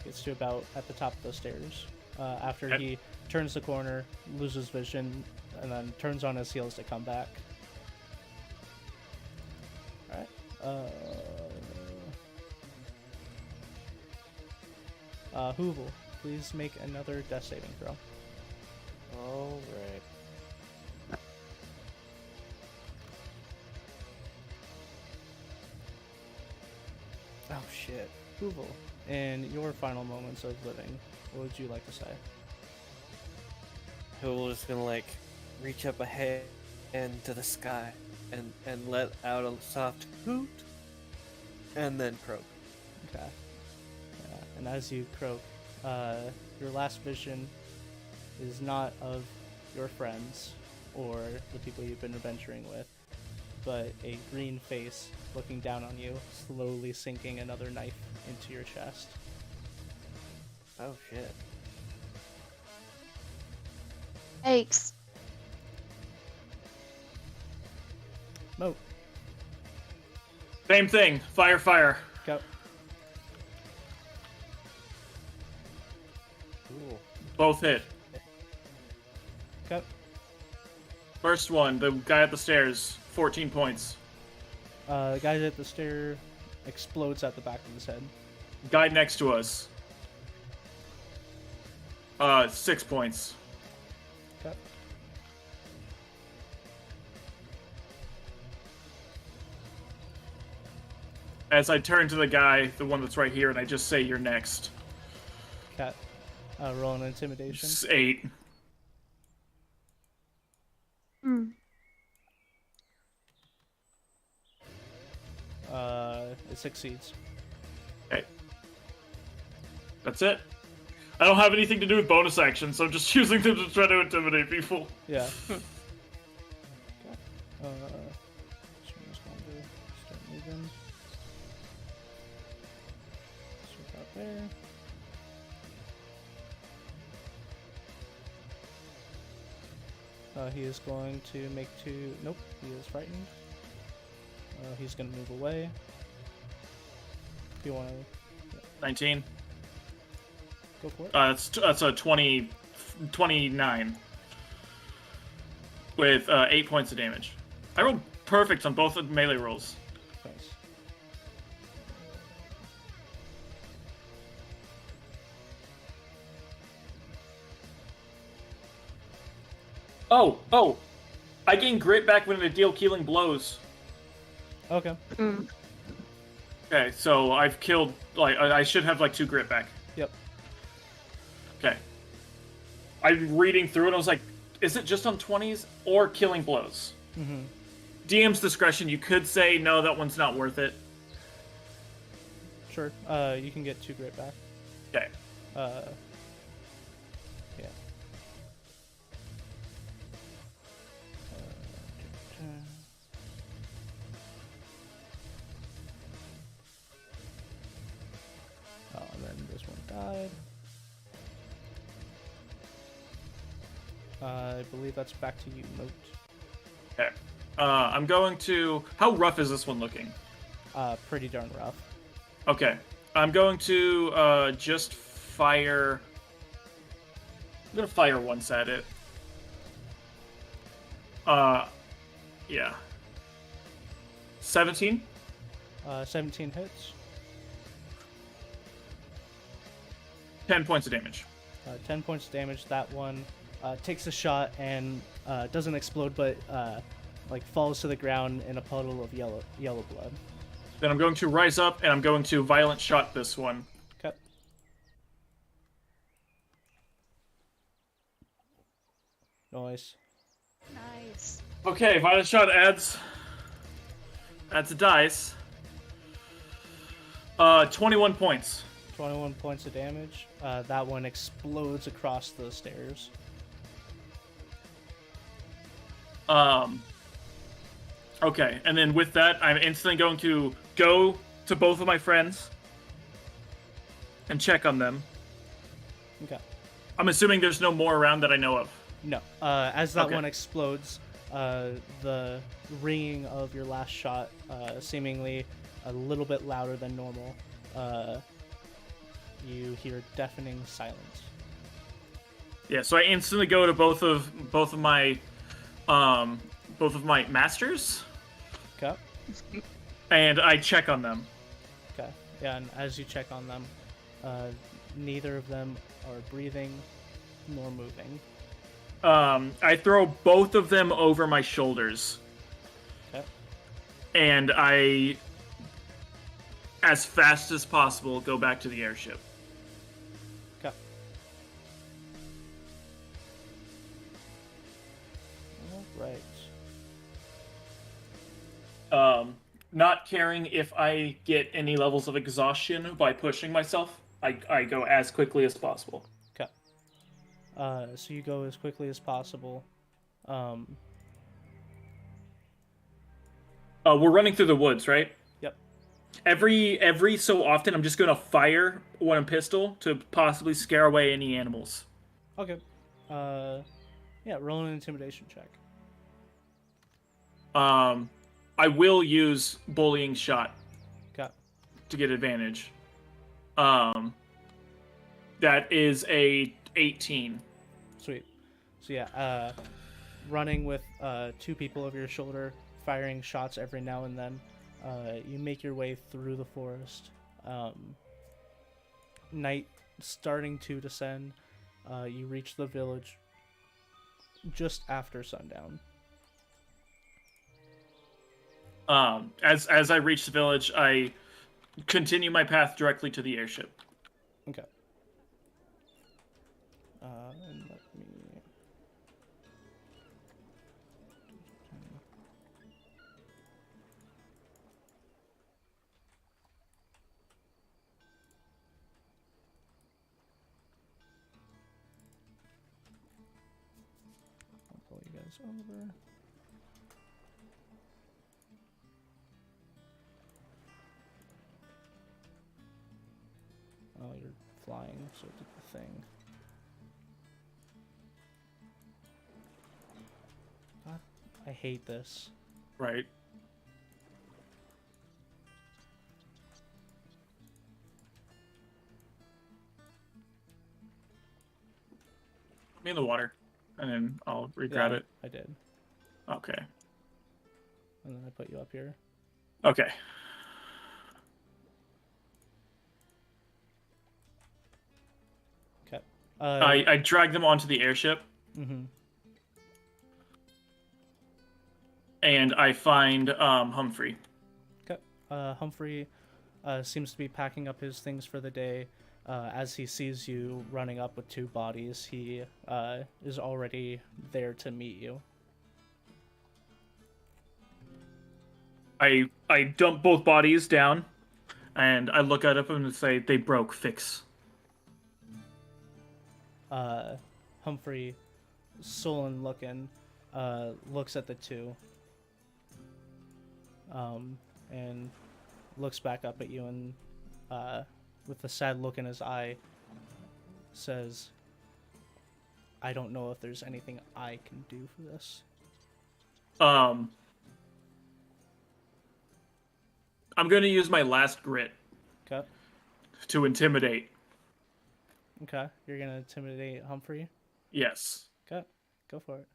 Gets to about at the top of the stairs. After Okay. he turns the corner, loses vision, and then turns on his heels to come back. Alright. Hoovel, please make another death saving throw. All right. Oh shit. Hoovel, in your final moments of living, what would you like to say? Who is gonna like reach up a hand to the sky and let out a soft hoot and then croak. Okay. Yeah. And as you croak, your last vision is not of your friends or the people you've been adventuring with, but a green face looking down on you, slowly sinking another knife into your chest. Oh shit. Thanks. Moat, Same thing. Fire, fire. go. Cool. Both hit. Go. First one, the guy at the stairs, 14 points. The guy at the stair explodes at the back of his head. Guy next to us, 6 points. Okay. As I turn to the guy, the one that's right here, and I just say, "You're next." Cat. Roll an intimidation. 8. It succeeds. Okay. That's it. I don't have anything to do with bonus actions, so I'm just using them to try to intimidate people. Yeah. Okay. Just going to start moving. Switch out there. He is going to make 2. Nope, he is frightened. He's going to move away. If you want to 19. go for it. That's a 29 with 8 points of damage. I rolled perfect on both of the melee rolls. Thanks. Oh! I gain grit back when I deal killing blows. Okay. Okay, so I've killed, like, I should have, like, 2 grit back. Yep. Okay. I'm reading through it, and I was like, is it just on 20s or killing blows? Mm-hmm. DM's discretion, you could say, no, that one's not worth it. Sure. You can get 2 grit back. Okay. Yeah. Oh, and then this one died. I believe that's back to you, Moat. Okay. I'm going to... How rough is this one looking? Pretty darn rough. Okay. I'm going to just fire... I'm going to fire once at it. Yeah. 17? 17 hits. 10 points of damage. 10 points of damage. That one takes a shot and doesn't explode, but like falls to the ground in a puddle of yellow blood. Then I'm going to rise up, and I'm going to violent shot this one. Okay. Nice. Nice. Okay, violent shot adds a dice. 21 points. 21 points of damage. That one explodes across the stairs. Okay, and then with that, I'm instantly going to go to both of my friends and check on them. Okay. I'm assuming there's no more around that I know of. No. As that Okay. one explodes, the ringing of your last shot, seemingly a little bit louder than normal, you hear deafening silence. Yeah, so I instantly go to both of my masters, Okay. and I check on them. Okay. Yeah, and as you check on them, neither of them are breathing nor moving. I throw both of them over my shoulders. Okay. And I, as fast as possible, go back to the airship. Okay. Alright. Not caring if I get any levels of exhaustion by pushing myself, I go as quickly as possible. Okay. So you go as quickly as possible. We're running through the woods, right? Yep. Every so often, I'm just gonna fire one pistol to possibly scare away any animals. Okay. Yeah, roll an intimidation check. I will use bullying shot Okay. to get advantage. That is a 18. Sweet. So yeah, running with 2 people over your shoulder, firing shots every now and then, you make your way through the forest. Night starting to descend. You reach the village just after sundown. As I reach the village, I continue my path directly to the airship. Okay. And let me... I'll pull you guys over. Oh, you're flying, so it did the thing. God, I hate this. Right. Put me in the water, and then I'll re-grab it. I did. Okay. And then I put you up here. Okay. Okay. I drag them onto the airship, Mm-hmm. and I find Humphrey. Okay. Humphrey seems to be packing up his things for the day. As he sees you running up with 2 bodies, he is already there to meet you. I dump both bodies down, and I look at him and say, "They broke. Fix." Humphrey, sullen looking, looks at the 2, and looks back up at you and, with a sad look in his eye, says, "I don't know if there's anything I can do for this." I'm going to use my last grit Okay. to intimidate. Okay. You're gonna intimidate Humphrey? Yes. Okay. Go for it.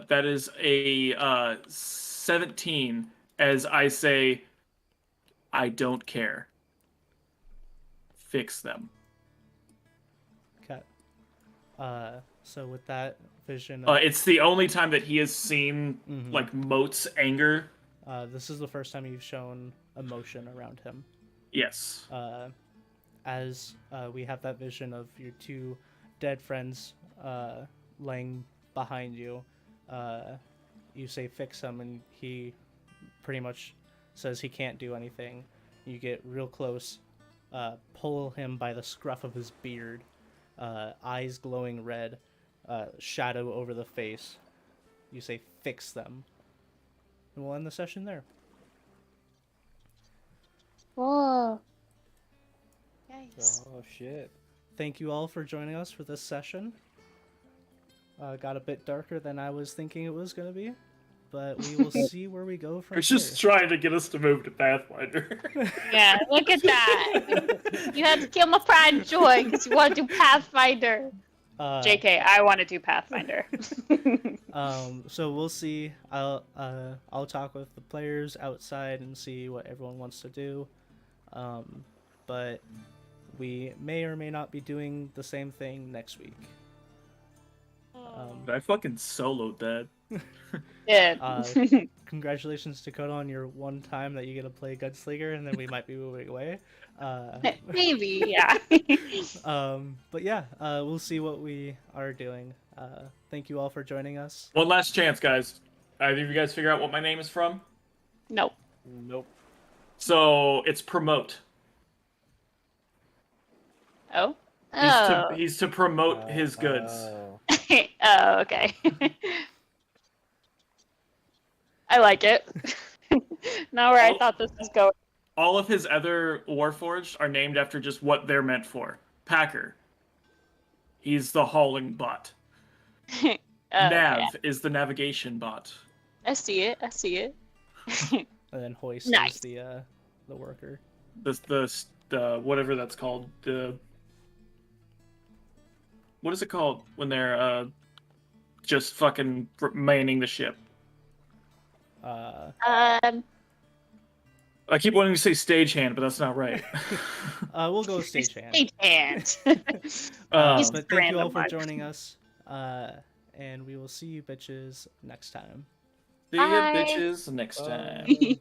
That is a 17, as I say, "I don't care. Fix them." Okay. So with that vision of, It's the only time that he has seen, like, Moat's anger. this is the first time you've shown emotion around him. Yes. As we have that vision of your 2 dead friends laying behind you, you say fix him, and he pretty much says he can't do anything. You get real close, pull him by the scruff of his beard, eyes glowing red, shadow over the face. You say fix them. And we'll end the session there. Whoa. Yikes. Oh shit. Thank you all for joining us for this session. Got a bit darker than I was thinking it was going to be, but we will see where we go from It's here. just trying to get us to move to Pathfinder. Yeah, look at that. You had to kill my pride and joy because you want to do Pathfinder. JK, I want to do Pathfinder. So we'll see. I'll talk with the players outside and see what everyone wants to do. But we may or may not be doing the same thing next week. I fucking soloed that. Yeah. Congratulations, Dakota, on your one time that you get to play Gunslinger, and then we might be moving away. Maybe, yeah. But yeah, we'll see what we are doing. Thank you all for joining us. One last chance, guys. Either of you guys figure out what my name is from? Nope. Nope. So it's promote. Oh? He's to promote his goods. Oh. Oh, okay. I like it. Not where I thought this was going. All of his other Warforged are named after just what they're meant for. Packer. He's the hauling bot. Nav is the navigation bot. I see it. I see it. And then Hoist Nice. is the worker. The whatever that's called. What is it called when they're just fucking manning the ship? I keep wanting to say stagehand, but that's not right. We'll go with stagehand. Stagehand. But thank you all random for one. joining us. And we will see you bitches next time. See ya, Bye. bitches, next time. Bye.